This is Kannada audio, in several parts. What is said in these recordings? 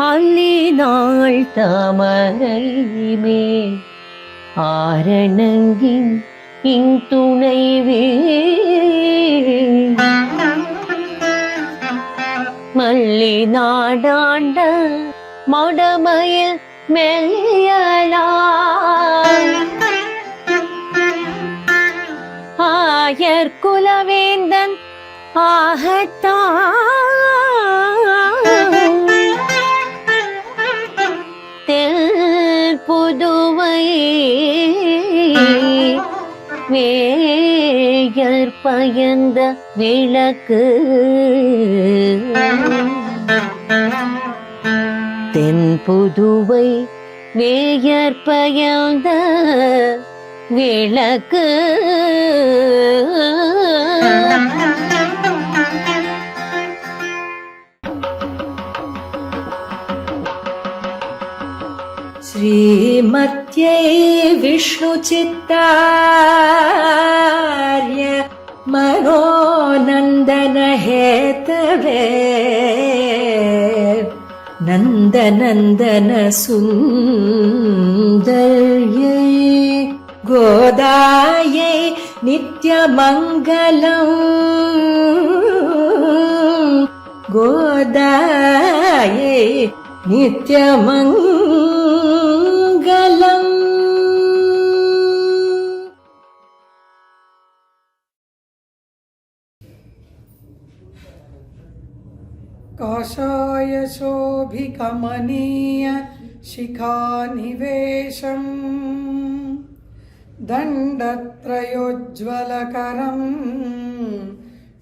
அல்லினாள் தாமரை மேல் ஆரணங்கின் இன்துணைவே மல்லி நாடாண்ட மடமையில் மெல்லியலாய் ஆயர் குலவேந்தன் ஆகத்தான் புதுவை வேயர் பயந்த விளக்கு தென் புதுவை வேயர் பயந்த விளக்கு श्रीमत्यै विष्णुचित्तार्य मनोनन्दनहेतवे नन्दनन्दन सुन्दर्यै गोदायै नित्यमङ्गलम् गोदायै नित्यमङ्गलम्. काषाय शोभिकमनीय शिखानिवेशम् दण्डत्रयोज्ज्वलकरम्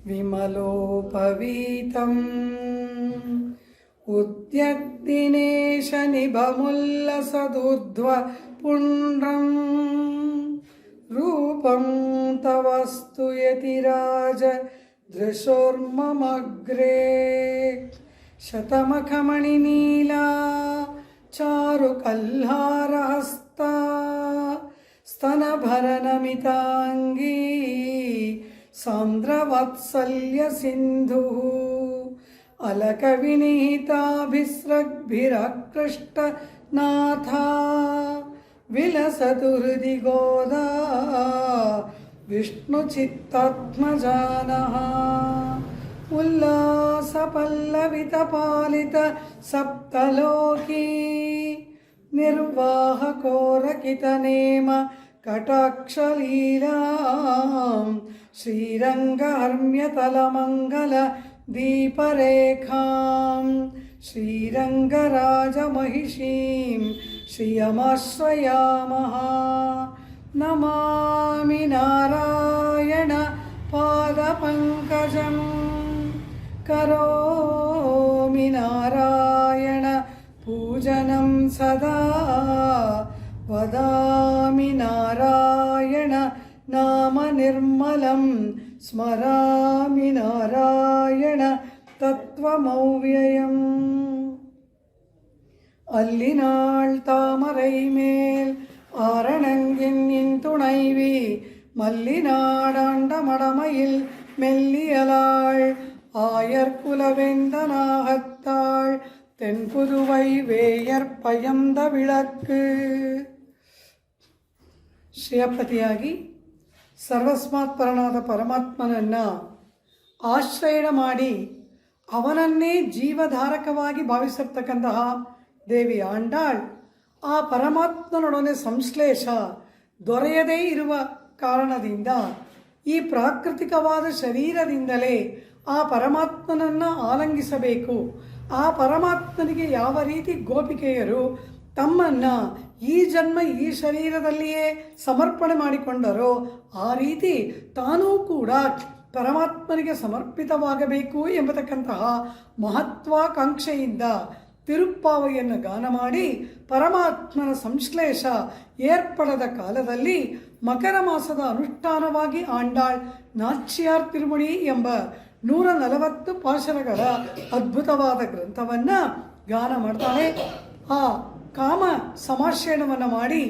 विमलोपवीतम् उद्यद्दिनेशनिभमुल्लसदूर्ध्व पुण्ड्रम् रूपं तव स्तुयतिराज दृशोर्ममग्रे शतमखमणिनीला चारुकल्हारहस्ता स्तनभरनमिताङ्गी सान्द्रवात्सल्यसिन्धुः अलकविनीताभिस्रग्भिरकृष्टनाथा विलसतु हृदि गोदा विष्णुचित्तात्मजानः उल्लासपल्लवितपालित सप्तलोकी निर्वाहकोरकितनेम कटाक्षलीलां श्रीरङ्गहर्म्यतलमङ्गल दीपरेखां श्रीरङ्गराजमहिषीं श्रियमाश्रयामः नमामि नारायण पादपङ्कजं करोमि नारायण पूजनं सदा वदामि नारायण नाम निर्मलं स्मरामि नारायण तत्त्वमव्ययम् அல்லினாள் தாமரை மேல் ஆரணங்கின் துணைவி மல்லிநாடாண்ட மடமையில் மெல்லியலாள் ஆயர்குலவேந்தனாகத்தாள் தென்புதுவை வேயர் பயந்த விளக்கு. ಶ್ರೇಯಪತಿಯಾಗಿ ಸರ್ವಸ್ಮಾತ್ಪರನಾದ ಪರಮಾತ್ಮನನ್ನು ಆಶ್ರಯಣ ಮಾಡಿ ಅವನನ್ನೇ ಜೀವಧಾರಕವಾಗಿ ಭಾವಿಸಿರ್ತಕ್ಕಂತಹ ದೇವಿ ಆಂಡಾಳ್ ಆ ಪರಮಾತ್ಮನೊಡನೆ ಸಂಶ್ಲೇಷ ದೊರೆಯದೇ ಇರುವ ಕಾರಣದಿಂದ ಈ ಪ್ರಾಕೃತಿಕವಾದ ಶರೀರದಿಂದಲೇ ಆ ಪರಮಾತ್ಮನನ್ನು ಆಲಂಗಿಸಬೇಕು. ಆ ಪರಮಾತ್ಮನಿಗೆ ಯಾವ ರೀತಿ ಗೋಪಿಕೆಯರು ತಮ್ಮನ್ನು ಈ ಜನ್ಮ ಈ ಶರೀರದಲ್ಲಿಯೇ ಸಮರ್ಪಣೆ ಮಾಡಿಕೊಂಡರೋ ಆ ರೀತಿ ತಾನೂ ಕೂಡ ಪರಮಾತ್ಮನಿಗೆ ಸಮರ್ಪಿತವಾಗಬೇಕು ಎಂಬತಕ್ಕಂತಹ ಮಹತ್ವಾಕಾಂಕ್ಷೆಯಿಂದ ತಿರುಪ್ಪಾವೆಯನ್ನು ಗಾನ ಮಾಡಿ ಪರಮಾತ್ಮನ ಸಂಶ್ಲೇಷ ಏರ್ಪಡದ ಕಾಲದಲ್ಲಿ ಮಕರ ಮಾಸದ ಅನುಷ್ಠಾನವಾಗಿ ಆಂಡಾಳ್ ನಾಚ್ಯಾರ್ ತಿರುಮುಡಿ ಎಂಬ 140 ಪಾಶರಗಳ ಅದ್ಭುತವಾದ ಗ್ರಂಥವನ್ನು ಗಾನ ಮಾಡ್ತಾಳೆ. ಆ ಕಾಮ ಸಮಾಶ್ರಯಣವನ್ನು ಮಾಡಿ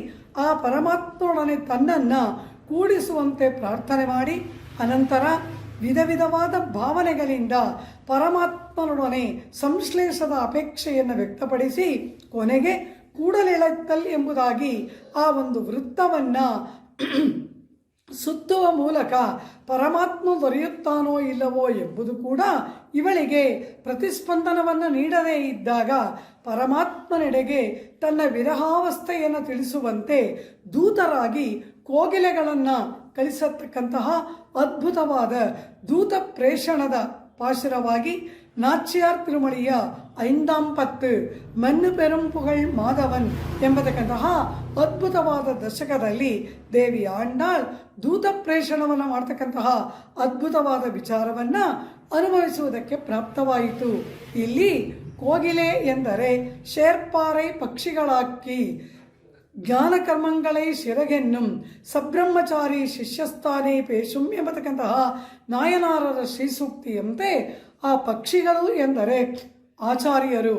ಆ ಪರಮಾತ್ಮನೊಡನೆ ತನ್ನನ್ನು ಕೂಡಿಸುವಂತೆ ಪ್ರಾರ್ಥನೆ ಮಾಡಿ ಅನಂತರ ವಿಧ ವಿಧವಾದ ಭಾವನೆಗಳಿಂದ ಪರಮಾತ್ಮನೊಡನೆ ಸಂಶ್ಲೇಷದ ಅಪೇಕ್ಷೆಯನ್ನು ವ್ಯಕ್ತಪಡಿಸಿ ಕೊನೆಗೆ ಕೂಡಲೆಳತ್ತಲ್ ಎಂಬುದಾಗಿ ಆ ಒಂದು ವೃತ್ತವನ್ನು ಸುತ್ತುವ ಮೂಲಕ ಪರಮಾತ್ಮ ದೊರೆಯುತ್ತಾನೋ ಇಲ್ಲವೋ ಎಂಬುದು ಕೂಡ ಇವಳಿಗೆ ಪ್ರತಿಸ್ಪಂದನವನ್ನು ನೀಡದೇ ಇದ್ದಾಗ ಪರಮಾತ್ಮನೆಡೆಗೆ ತನ್ನ ವಿರಹಾವಸ್ಥೆಯನ್ನು ತಿಳಿಸುವಂತೆ ದೂತರಾಗಿ ಕೋಗಿಲೆಗಳನ್ನು ಕಳಿಸತಕ್ಕಂತಹ ಅದ್ಭುತವಾದ ದೂತ ಪ್ರೇಷಣದ ಪಾಶುರವಾಗಿ ನಾಚ್ಯಾರ್ ತಿರುಮಳಿಯ 5 ಮಣ್ಣು ಪೆರುಂಪುಗಳ್ ಮಾಧವನ್ ಎಂಬತಕ್ಕಂತಹ ಅದ್ಭುತವಾದ ದಶಕದಲ್ಲಿ ದೇವಿ ಆಂಡಾಳ್ ದೂತ ಪ್ರೇಷಣವನ್ನು ಮಾಡ್ತಕ್ಕಂತಹ ಅದ್ಭುತವಾದ ವಿಚಾರವನ್ನು ಅನುಭವಿಸುವುದಕ್ಕೆ ಪ್ರಾಪ್ತವಾಯಿತು. ಇಲ್ಲಿ ಕೋಗಿಲೆ ಎಂದರೆ ಶೇರ್ಪಾರೈ ಪಕ್ಷಿಗಳಾಕಿ ಜ್ಞಾನಕರ್ಮಂಗಳೈ ಶಿರಗೆನ್ನುಂ ಸಬ್ರಹ್ಮಚಾರಿ ಶಿಷ್ಯಸ್ಥಾನೇ ಪೇಶುಂ ಎಂಬತಕ್ಕಂತಹ ನಾಯನಾರರ ಶ್ರೀಸೂಕ್ತಿಯಂತೆ ಆ ಪಕ್ಷಿಗಳು ಎಂದರೆ ಆಚಾರ್ಯರು,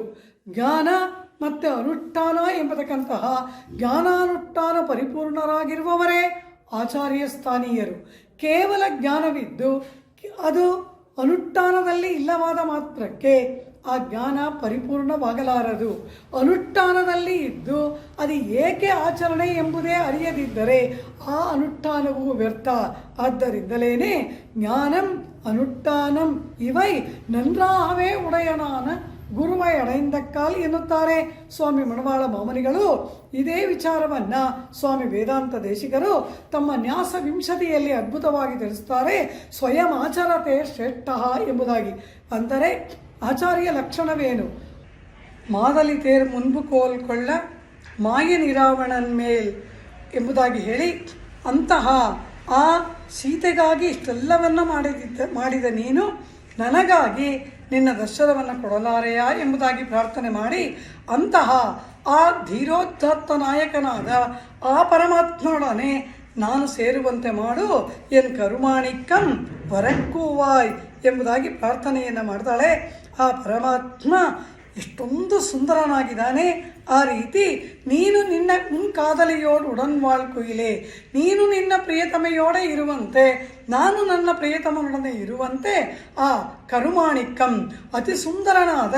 ಜ್ಞಾನ ಮತ್ತು ಅನುಷ್ಠಾನ ಎಂಬತಕ್ಕಂತಹ ಜ್ಞಾನಾನುಷ್ಠಾನ ಪರಿಪೂರ್ಣರಾಗಿರುವವರೇ ಆಚಾರ್ಯ ಸ್ಥಾನೀಯರು. ಕೇವಲ ಜ್ಞಾನವಿದ್ದು ಅದು ಅನುಷ್ಠಾನದಲ್ಲಿ ಇಲ್ಲವಾದ ಮಾತ್ರಕ್ಕೆ ಆ ಜ್ಞಾನ ಪರಿಪೂರ್ಣವಾಗಲಾರದು. ಅನುಷ್ಠಾನದಲ್ಲಿ ಇದ್ದು ಅದು ಏಕೆ ಆಚರಣೆ ಎಂಬುದೇ ಅರಿಯದಿದ್ದರೆ ಆ ಅನುಷ್ಠಾನವು ವ್ಯರ್ಥ. ಆದ್ದರಿಂದಲೇ ஞானம் ಅನುಷ್ಠಾನಂ ಇವೈ ನನ್ರಾಹವೇ ಉಡಯನಾನ ಗುರುವೈ ಅಡೈಂದಕ್ಕಾಲ್ ಎನ್ನುತ್ತಾರೆ ಸ್ವಾಮಿ ಮಣವಾಳ ಮಾಮನಿಗಳು. ಇದೇ ವಿಚಾರವನ್ನು ಸ್ವಾಮಿ ವೇದಾಂತ ದೇಶಿಕರು ತಮ್ಮ ನ್ಯಾಸ ವಿಂಶತಿಯಲ್ಲಿ ಅದ್ಭುತವಾಗಿ ತಿಳಿಸುತ್ತಾರೆ. ಸ್ವಯಂ ಆಚರತೆ ಶ್ರೇಷ್ಠ ಎಂಬುದಾಗಿ. ಅಂದರೆ ಆಚಾರ್ಯ ಲಕ್ಷಣವೇನು? ಮಾದಲಿ ತೇರ್ ಮುನ್ಬು ಕೋಲ್ಕೊಳ್ಳ ಮಾಯ ನಿರಾವಣನ್ ಮೇಲ್ ಎಂಬುದಾಗಿ ಹೇಳಿ, ಅಂತಹ ಆ ಸೀತೆಗಾಗಿ ಇಷ್ಟೆಲ್ಲವನ್ನು ಮಾಡಿದ ನೀನು ನನಗಾಗಿ ನಿನ್ನ ದರ್ಶನವನ್ನು ಕೊಡಲಾರೆಯಾ ಎಂಬುದಾಗಿ ಪ್ರಾರ್ಥನೆ ಮಾಡಿ ಅಂತಹ ಆ ಧೀರೋದ್ಧತ್ತ ನಾಯಕನಾದ ಆ ಪರಮಾತ್ಮನೊಡನೆ ನಾನು ಸೇರುವಂತೆ ಮಾಡು ಎನ್ ಕರುಮಾಣಿಕ್ಕಂ ವರಕ್ಕೂವಾಯ್ ಎಂಬುದಾಗಿ ಪ್ರಾರ್ಥನೆಯನ್ನು ಮಾಡ್ತಾಳೆ. ಆ ಪರಮಾತ್ಮ ಎಷ್ಟೊಂದು ಸುಂದರನಾಗಿದ್ದಾನೆ. ಆ ರೀತಿ ನೀನು ನಿನ್ನ ಕಾದಲಿಯೋಡು ಉಡನ್ವಾಳ್ ಕುಯಿಲೆ, ನೀನು ನಿನ್ನ ಪ್ರಿಯತಮೆಯೋಡೆ ಇರುವಂತೆ ನಾನು ನನ್ನ ಪ್ರಿಯತಮನೊಡನೆ ಇರುವಂತೆ ಆ ಕರುಮಾಣಿಕ್ಕಂ ಅತಿ ಸುಂದರನಾದ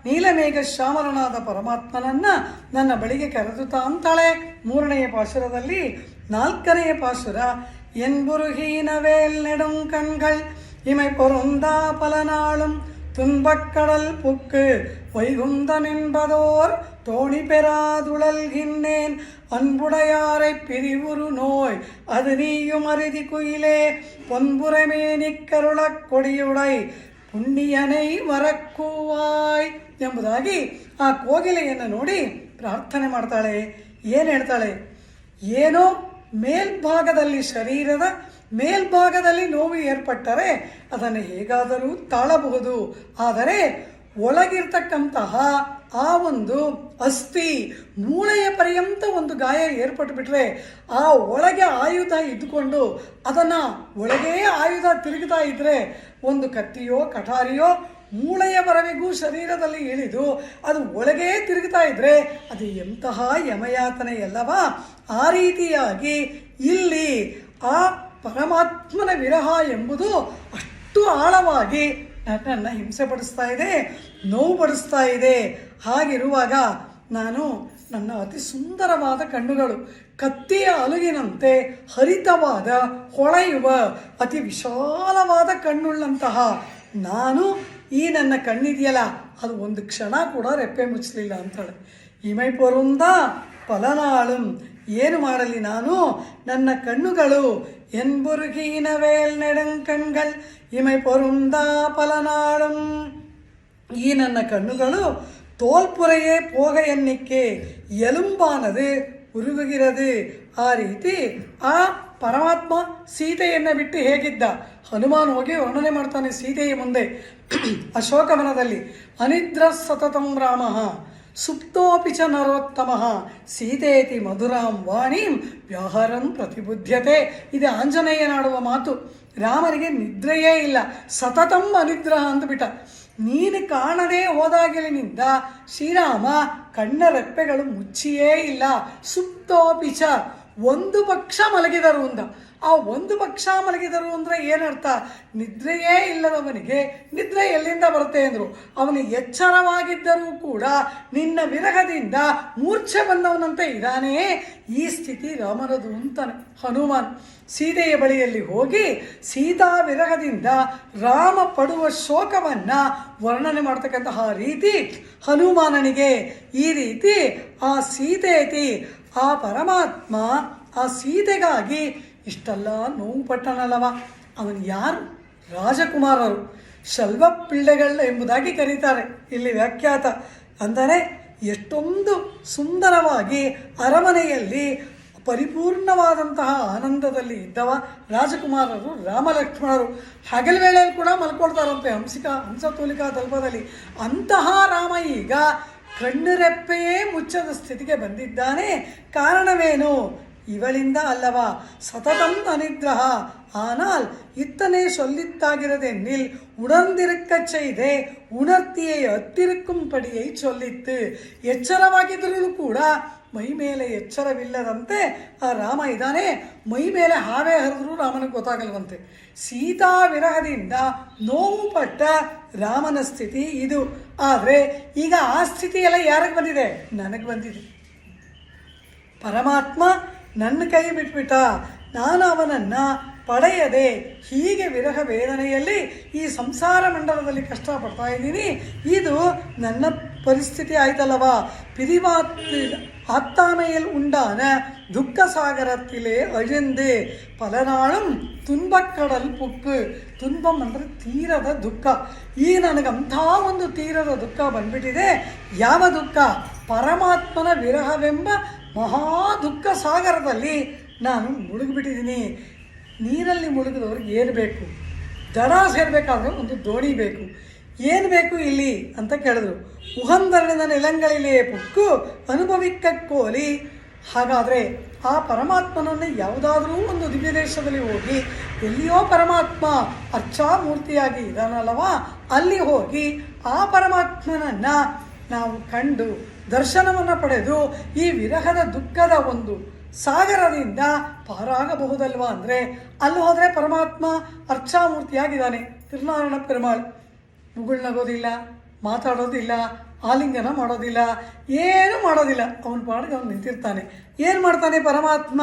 ನೀಲಮೇಘ ಶ್ಯಾಮಲನಾದ ಪರಮಾತ್ಮನನ್ನು ನನ್ನ ಬಳಿಗೆ ಕರೆದುತ್ತಾ ಅಂತಾಳೆ. 3ನೆಯ ಪಾಶುರದಲ್ಲಿ 4ನೆಯ ಪಾಶುರ ಎನ್ಬುರುಹೀನವೇಲ್ ನೆಡುಂ ಕಣ್ಗಳ್ இமை பொருந்தா பல நாளும் துன்பக்கடல் புக்கு வைகுந்தன் என்பதோர் தோணி பெறாதுழல்கின்றேன் அன்புடையாரை பிரிவுறு நோய் அது நீயும் அறுதி குயிலே பொன்புறமேனி கருளக் கொடியுடை ಪುಣ್ಯನೈ ವರಕ್ಕೂವಾಯ್ ಎಂಬುದಾಗಿ ಆ ಕೋಗಿಲೆಯನ್ನು ನೋಡಿ ಪ್ರಾರ್ಥನೆ ಮಾಡ್ತಾಳೆ. ಏನು ಹೇಳ್ತಾಳೆ? ಏನೋ ಮೇಲ್ಭಾಗದಲ್ಲಿ ಶರೀರದ ಮೇಲ್ಭಾಗದಲ್ಲಿ ನೋವು ಏರ್ಪಟ್ಟರೆ ಅದನ್ನು ಹೇಗಾದರೂ ತಾಳಬಹುದು. ಆದರೆ ಒಳಗಿರ್ತಕ್ಕಂತಹ ಆ ಒಂದು ಅಸ್ಥಿ ಮೂಳೆಯ ಪರ್ಯಂತ ಒಂದು ಗಾಯ ಏರ್ಪಟ್ಟು ಬಿಟ್ರೆ ಆ ಒಳಗೆ ಆಯುಧ ಇದ್ದುಕೊಂಡು ಅದನ್ನು ಒಳಗೇ ಆಯುಧ ತಿರುಗ್ತಾ ಇದ್ದರೆ ಒಂದು ಕತ್ತಿಯೋ ಕಠಾರಿಯೋ ಮೂಳೆಯವರೆಗೂ ಶರೀರದಲ್ಲಿ ಇಳಿದು ಅದು ಒಳಗೇ ತಿರುಗ್ತಾ ಇದ್ದರೆ ಅದು ಎಂತಹ ಯಮಯಾತನೆ ಅಲ್ಲವಾ? ಆ ರೀತಿಯಾಗಿ ಇಲ್ಲಿ ಆ ಪರಮಾತ್ಮನ ವಿರಹ ಎಂಬುದು ಅಷ್ಟು ಆಳವಾಗಿ ನನ್ನನ್ನು ಹಿಂಸೆ ಪಡಿಸ್ತಾ ಇದೆ, ನೋವು ಪಡಿಸ್ತಾ ಇದೆ. ಹಾಗಿರುವಾಗ ನಾನು ನನ್ನ ಅತಿ ಸುಂದರವಾದ ಕಣ್ಣುಗಳು ಕತ್ತಿಯ ಅಲುಗಿನಂತೆ ಹರಿತವಾದ ಹೊಳೆಯುವ ಅತಿ ವಿಶಾಲವಾದ ಕಣ್ಣುಳ್ಳಂತಹ ನಾನು ಈ ನನ್ನ ಕಣ್ಣಿದೆಯಲ್ಲ ಅದು ಒಂದು ಕ್ಷಣ ಕೂಡ ರೆಪ್ಪೆ ಮುಚ್ಚಲಿಲ್ಲ ಅಂತಾಳೆ. ಇಮೈ ಪೊರುಂದ ಪಲನಾಳು ಏನು ಮಾಡಲಿ ನಾನು? ನನ್ನ ಕಣ್ಣುಗಳು ಎನ್ಬುರುಗೀನವೇಲ್ ನೆಡಂಕಣ್ಗಳ್ ಇಮೈ ಪೊರುಂದ ಪಲನಾಳು, ಈ ನನ್ನ ಕಣ್ಣುಗಳು தோல்புறையே போக எண்ணிக்கே எலும்பானது ಉರುಗುಗಿರದು. ಆ ರೀತಿ ಆ ಪರಮಾತ್ಮ ಸೀತೆಯನ್ನು ಬಿಟ್ಟು ಹೇಗಿದ್ದ ಹನುಮಾನ್ ಹೋಗಿ ವರ್ಣನೆ ಮಾಡ್ತಾನೆ ಸೀತೆಯ ಮುಂದೆ ಅಶೋಕವನದಲ್ಲಿ. ಅನಿದ್ರ ಸತತಂ ರಾಮ ಸುಪ್ತೋಪಿ ಚ ನರೋತ್ತಮ ಸೀತೇತಿ ಮಧುರಾಂ ವಾಣೀಂ ವ್ಯವಹಾರಂ ಪ್ರತಿಬುದ್ಧ್ಯತೆ. ಇದು ಆಂಜನೇಯನಾಡುವ ಮಾತು. ರಾಮನಿಗೆ ನಿದ್ರೆಯೇ ಇಲ್ಲ, ಸತತಂ ಅನಿದ್ರಹ ಅಂದ್ಬಿಟ್ಟ. ನೀನು ಕಾಣದೇ ಹೋದಾಗಲಿನಿಂದ ಶ್ರೀರಾಮ ಕಣ್ಣ ರೆಪ್ಪೆಗಳು ಮುಚ್ಚಿಯೇ ಇಲ್ಲ. ಸುಪ್ತೋಪಿಚ ಒಂದು ಪಕ್ಷ ಮಲಗಿದರು ಅಂದ. ಆ ಒಂದು ಪಕ್ಷ ಮಲಗಿದರು ಅಂದರೆ ಏನರ್ಥ? ನಿದ್ರೆಯೇ ಇಲ್ಲದವನಿಗೆ ನಿದ್ರೆ ಎಲ್ಲಿಂದ ಬರುತ್ತೆ ಅಂದರು. ಅವನು ಎಚ್ಚರವಾಗಿದ್ದರೂ ಕೂಡ ನಿನ್ನ ವಿರಹದಿಂದ ಮೂರ್ಛೆ ಬಂದವನಂತೆ ಇದ್ದಾನೆ. ಈ ಸ್ಥಿತಿ ರಾಮನದು ಅಂತಾನೆ ಹನುಮಾನ್. ಸೀತೆಯ ಬಳಿಯಲ್ಲಿ ಹೋಗಿ ಸೀತಾ ವಿರಹದಿಂದ ರಾಮ ಪಡುವ ಶೋಕವನ್ನು ವರ್ಣನೆ ಮಾಡ್ತಕ್ಕಂತಹ ರೀತಿ ಹನುಮಾನನಿಗೆ. ಈ ರೀತಿ ಆ ಸೀತೆಯತಿ ಆ ಪರಮಾತ್ಮ ಆ ಸೀತೆಗಾಗಿ ಇಷ್ಟೆಲ್ಲ ನೋವು ಪಟ್ಟನಲ್ಲವ. ಅವನು ಯಾರು? ರಾಜಕುಮಾರರು, ಶಲ್ವ ಪಿಳ್ಳೆಗಳು ಎಂಬುದಾಗಿ ಕರೀತಾರೆ ಇಲ್ಲಿ ವ್ಯಾಖ್ಯಾತ. ಅಂದರೆ ಎಷ್ಟೊಂದು ಸುಂದರವಾಗಿ ಅರಮನೆಯಲ್ಲಿ ಪರಿಪೂರ್ಣವಾದಂತಹ ಆನಂದದಲ್ಲಿ ಇದ್ದವ ರಾಜಕುಮಾರರು ರಾಮಲಕ್ಷ್ಮಣರು. ಹಗಲ ವೇಳೆಯಲ್ಲಿ ಕೂಡ ಮಲ್ಕೊಳ್ತಾರಂತೆ ಹಂಸತೂಲಿಕಾ ತಲ್ಪದಲ್ಲಿ. ಅಂತಹ ರಾಮ ಈಗ ಕಣ್ಣುರೆಪ್ಪೆಯೇ ಮುಚ್ಚದ ಸ್ಥಿತಿಗೆ ಬಂದಿದ್ದಾನೆ. ಕಾರಣವೇನು? ಇವಳಿಂದ அல்லவா சததம் அனித்ரஹ. ஆனால் இத்தனை சொல்லித்தாகிறதென்னில் உணர்ந்திருக்கச் செய்தே உணர்த்தியை ಅತ್ತಿರುಕ್ಕುಂಪಡಿಯೈ சொல்லித்து. ಎಚ್ಚರವಾಗಿದ್ದರೂ ಕೂಡ ಮೈ ಮೇಲೆ ಎಚ್ಚರವಿಲ್ಲದಂತೆ ಆ ರಾಮ ಇದ್ದಾನೆ. ಮೈ ಮೇಲೆ ಹಾವೇ ಹರಿದ್ರೂ ರಾಮನಿಗೆ ಗೊತ್ತಾಗಲ್ವಂತೆ. ಸೀತಾ ವಿರಹದಿಂದ ನೋವು ಪಟ್ಟ ರಾಮನ ಸ್ಥಿತಿ ಇದು. ಆದರೆ ಈಗ ಆ ಸ್ಥಿತಿಯೆಲ್ಲ ಯಾರಿಗೆ ಬಂದಿದೆ? ನನಗೆ ಬಂದಿದೆ. ಪರಮಾತ್ಮ ನನ್ನ ಕೈ ಬಿಟ್ಬಿಟ್ಟ, ನಾನು ಅವನನ್ನು ಪಡೆಯದೆ ಹೀಗೆ ವಿರಹ ವೇದನೆಯಲ್ಲಿ ಈ ಸಂಸಾರ ಮಂಡಲದಲ್ಲಿ ಕಷ್ಟಪಡ್ತಾ ಇದ್ದೀನಿ. ಇದು ನನ್ನ ಪರಿಸ್ಥಿತಿ ಆಯ್ತಲ್ಲವಾ. பிரிவாத்தில் ஆத்தாமையில் உண்டான துக்க சாகரத்திலே அழிந்து பல நாளும் துன்பಕ್ಕಡಲ್ ಪುಕ್ಕು. ತುன்பಂ ಅಂದರೆ ತೀರದ ದುಃಖ. ಈಗ ನನಗಂಥ ಒಂದು ತೀರದ ದುಃಖ ಬಂದ್ಬಿಟ್ಟಿದೆ. ಯಾವ ದುಃಖ? ಪರಮಾತ್ಮನ ವಿರಹವೆಂಬ ಮಹಾ ದುಃಖ ಸಾಗರದಲ್ಲಿ ನಾನು ಮುಳುಗಿಬಿಟ್ಟಿದ್ದೀನಿ. ನೀರಲ್ಲಿ ಮುಳುಗಿದವ್ರಿಗೆ ಏನು ಬೇಕು? ದಡ ಸೇರಬೇಕಾದ್ರೆ ಒಂದು ದೋಣಿ ಬೇಕು. ಏನು ಬೇಕು ಇಲ್ಲಿ ಅಂತ ಕೇಳಿದ್ರು. ಉಹಂದರಣಿದ ನೆಲಂಗಳಿಲೇ ಪುಕ್ಕು ಅನುಭವಿಕ್ಕ ಕೋಲಿ. ಹಾಗಾದರೆ ಆ ಪರಮಾತ್ಮನನ್ನು ಯಾವುದಾದ್ರೂ ಒಂದು ದಿವ್ಯ ದೇಶದಲ್ಲಿ ಹೋಗಿ ಎಲ್ಲಿಯೋ ಪರಮಾತ್ಮ ಅರ್ಚಾಮೂರ್ತಿಯಾಗಿ ಇದಾನಲ್ಲವಾ, ಅಲ್ಲಿ ಹೋಗಿ ಆ ಪರಮಾತ್ಮನನ್ನು ನಾವು ಕಂಡು ದರ್ಶನವನ್ನು ಪಡೆದು ಈ ವಿರಹದ ದುಃಖದ ಒಂದು ಸಾಗರದಿಂದ ಪಾರಾಗಬಹುದಲ್ವಾ. ಅಂದರೆ ಅಲ್ಲಿ ಹೋದರೆ ಪರಮಾತ್ಮ ಅರ್ಚಾಮೂರ್ತಿಯಾಗಿದ್ದಾನೆ. ತಿರುನಾರಾಯಣ ಪೆರುಮಾಳ್ ಮುಗುಳ್ನಗೋದಿಲ್ಲ, ಮಾತಾಡೋದಿಲ್ಲ, ಆಲಿಂಗನ ಮಾಡೋದಿಲ್ಲ, ಏನೂ ಮಾಡೋದಿಲ್ಲ. ಅವನ ಪಾಡಿಗೆ ಅವನು ನಿಂತಿರ್ತಾನೆ. ಏನು ಮಾಡ್ತಾನೆ ಪರಮಾತ್ಮ?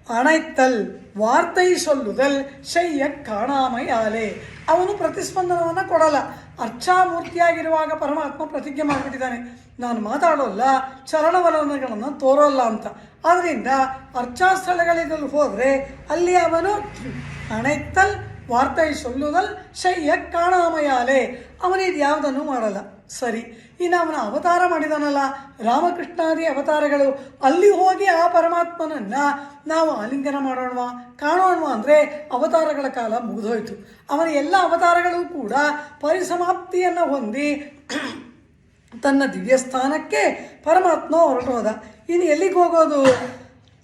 ಅಣೈತ್ತಲ್ ವಾರ್ತೆ ಸೊಲ್ಲುದಲ್ ಶಯ್ಯ ಕಾಣಾಮಯಾಲೆ. ಅವನು ಪ್ರತಿಸ್ಪಂದನವನ್ನು ಕೊಡಲ್ಲ. ಅರ್ಚಾಮೂರ್ತಿಯಾಗಿರುವಾಗ ಪರಮಾತ್ಮ ಪ್ರತಿಜ್ಞೆ ಮಾಡಿಬಿಟ್ಟಿದ್ದಾನೆ, ನಾನು ಮಾತಾಡೋಲ್ಲ, ಚರಣವಲನಗಳನ್ನು ತೋರೋಲ್ಲ ಅಂತ. ಆದ್ದರಿಂದ ಅರ್ಚಾಸ್ಥಳಗಳಿಗೆ ಹೋದರೆ ಅಲ್ಲಿ ಅವನು ಅಣೈತ್ತಲ್ ವಾರ್ತೆ ಸೊಲ್ಲುದಲ್ ಶಯ್ಯ ಕಾಣಾಮಯಾಲೆ. ಅವನಿದು ಯಾವುದನ್ನು ಮಾಡಲ್ಲ. ಸರಿ, ಇನ್ನು ಅವನ ಅವತಾರ ಮಾಡಿದಾನಲ್ಲ, ರಾಮಕೃಷ್ಣಾದಿ ಅವತಾರಗಳು, ಅಲ್ಲಿ ಹೋಗಿ ಆ ಪರಮಾತ್ಮನನ್ನು ನಾವು ಆಲಿಂಗನ ಮಾಡೋಣವಾ, ಕಾಣೋಣವಾ ಅಂದರೆ ಅವತಾರಗಳ ಕಾಲ ಮುಗಿದೋಯ್ತು. ಅವನ ಎಲ್ಲ ಅವತಾರಗಳು ಕೂಡ ಪರಿಸಮಾಪ್ತಿಯನ್ನು ಹೊಂದಿ ತನ್ನ ದಿವ್ಯ ಸ್ಥಾನಕ್ಕೆ ಪರಮಾತ್ಮ ಹೊರಟೋದ. ಇನ್ನು ಎಲ್ಲಿಗೆ ಹೋಗೋದು?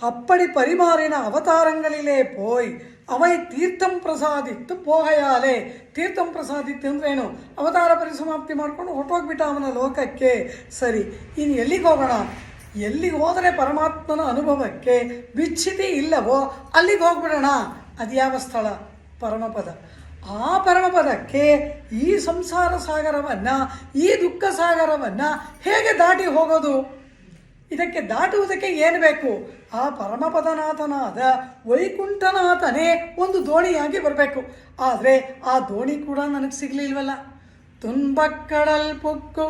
ಅಪ್ಪಡಿ ಪರಿಮಾರಿನ ಅವತಾರங்களிலே போய் ಅவை ತೀರ್ಥಂ ಪ್ರಸಾದಿತ್ತು ಪೋಹಯಾಲೆ. ತೀರ್ಥಂ ಪ್ರಸಾದಿತ್ತು ಅಂದ್ರೇನು? ಅವತಾರ ಪರಿಸಮಾಪ್ತಿ ಮಾಡಿಕೊಂಡು ಹೊಟ್ಟೋಗ್ಬಿಟ್ಟ ಅವನ ಲೋಕಕ್ಕೆ. ಸರಿ, ಇನ್ನು ಎಲ್ಲಿಗೆ ಹೋಗೋಣ? ಎಲ್ಲಿಗೆ ಹೋದರೆ ಪರಮಾತ್ಮನ ಅನುಭವಕ್ಕೆ ವಿಚ್ಛಿತಿ ಇಲ್ಲವೋ ಅಲ್ಲಿಗೆ ಹೋಗ್ಬಿಡೋಣ. ಅದು ಯಾವ ಸ್ಥಳ? ಪರಮಪದ. ಆ ಪರಮಪದಕ್ಕೆ ಈ ಸಂಸಾರ ಸಾಗರವನ್ನು, ಈ ದುಃಖ ಸಾಗರವನ್ನು ಹೇಗೆ ದಾಟಿ ಹೋಗೋದು? ಇದಕ್ಕೆ ದಾಟುವುದಕ್ಕೆ ಏನು ಬೇಕು? ಆ ಪರಮಪದನಾಥನಾದ ವೈಕುಂಠನಾಥನೇ ಒಂದು ದೋಣಿಯಾಗಿ ಬರಬೇಕು. ಆದರೆ ಆ ದೋಣಿ ಕೂಡ ನನಗೆ ಸಿಗಲಿಲ್ವಲ್ಲ. ತುன்பಕ್ಕಡಲ್ ಪುಕ್ಕು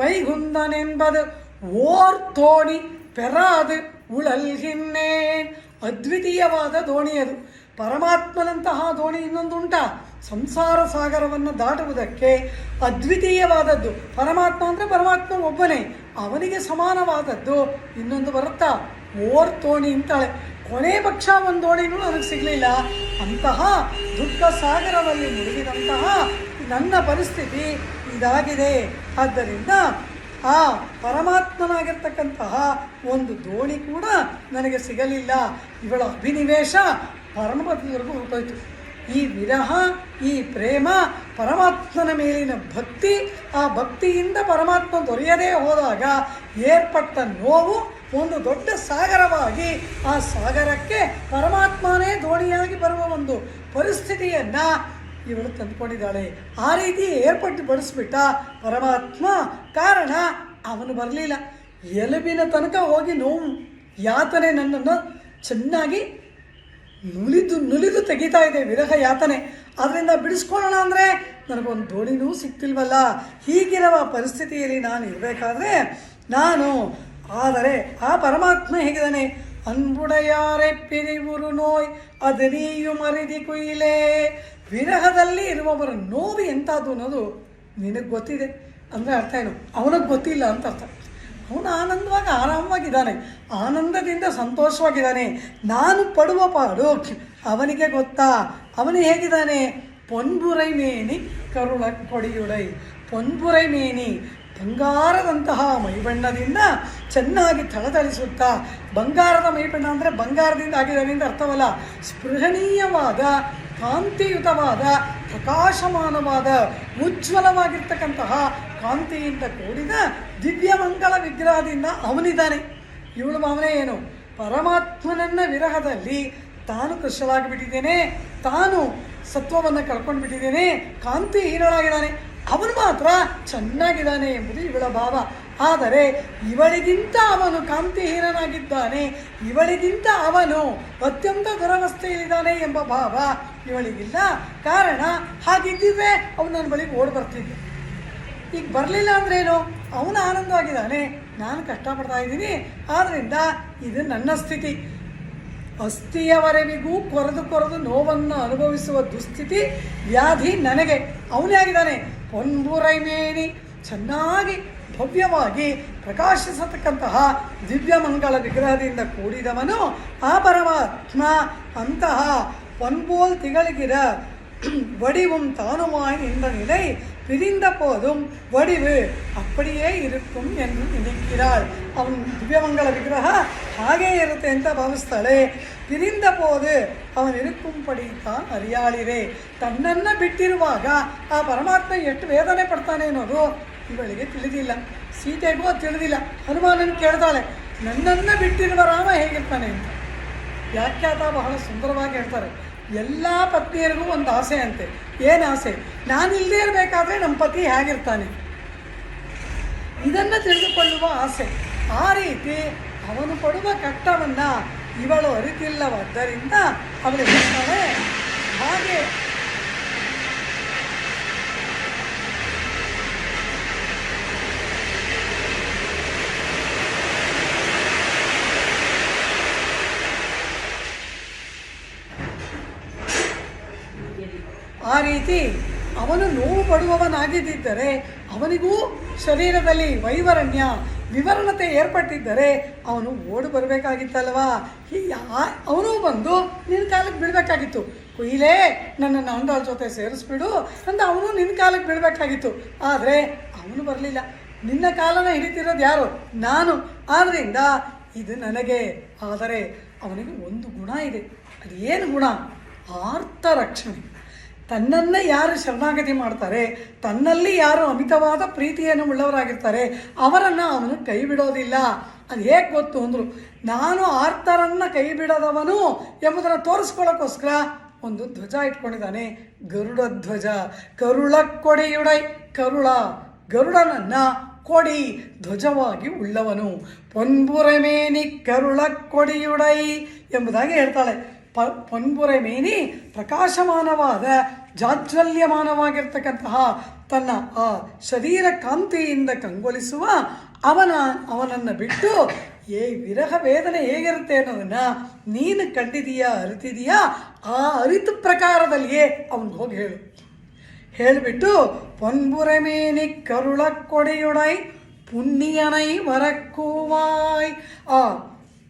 ವೈಗುಂದನೆಂಬದು ಓರ್ ತೋಣಿ ಪೆರಾದು ಉಳಲ್ಹಿನ್ನೇನ್. ಅದ್ವಿತೀಯವಾದ ದೋಣಿ ಅದು. ಪರಮಾತ್ಮನಂತಹ ದೋಣಿ ಇನ್ನೊಂದುಂಟ? ಸಂಸಾರ ಸಾಗರವನ್ನು ದಾಟುವುದಕ್ಕೆ ಅದ್ವಿತೀಯವಾದದ್ದು. ಪರಮಾತ್ಮ ಅಂದರೆ ಪರಮಾತ್ಮ ಒಬ್ಬನೇ. ಅವನಿಗೆ ಸಮಾನವಾದದ್ದು ಇನ್ನೊಂದು ಬರುತ್ತಾ ಓರ್ ತೋಣಿ ಅಂತಾಳೆ. ಕೊನೆ ಪಕ್ಷ ಒಂದು ದೋಣಿನೂ ನನಗೆ ಸಿಗಲಿಲ್ಲ. ಅಂತಹ ದುಃಖ ಸಾಗರದಲ್ಲಿ ಮುಳುಗಿದಂತಹ ನನ್ನ ಪರಿಸ್ಥಿತಿ ಇದಾಗಿದೆ. ಆದ್ದರಿಂದ ಆ ಪರಮಾತ್ಮನಾಗಿರ್ತಕ್ಕಂತಹ ಒಂದು ದೋಣಿ ಕೂಡ ನನಗೆ ಸಿಗಲಿಲ್ಲ. ಇವಳ ಅಭಿನಿವೇಶ ಪರಮಪತಿವರೆಗೂ ಹೊರಟೋಯ್ತು. ಈ ವಿರಹ, ಈ ಪ್ರೇಮ, ಪರಮಾತ್ಮನ ಮೇಲಿನ ಭಕ್ತಿ, ಆ ಭಕ್ತಿಯಿಂದ ಪರಮಾತ್ಮ ದೊರೆಯದೇ ಹೋದಾಗ ಏರ್ಪಟ್ಟ ನೋವು ಒಂದು ದೊಡ್ಡ ಸಾಗರವಾಗಿ ಆ ಸಾಗರಕ್ಕೆ ಪರಮಾತ್ಮನೇ ದೋಣಿಯಾಗಿ ಬರುವ ಒಂದು ಪರಿಸ್ಥಿತಿಯನ್ನು ಇವಳು ತಂದುಕೊಂಡಿದ್ದಾಳೆ. ಆ ರೀತಿ ಏರ್ಪಟ್ಟು ಬಡಿಸ್ಬಿಟ್ಟ ಪರಮಾತ್ಮ. ಕಾರಣ ಅವನು ಬರಲಿಲ್ಲ. ಎಲುಬಿನ ತನಕ ಹೋಗಿ ನೋವು ಯಾತನೆ ನನ್ನನ್ನು ಚೆನ್ನಾಗಿ ನುಲಿದು ತೆಗಿತಾ ಇದೆ, ವಿರಹ ಯಾತನೆ. ಅದರಿಂದ ಬಿಡಿಸ್ಕೊಳ್ಳೋಣ ಅಂದರೆ ನನಗೊಂದು ದೋಣಿನೂ ಸಿಗ್ತಿಲ್ವಲ್ಲ. ಹೀಗಿರುವ ಪರಿಸ್ಥಿತಿಯಲ್ಲಿ ನಾನು ಇರಬೇಕಾದ್ರೆ ಆದರೆ ಆ ಪರಮಾತ್ಮ ಹೇಗಿದ್ದಾನೆ, ಅನ್ಬುಡೆಯಾರೆ ಪಿರಿವುರು ನೋಯ್ ಅದನಿಯು ಮರಿದಿ ಕುಯಿಲೆ. ವಿರಹದಲ್ಲಿ ಇರುವವರ ನೋವು ಎಂಥದ್ದು ಅನ್ನೋದು ನಿನಗೆ ಗೊತ್ತಿದೆ ಅಂದರೆ ಅರ್ಥ ಏನು, ಅವನಿಗೆ ಗೊತ್ತಿಲ್ಲ ಅಂತ ಅರ್ಥ. ಅವನು ಆನಂದವಾಗಿ ಆರಾಮವಾಗಿದ್ದಾನೆ, ಆನಂದದಿಂದ ಸಂತೋಷವಾಗಿದ್ದಾನೆ. ನಾನು ಪಡುವ ಪಾಡು ಅವನಿಗೆ ಗೊತ್ತಾ. ಅವನು ಹೇಗಿದ್ದಾನೆ, ಪೊನ್ಬುರೈ ಮೇನಿ ಕರುಳ ಕೊಡಿಯುಡೈ. ಪೊನ್ಬುರೈ ಮೇನಿ ಬಂಗಾರದಂತಹ ಮೈಬಣ್ಣದಿಂದ ಚೆನ್ನಾಗಿ ಥಳಥಳಿಸುತ್ತಾ. ಬಂಗಾರದ ಮೈಬಣ್ಣ ಅಂದರೆ ಬಂಗಾರದಿಂದ ಆಗಿದ್ದಾನೆ ಅಂತ ಅರ್ಥವಲ್ಲ. ಸ್ಪೃಹಣೀಯವಾದ, ಕಾಂತಿಯುತವಾದ, ಪ್ರಕಾಶಮಾನವಾದ, ಉಜ್ವಲವಾಗಿರ್ತಕ್ಕಂತಹ ಕಾಂತಿಯಿಂದ ಕೂಡಿದ ದಿವ್ಯಮಂಗಳ ವಿಗ್ರಹದಿಂದ ಅವನಿದ್ದಾನೆ. ಇವಳು ಭಾವನೆ ಏನು, ಪರಮಾತ್ಮನನ್ನ ವಿರಹದಲ್ಲಿ ತಾನು ಕೃಷ್ಣಳಾಗಿಬಿಟ್ಟಿದ್ದೇನೆ, ತಾನು ಸತ್ವವನ್ನು ಕಳ್ಕೊಂಡು ಬಿಟ್ಟಿದ್ದೇನೆ, ಕಾಂತಿ ಹೀನಳಾಗಿದ್ದಾನೆ, ಅವನು ಮಾತ್ರ ಚೆನ್ನಾಗಿದ್ದಾನೆ ಎಂಬುದು ಇವಳ ಭಾವ. ಆದರೆ ಇವಳಿಗಿಂತ ಅವನು ಕಾಂತಿಹೀನನಾಗಿದ್ದಾನೆ, ಇವಳಿಗಿಂತ ಅವನು ಅತ್ಯಂತ ದುರವಸ್ಥೆಯಲ್ಲಿದ್ದಾನೆ ಎಂಬ ಭಾವ ಇವಳಿಗಿಲ್ಲ. ಕಾರಣ ಹಾಗಿದ್ದಿದ್ರೆ ಅವನು ನನ್ನ ಬಳಿಗೆ ಓಡಿ ಬರ್ತಿದ್ದೆ. ಈಗ ಬರಲಿಲ್ಲ ಅಂದ್ರೇನು, ಅವನು ಆನಂದವಾಗಿದ್ದಾನೆ, ನಾನು ಕಷ್ಟಪಡ್ತಾ ಇದ್ದೀನಿ. ಆದ್ದರಿಂದ ಇದು ನನ್ನ ಸ್ಥಿತಿ. ಅಸ್ಥಿಯವರೆವಿಗೂ ಕೊರೆದು ನೋವನ್ನು ಅನುಭವಿಸುವ ದುಸ್ಥಿತಿ, ವ್ಯಾಧಿ ನನಗೆ. ಅವನೇ ಆಗಿದ್ದಾನೆ ಪೊನ್ಬುರೈ ಮೇನಿ, ಚೆನ್ನಾಗಿ ಭವ್ಯವಾಗಿ ಪ್ರಕಾಶಿಸತಕ್ಕಂತಹ ದಿವ್ಯಮಂಗಳ ವಿಗ್ರಹದಿಂದ ಕೂಡಿದವನು ಆ ಪರಮಾತ್ಮ. ಅಂತಹ பொன்போல் திகழ்கிற வடிவும் தானுமாய் இந்த நிலை பிரிந்த போதும் வடிவு அப்படியே இருக்கும் ಎಂದು நினைக்கிறாள். ಅವನು ದಿವ್ಯಮಂಗಲ ವಿಗ್ರಹ ಹಾಗೇ ಇರುತ್ತೆ ಅಂತ ಭಾವಿಸ್ತಾಳೆ. ಪಿರಿಂದ ಪೋದು ಅವನಿರುಕುಂಪಡಿ ತಾನು ಅರಿಯಾಳಿರೆ. ತನ್ನನ್ನು ಬಿಟ್ಟಿರುವಾಗ ಆ ಪರಮಾತ್ಮ ಎಷ್ಟು ವೇದನೆ ಪಡ್ತಾನೆ ಅನ್ನೋದು ಇವಳಿಗೆ ತಿಳಿದಿಲ್ಲ, ಸೀತೆಗೂ ತಿಳಿದಿಲ್ಲ. ಹನುಮಾನನ ಕೇಳ್ತಾಳೆ, ನನ್ನನ್ನು ಬಿಟ್ಟಿರುವ ರಾಮ ಹೇಗಿರ್ತಾನೆ ಅಂತ. ವ್ಯಾಖ್ಯಾತ ಬಹಳ ಸುಂದರವಾಗಿ ಹೇಳ್ತಾರೆ. ಎಲ್ಲ ಪತ್ನಿಯರಿಗೂ ಒಂದು ಆಸೆ ಅಂತೆ. ಏನು ಆಸೆ? ನಾನಿಲ್ಲದೇ ಇರಬೇಕಾದ್ರೆ ನಮ್ಮ ಪತಿ ಹೇಗಿರ್ತಾನೆ, ಇದನ್ನು ತಿಳಿದುಕೊಳ್ಳುವ ಆಸೆ. ಆ ರೀತಿ ಅವನು ಪಡುವ ಕಷ್ಟವನ್ನು ಇವಳು ಅರಿತಿಲ್ಲವಾದ್ದರಿಂದ ಅವಳು ಹೇಳ್ತಾಳೆ ಹಾಗೆ. ಆ ರೀತಿ ಅವನು ನೋವು ಪಡುವವನಾಗಿದ್ದರೆ ಅವನಿಗೂ ಶರೀರದಲ್ಲಿ ವೈವರಣ್ಯ ವಿವರಣತೆ ಏರ್ಪಟ್ಟಿದ್ದರೆ ಅವನು ಓಡಿ ಬರಬೇಕಾಗಿತ್ತಲ್ವಾ. ಅವನು ಬಂದು ನಿನ್ನ ಕಾಲಕ್ಕೆ ಬೀಳಬೇಕಾಗಿತ್ತು. ಕುಯಿಲೇ ನನ್ನನ್ನು ಅಂದಾಳ ಜೊತೆ ಸೇರಿಸ್ಬಿಡು ಅಂತ ಅವನು ನಿನ್ನ ಕಾಲಕ್ಕೆ ಬೀಳಬೇಕಾಗಿತ್ತು. ಆದರೆ ಅವನು ಬರಲಿಲ್ಲ. ನಿನ್ನ ಕಾಲನ ಹಿಡಿತಿರೋದು ಯಾರು? ನಾನು. ಆದ್ದರಿಂದ ಇದು ನನಗೆ. ಆದರೆ ಅವನಿಗೆ ಒಂದು ಗುಣ ಇದೆ. ಅದು ಏನು ಗುಣ? ಆರ್ತ ರಕ್ಷಣೆ. ತನ್ನನ್ನು ಯಾರು ಶರಣಾಗತಿ ಮಾಡ್ತಾರೆ, ತನ್ನಲ್ಲಿ ಯಾರು ಅಮಿತವಾದ ಪ್ರೀತಿಯನ್ನು ಉಳ್ಳವರಾಗಿರ್ತಾರೆ, ಅವರನ್ನು ಅವನು ಕೈ ಬಿಡೋದಿಲ್ಲ. ಅದು ಹೇಗೆ ಗೊತ್ತು ಅಂದರು, ನಾನು ಆರ್ತರನ್ನು ಕೈ ಬಿಡದವನು ಎಂಬುದನ್ನು ತೋರಿಸ್ಕೊಳ್ಳೋಕ್ಕೋಸ್ಕರ ಒಂದು ಧ್ವಜ ಇಟ್ಕೊಂಡಿದ್ದಾನೆ, ಗರುಡ ಧ್ವಜ. ಕರುಳ ಕೊಡೆಯುಡೈ, ಗರುಡನನ್ನು ಕೊಡಿ ಧ್ವಜವಾಗಿ ಉಳ್ಳವನು. ಪೊನ್ಬುರೆ ಮೇನಿ ಕರುಳ ಕೊಡಿಯುಡೈ ಎಂಬುದಾಗಿ ಹೇಳ್ತಾಳೆ. ಪೊನ್ಬುರೆ ಮೇನಿ ಪ್ರಕಾಶಮಾನವಾದ ಜಾಜ್ವಲ್ಯಮಾನವಾಗಿರ್ತಕ್ಕಂತಹ ತನ್ನ ಆ ಶರೀರ ಕಾಂತಿಯಿಂದ ಕಂಗೊಳಿಸುವ ಅವನನ್ನು ಬಿಟ್ಟು ವಿರಹ ವೇದನೆ ಹೇಗಿರುತ್ತೆ ಅನ್ನೋದನ್ನು ನೀನು ಕಂಡಿದೀಯಾ, ಅರಿತಿದೀಯಾ? ಆ ಅರಿತು ಪ್ರಕಾರದಲ್ಲಿಯೇ ಅವನಿಗೆ ಹೋಗಿ ಹೇಳಿಬಿಟ್ಟು ಪೊನ್ಬುರೆ ಮೇನಿ ಕರುಳ ಕೊಡೆಯೊಡೈ ಪುಣ್ಯನೈ ವರಕ್ಕೂವಾಯ್. ಆ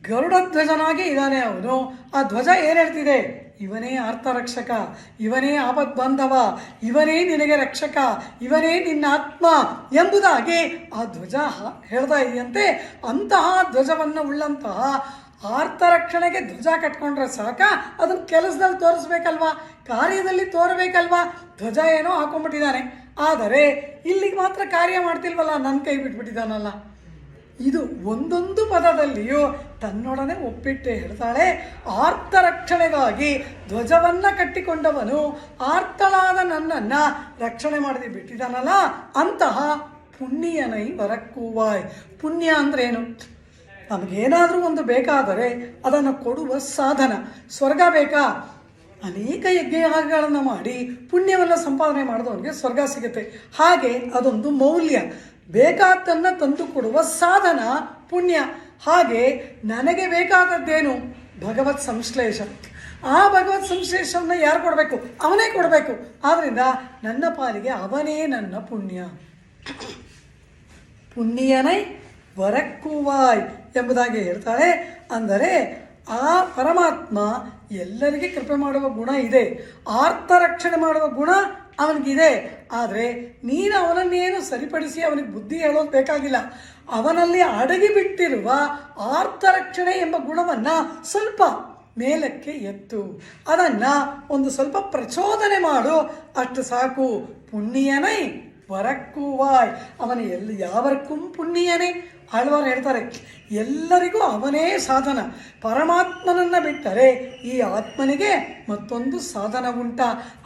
ಗರುಡ ಧ್ವಜನಾಗಿ ಇದ್ದಾನೆ ಅವನು. ಆ ಧ್ವಜ ಏನು ಹೇಳ್ತಿದೆ? ಇವನೇ ಆರ್ತರಕ್ಷಕ, ಇವನೇ ಆಪದ್ಬಾಂಧವ, ಇವನೇ ನಿನಗೆ ರಕ್ಷಕ, ಇವನೇ ನಿನ್ನ ಆತ್ಮ ಎಂಬುದಾಗಿ ಆ ಧ್ವಜ ಹೇಳ್ತಾ ಇದೆಯಂತೆ. ಅಂತಹ ಧ್ವಜವನ್ನು ಉಳ್ಳಂತಹ ಆರ್ತರಕ್ಷಣೆಗೆ ಧ್ವಜ ಕಟ್ಕೊಂಡ್ರೆ ಸಾಕ, ಅದನ್ನು ಕೆಲಸದಲ್ಲಿ ತೋರಿಸ್ಬೇಕಲ್ವಾ, ಕಾರ್ಯದಲ್ಲಿ ತೋರಬೇಕಲ್ವಾ. ಧ್ವಜ ಏನೋ ಹಾಕೊಂಡ್ಬಿಟ್ಟಿದ್ದಾನೆ, ಆದರೆ ಇಲ್ಲಿಗೆ ಮಾತ್ರ ಕಾರ್ಯ ಮಾಡ್ತಿಲ್ವಲ್ಲ, ನನ್ನ ಕೈ ಬಿಟ್ಬಿಟ್ಟಿದ್ದಾನಲ್ಲ. ಇದು ಒಂದೊಂದು ಪದದಲ್ಲಿಯೂ ತನ್ನೊಡನೆ ಒಪ್ಪಿಟ್ಟೆ ಹೇಳ್ತಾಳೆ. ಆರ್ತರಕ್ಷಣೆಗಾಗಿ ಧ್ವಜವನ್ನು ಕಟ್ಟಿಕೊಂಡವನು ಆರ್ತಳಾದ ನನ್ನನ್ನು ರಕ್ಷಣೆ ಮಾಡದೆ ಬಿಟ್ಟಿದ್ದಾನಲ್ಲ, ಅಂತಹ ಪುಣ್ಯನೈ ವರಕ್ಕೂವಾಯ್. ಪುಣ್ಯ ಅಂದ್ರೇನು? ನಮಗೇನಾದರೂ ಒಂದು ಬೇಕಾದರೆ ಅದನ್ನು ಕೊಡುವ ಸಾಧನ. ಸ್ವರ್ಗ ಬೇಕಾ? ಅನೇಕ ಯಜ್ಞಗಳನ್ನು ಮಾಡಿ ಪುಣ್ಯವನ್ನು ಸಂಪಾದನೆ ಮಾಡಿದವನಿಗೆ ಸ್ವರ್ಗ ಸಿಗುತ್ತೆ. ಹಾಗೆ ಅದೊಂದು ಮೌಲ್ಯ, ಬೇಕಾದ್ದನ್ನು ತಂದು ಕೊಡುವ ಸಾಧನ ಪುಣ್ಯ. ಹಾಗೆ ನನಗೆ ಬೇಕಾದದ್ದೇನು? ಭಗವತ್ ಸಂಶ್ಲೇಷ. ಆ ಭಗವತ್ ಸಂಶ್ಲೇಷವನ್ನು ಯಾರು ಕೊಡಬೇಕು? ಅವನೇ ಕೊಡಬೇಕು. ಆದ್ದರಿಂದ ನನ್ನ ಪಾಲಿಗೆ ಅವನೇ ನನ್ನ ಪುಣ್ಯ. ಪುಣ್ಯನೈ ವರಕ್ಕೂವಾಯ್ ಎಂಬುದಾಗಿ ಹೇಳ್ತಾಳೆ. ಅಂದರೆ ಆ ಪರಮಾತ್ಮ ಎಲ್ಲರಿಗೆ ಕೃಪೆ ಮಾಡುವ ಗುಣ ಇದೆ, ಆರ್ತರಕ್ಷಣೆ ಮಾಡುವ ಗುಣ ಅವನಿಗಿದೆ. ಆದರೆ ನೀನು ಅವನನ್ನೇನು ಸರಿಪಡಿಸಿ ಅವನಿಗೆ ಬುದ್ಧಿ ಹೇಳೋದು ಬೇಕಾಗಿಲ್ಲ. ಅವನಲ್ಲಿ ಅಡಗಿ ಬಿಟ್ಟಿರುವ ಆರ್ತರಕ್ಷಣೆ ಎಂಬ ಗುಣವನ್ನು ಸ್ವಲ್ಪ ಮೇಲಕ್ಕೆ ಎತ್ತು, ಅದನ್ನು ಒಂದು ಸ್ವಲ್ಪ ಪ್ರಚೋದನೆ ಮಾಡು, ಅಷ್ಟು ಸಾಕು. ಪುಣ್ಯನೈ ವರಕ್ಕೂವಾಯ್. ಅವನು ಯಾವರ್ಕೂ ಪುಣ್ಯನೇ. ಆಳ್ವಾರು ಹೇಳ್ತಾರೆ, ಎಲ್ಲರಿಗೂ ಅವನೇ ಸಾಧನ. ಪರಮಾತ್ಮನನ್ನು ಬಿಟ್ಟರೆ ಈ ಆತ್ಮನಿಗೆ ಮತ್ತೊಂದು ಸಾಧನ ಉಂಟ?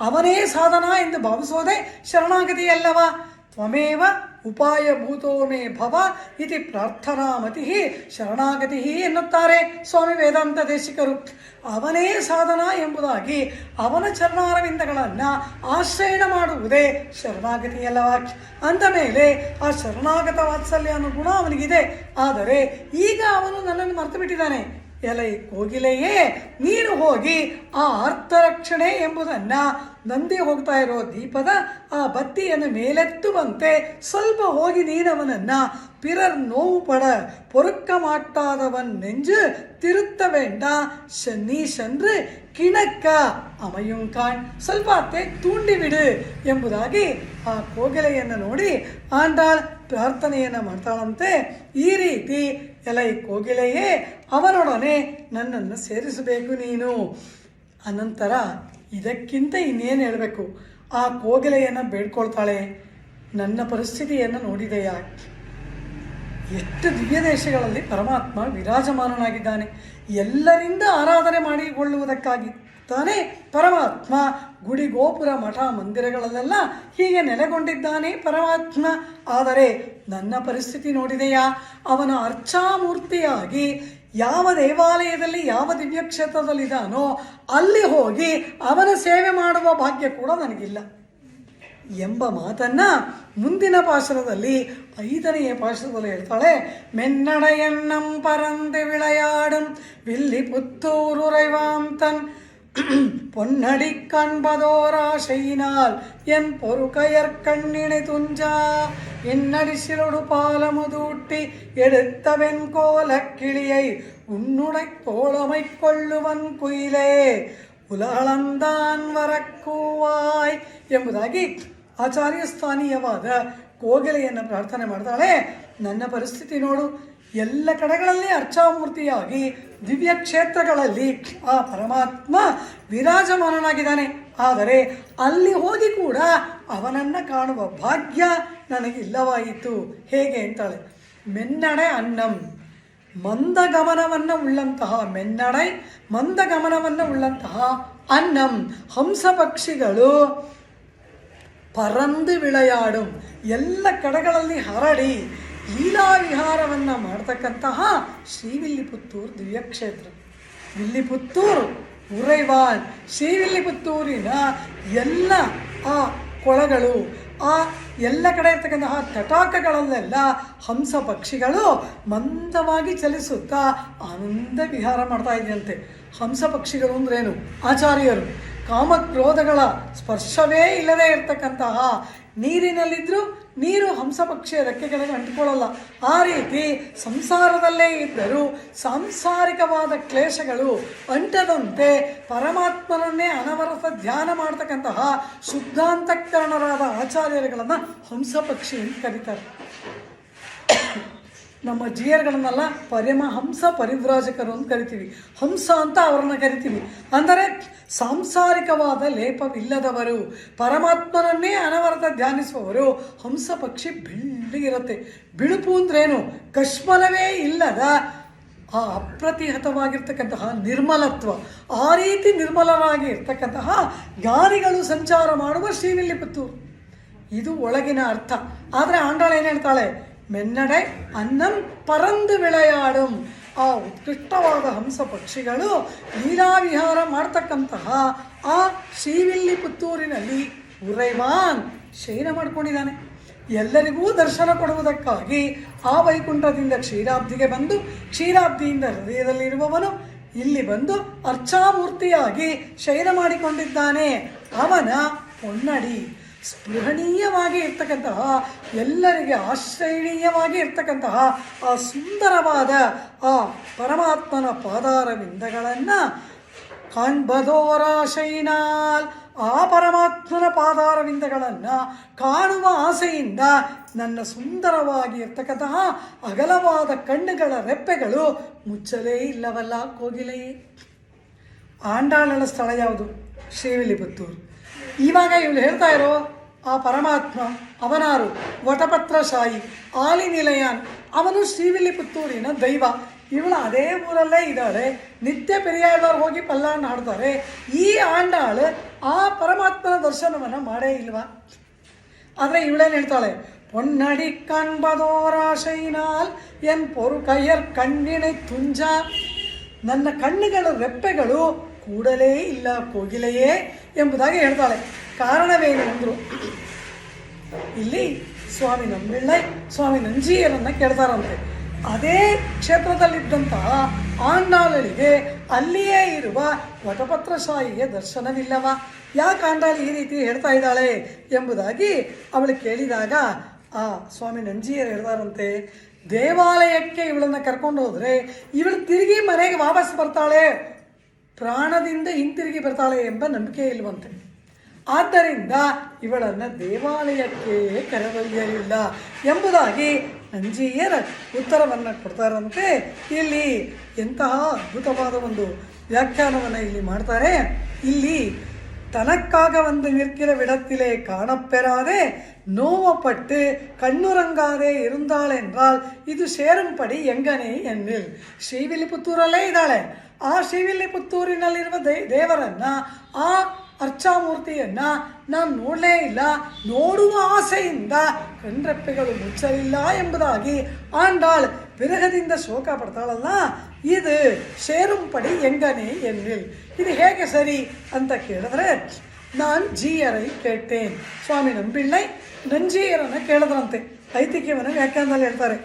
ಅವನೇ ಸಾಧನ ಎಂದು ಭಾವಿಸೋದೇ ಶರಣಾಗತಿಯಲ್ಲವ. ತ್ವಮೇವ ಉಪಾಯಭೂತೋ ಮೇ ಭವ ಇತಿ ಪ್ರಾರ್ಥನಾಮತಿ ಶರಣಾಗತಿ ಎನ್ನುತ್ತಾರೆ ಸ್ವಾಮಿ ವೇದಾಂತ ದೇಶಿಕರು. ಅವನೇ ಸಾಧನ ಎಂಬುದಾಗಿ ಅವನ ಚರಣಾರವಿಂದಗಳನ್ನು ಆಶ್ರಯಣ ಮಾಡುವುದೇ ಶರಣಾಗತಿಯಲ್ಲವ. ಅಂದ ಮೇಲೆ ಆ ಶರಣಾಗತ ವಾತ್ಸಲ್ಯ ಅನ್ನೋ ಗುಣ ಅವನಿಗಿದೆ. ಆದರೆ ಈಗ ಅವನು ನನ್ನನ್ನು ಮರೆತು ಬಿಟ್ಟಿದ್ದಾನೆ. ಎಲೈ ಕೋಗಿಲೆಯೇ, ನೀನು ಹೋಗಿ ಆ ಅರ್ಥರಕ್ಷಣೆ ಎಂಬುದನ್ನು ನಂದಿ ಹೋಗ್ತಾ ಇರೋ ದೀಪದ ಆ ಬತ್ತಿಯನ್ನು ಮೇಲೆತ್ತುವಂತೆ ಸ್ವಲ್ಪ ಹೋಗಿ ನೀನವನನ್ನು பிறர் நோவுபட பொறுக்க மாட்டாதவன் நெஞ்சு திருத்த வேண்டா நீ சென்று ಕಿಣಕ್ಕ ಅಮಯುಂಕಾಣ್, ಸ್ವಲ್ಪ ಹೊತ್ತೆ ತೂಂಡಿಬಿಡು ಎಂಬುದಾಗಿ ಆ ಕೋಗಿಲೆಯನ್ನು ನೋಡಿ ಆಂಡಾಳ್ ಪ್ರಾರ್ಥನೆಯನ್ನು ಮಾಡ್ತಾಳಂತೆ. ಈ ರೀತಿ ಎಲೈ ಕೋಗಿಲೆಯೇ, ಅವನೊಡನೆ ನನ್ನನ್ನು ಸೇರಿಸಬೇಕು ನೀನು. ಅನಂತರ ಇದಕ್ಕಿಂತ ಇನ್ನೇನು ಹೇಳಬೇಕು? ಆ ಕೋಗಿಲೆಯನ್ನು ಬೇಡ್ಕೊಳ್ತಾಳೆ, ನನ್ನ ಪರಿಸ್ಥಿತಿಯನ್ನು ನೋಡಿದೆಯಾ? ಎಷ್ಟು ದಿವ್ಯ ದೇಶಗಳಲ್ಲಿ ಪರಮಾತ್ಮ ವಿರಾಜಮಾನನಾಗಿದ್ದಾನೆ. ಎಲ್ಲರಿಂದ ಆರಾಧನೆ ಮಾಡಿಕೊಳ್ಳುವುದಕ್ಕಾಗಿ ತಾನೇ ಪರಮಾತ್ಮ ಗುಡಿ ಗೋಪುರ ಮಠ ಮಂದಿರಗಳಲ್ಲೆಲ್ಲ ಹೀಗೆ ನೆಲೆಗೊಂಡಿದ್ದಾನೆ ಪರಮಾತ್ಮ. ಆದರೆ ನನ್ನ ಪರಿಸ್ಥಿತಿ ನೋಡಿದೆಯಾ? ಅವನ ಅರ್ಚಾಮೂರ್ತಿಯಾಗಿ ಯಾವ ದೇವಾಲಯದಲ್ಲಿ ಯಾವ ದಿವ್ಯ ಕ್ಷೇತ್ರದಲ್ಲಿದ್ದಾನೋ ಅಲ್ಲಿ ಹೋಗಿ ಅವನ ಸೇವೆ ಮಾಡುವ ಭಾಗ್ಯ ಕೂಡ ನನಗಿಲ್ಲ ಎಂಬ ಮಾತನ್ನ ಮುಂದಿನ ಪಾಶರದಲ್ಲಿ 5ನೆಯ ಪಾಶರದಲ್ಲಿ ಹೇಳ್ತಾಳೆ. மென்னடையன்னம் பறந்து விளையாடும் வில்லி புத்தூர் உறைவாந்தன் பொன்னடி கண்பதோராசையினால் என் பொறுகையற் கண்ணினை துஞ்சா என்னடிசிலொடு பாலமுதூட்டி எடுத்தவன் கோல கிளியை உன்னுடை தோழமை கொள்ளுவன் குயிலே ಉಲಹಳಂದಾನ್ ವರಕ್ಕೂವಾಯ್ ಎಂಬುದಾಗಿ ಆಚಾರ್ಯ ಸ್ಥಾನೀಯವಾದ ಕೋಗಿಲೆಯನ್ನು ಪ್ರಾರ್ಥನೆ ಮಾಡ್ತಾಳೆ. ನನ್ನ ಪರಿಸ್ಥಿತಿ ನೋಡು, ಎಲ್ಲ ಕಡೆಗಳಲ್ಲಿ ಅರ್ಚಾಮೂರ್ತಿಯಾಗಿ ದಿವ್ಯ ಕ್ಷೇತ್ರಗಳಲ್ಲಿ ಆ ಪರಮಾತ್ಮ ವಿರಾಜಮಾನನಾಗಿದ್ದಾನೆ. ಆದರೆ ಅಲ್ಲಿ ಹೋಗಿ ಕೂಡ ಅವನನ್ನು ಕಾಣುವ ಭಾಗ್ಯ ನನಗಿಲ್ಲವಾಯಿತು. ಹೇಗೆ ಅಂತಾಳೆ. ಮೆನ್ನಡೆ ಅನ್ನಂ, ಮಂದಗಮನವನ್ನು ಉಳ್ಳಂತಹ ಮೆನ್ನಡೈ, ಮಂದಗಮನವನ್ನು ಉಳ್ಳಂತಹ ಅನ್ನಂ, ಹಂಸ ಪಕ್ಷಿಗಳು ಪರಂದು ವಿಳೆಯಾಡು, ಎಲ್ಲ ಕಡೆಗಳಲ್ಲಿ ಹರಡಿ ಲೀಲಾವಿಹಾರವನ್ನು ಮಾಡ್ತಕ್ಕಂತಹ ಶ್ರೀವಿಲ್ಲಿಪುತ್ತೂರು ದಿವ್ಯಕ್ಷೇತ್ರ. ವಿಲ್ಲಿಪುತ್ತೂರು ಉರೈವಾನ್, ಶ್ರೀವಿಲ್ಲಿಪುತ್ತೂರಿನ ಎಲ್ಲ ಆ ಕೊಳಗಳು, ಆ ಎಲ್ಲ ಕಡೆ ಇರ್ತಕ್ಕಂತಹ ತಟಾಕಗಳಲ್ಲೆಲ್ಲ ಹಂಸ ಪಕ್ಷಿಗಳು ಮಂದವಾಗಿ ಚಲಿಸುತ್ತಾ ಆನಂದ ವಿಹಾರ ಮಾಡ್ತಾ ಇದೆಯಂತೆ. ಹಂಸ ಪಕ್ಷಿಗಳು ಅಂದ್ರೇನು? ಆಚಾರ್ಯರು ಕಾಮಕ್ರೋಧಗಳ ಸ್ಪರ್ಶವೇ ಇಲ್ಲದೆ ಇರತಕ್ಕಂತಹ ನೀರಿನಲ್ಲಿದ್ದರೂ ನೀರು ಹಂಸ ಪಕ್ಷಿಯ ರೆಕ್ಕೆಗಳಿಗೆ ಅಂಟಿಕೊಳ್ಳಲ್ಲ. ಆ ರೀತಿ ಸಂಸಾರದಲ್ಲೇ ಇದ್ದರೂ ಸಾಂಸಾರಿಕವಾದ ಕ್ಲೇಶಗಳು ಅಂಟದಂತೆ ಪರಮಾತ್ಮನನ್ನೇ ಅನವರತ ಧ್ಯಾನ ಮಾಡ್ತಕ್ಕಂತಹ ಶುದ್ಧಾಂತಃಕರಣರಾದ ಆಚಾರ್ಯರುಗಳನ್ನು ಹಂಸ ಪಕ್ಷಿ ಅಂತ ಕರೀತಾರೆ. ನಮ್ಮ ಜಿಯರ್ಗಳನ್ನೆಲ್ಲ ಪರಮಹಂಸ ಪರಿವ್ರಾಜಕರು ಅಂತ ಕರಿತೀವಿ. ಹಂಸ ಅಂತ ಅವರನ್ನು ಕರಿತೀವಿ. ಅಂದರೆ ಸಾಂಸಾರಿಕವಾದ ಲೇಪವಿಲ್ಲದವರು, ಪರಮಾತ್ಮನನ್ನೇ ಅನವರತ ಧ್ಯಾನಿಸುವವರು. ಹಂಸ ಪಕ್ಷಿ ಬೆಳ್ಳಗಿರುತ್ತೆ. ಬಿಳುಪು ಅಂದ್ರೇನು? ಕಶ್ಮಲವೇ ಇಲ್ಲದ ಆ ಅಪ್ರತಿಹತವಾಗಿರ್ತಕ್ಕಂತಹ ನಿರ್ಮಲತ್ವ. ಆ ರೀತಿ ನಿರ್ಮಲರಾಗಿ ಇರ್ತಕ್ಕಂತಹ ಜ್ಞಾನಿಗಳು ಸಂಚಾರ ಮಾಡುವ ಶ್ರೀವಿಲ್ಲಿಪುತ್ತೂರು. ಇದು ಒಳಗಿನ ಅರ್ಥ. ಆದರೆ ಆಂಡಾಳ ಏನು ಹೇಳ್ತಾಳೆ? ಮೆನ್ನಡೆ ಅನ್ನಂ ಪರಂದು ವಿಳೆಯಾಡುಂ. ಆ ಉತ್ಕೃಷ್ಟವಾದ ಹಂಸ ಪಕ್ಷಿಗಳು ಲೀಲಾವಿಹಾರ ಮಾಡ್ತಕ್ಕಂತಹ ಆ ಶ್ರೀವಿಲ್ಲಿಪುತ್ತೂರಿನಲ್ಲಿ ಉರೈವಾನ್ ಶಯನ ಮಾಡ್ಕೊಂಡಿದ್ದಾನೆ. ಎಲ್ಲರಿಗೂ ದರ್ಶನ ಕೊಡುವುದಕ್ಕಾಗಿ ಆ ವೈಕುಂಠದಿಂದ ಕ್ಷೀರಾಬ್ದಿಗೆ ಬಂದು, ಕ್ಷೀರಾಬ್ದಿಯಿಂದ ಹೃದಯದಲ್ಲಿರುವವನು ಇಲ್ಲಿ ಬಂದು ಅರ್ಚಾಮೂರ್ತಿಯಾಗಿ ಶಯನ ಮಾಡಿಕೊಂಡಿದ್ದಾನೆ. ಅವನ ಹೊನ್ನಡಿ ಸ್ಪೃಹಣೀಯವಾಗಿ ಇರ್ತಕ್ಕಂತಹ, ಎಲ್ಲರಿಗೆ ಆಶ್ರಯಣೀಯವಾಗಿ ಇರ್ತಕ್ಕಂತಹ ಆ ಸುಂದರವಾದ ಆ ಪರಮಾತ್ಮನ ಪಾದಾರವಿಂದಗಳನ್ನು ಕಾಣ್ಬದೋರಾಶೈನಾಲ್, ಆ ಪರಮಾತ್ಮನ ಪಾದಾರವಿಂದಗಳನ್ನು ಕಾಣುವ ಆಸೆಯಿಂದ ನನ್ನ ಸುಂದರವಾಗಿ ಇರ್ತಕ್ಕಂತಹ ಅಗಲವಾದ ಕಣ್ಣುಗಳ ರೆಪ್ಪೆಗಳು ಮುಚ್ಚಲೇ ಇಲ್ಲವಲ್ಲ ಕೋಗಿಲೆಯೇ. ಆಂಡಾಳನ ಸ್ಥಳ ಯಾವುದು? ಶ್ರೀವಿಲ್ಲಿಪುತ್ತೂರು. ಇವಾಗ ಇವಳು ಹೇಳ್ತಾ ಇರೋ ಆ ಪರಮಾತ್ಮ ಅವನಾರು? ವಟಪತ್ರಶಾಹಿ ಆಲಿನಿಲಯಾನ್. ಅವನು ಶ್ರೀವಿಲ್ಲಿಪುತ್ತೂರಿನ ದೈವ. ಇವಳು ಅದೇ ಊರಲ್ಲೇ ಇದ್ದಾಳೆ. ನಿತ್ಯ ಪೆರಿಯಾಳವ್ರು ಹೋಗಿ ಪಲ್ಲಾಂಡ ಹಾಡ್ತಾರೆ. ಈ ಆಂಡಾಳು ಆ ಪರಮಾತ್ಮನ ದರ್ಶನವನ್ನು ಮಾಡೇ ಇಲ್ವಾ? ಆದರೆ ಇವಳೇನು ಹೇಳ್ತಾಳೆ? பொன்னடி ಕಾಣ್ಬದೋರಾಶೈನಾಲ್ ಎನ್ ಪೊರುಕಯ್ಯರ್ ಕಣ್ಣಿಣೆ ತುಂಜ. ನನ್ನ ಕಣ್ಣುಗಳ ರೆಪ್ಪೆಗಳು ಕೂಡಲೇ ಇಲ್ಲ ಕೋಗಿಲೆಯೇ ಎಂಬುದಾಗಿ ಹೇಳ್ತಾಳೆ. ಕಾರಣವೇನು ಅಂದರು? ಇಲ್ಲಿ ಸ್ವಾಮಿ ನಂಬಿಳ್ಳೈ, ಸ್ವಾಮಿ ನಂಜೀಯರನ್ನು ಕೇಳ್ತಾರಂತೆ. ಅದೇ ಕ್ಷೇತ್ರದಲ್ಲಿದ್ದಂತಹ ಆಂಡಾಳಳಿಗೆ ಅಲ್ಲಿಯೇ ಇರುವ ವಟಪತ್ರಶಾಹಿಗೆ ದರ್ಶನವಿಲ್ಲವ? ಯಾಕೆ ಆಂಡಾಳು ಈ ರೀತಿ ಹೇಳ್ತಾ ಇದ್ದಾಳೆ ಎಂಬುದಾಗಿ ಅವಳು ಕೇಳಿದಾಗ ಆ ಸ್ವಾಮಿ ನಂಜೀಯರು ಹೇಳ್ತಾರಂತೆ, ದೇವಾಲಯಕ್ಕೆ ಇವಳನ್ನು ಕರ್ಕೊಂಡು ಹೋದರೆ ಇವಳು ತಿರುಗಿ ಮನೆಗೆ ವಾಪಸ್ ಬರ್ತಾಳೆ, ಪ್ರಾಣದಿಂದ ಹಿಂತಿರುಗಿ ಬರ್ತಾಳೆ ಎಂಬ ನಂಬಿಕೆ ಇಲ್ವಂತೆ. ಆದ್ದರಿಂದ ಇವಳನ್ನು ದೇವಾಲಯಕ್ಕೆ ಕರೆದೊಯ್ಯಲಿಲ್ಲ ಎಂಬುದಾಗಿ ನಂಜೀಯರ ಉತ್ತರವನ್ನು ಕೊಡ್ತಾರಂತೆ. ಇಲ್ಲಿ ಎಂತಹ ಅದ್ಭುತವಾದ ಒಂದು ವ್ಯಾಖ್ಯಾನವನ್ನು ಇಲ್ಲಿ ಮಾಡ್ತಾರೆ. ಇಲ್ಲಿ தனக்காக வந்து நிற்கிற விடத்திலே காணப்பெறாதே நோவப்பட்டு கண்ணுರಂಗಾದೆ இருந்தாள் என்றால் ಇದು ಸೇರುಂಪಡಿ ಎಂಗನೇ ಎನ್ನಿಲ್. ಶ್ರೀವಿಲ್ಲಿಪುತ್ತೂರಲ್ಲೇ ಇದ್ದಾಳೆ. ಆ ಶ್ರೀವಿಲ್ಲಿಪುತ್ತೂರಿನಲ್ಲಿರುವ ದೇವರನ್ನು, ಆ ಅರ್ಚಾಮೂರ್ತಿಯನ್ನು ನಾನು ನೋಡಲೇ ಇಲ್ಲ, ನೋಡುವ ಆಸೆಯಿಂದ ಕಣ್ರೆಪ್ಪೆಗಳು ಮುಚ್ಚಲಿಲ್ಲ ಎಂಬುದಾಗಿ ಆಂಡಾಳ್ ವಿರಹದಿಂದ ಶೋಕ ಪಡ್ತಾಳಲ್ಲ. ಇದು ಸೇರುಂಪಡಿ ಎಂಗನೇ ಎನ್ನಿಲ್. ಇದು ಹೇಗೆ ಸರಿ ಅಂತ ಕೇಳಿದ್ರೆ, ನಾನು ಜೀಯರೈ ಕೇಳ್ತೇನೆ. ಸ್ವಾಮಿ ನಂಬಿಳ್ಳೈ ನಂಜೀಯರನ್ನು ಕೇಳಿದ್ರಂತೆ. ಐತಿಕ್ಯವನ್ನು ವ್ಯಾಖ್ಯಾನದಲ್ಲಿ ಹೇಳ್ತಾರೆ,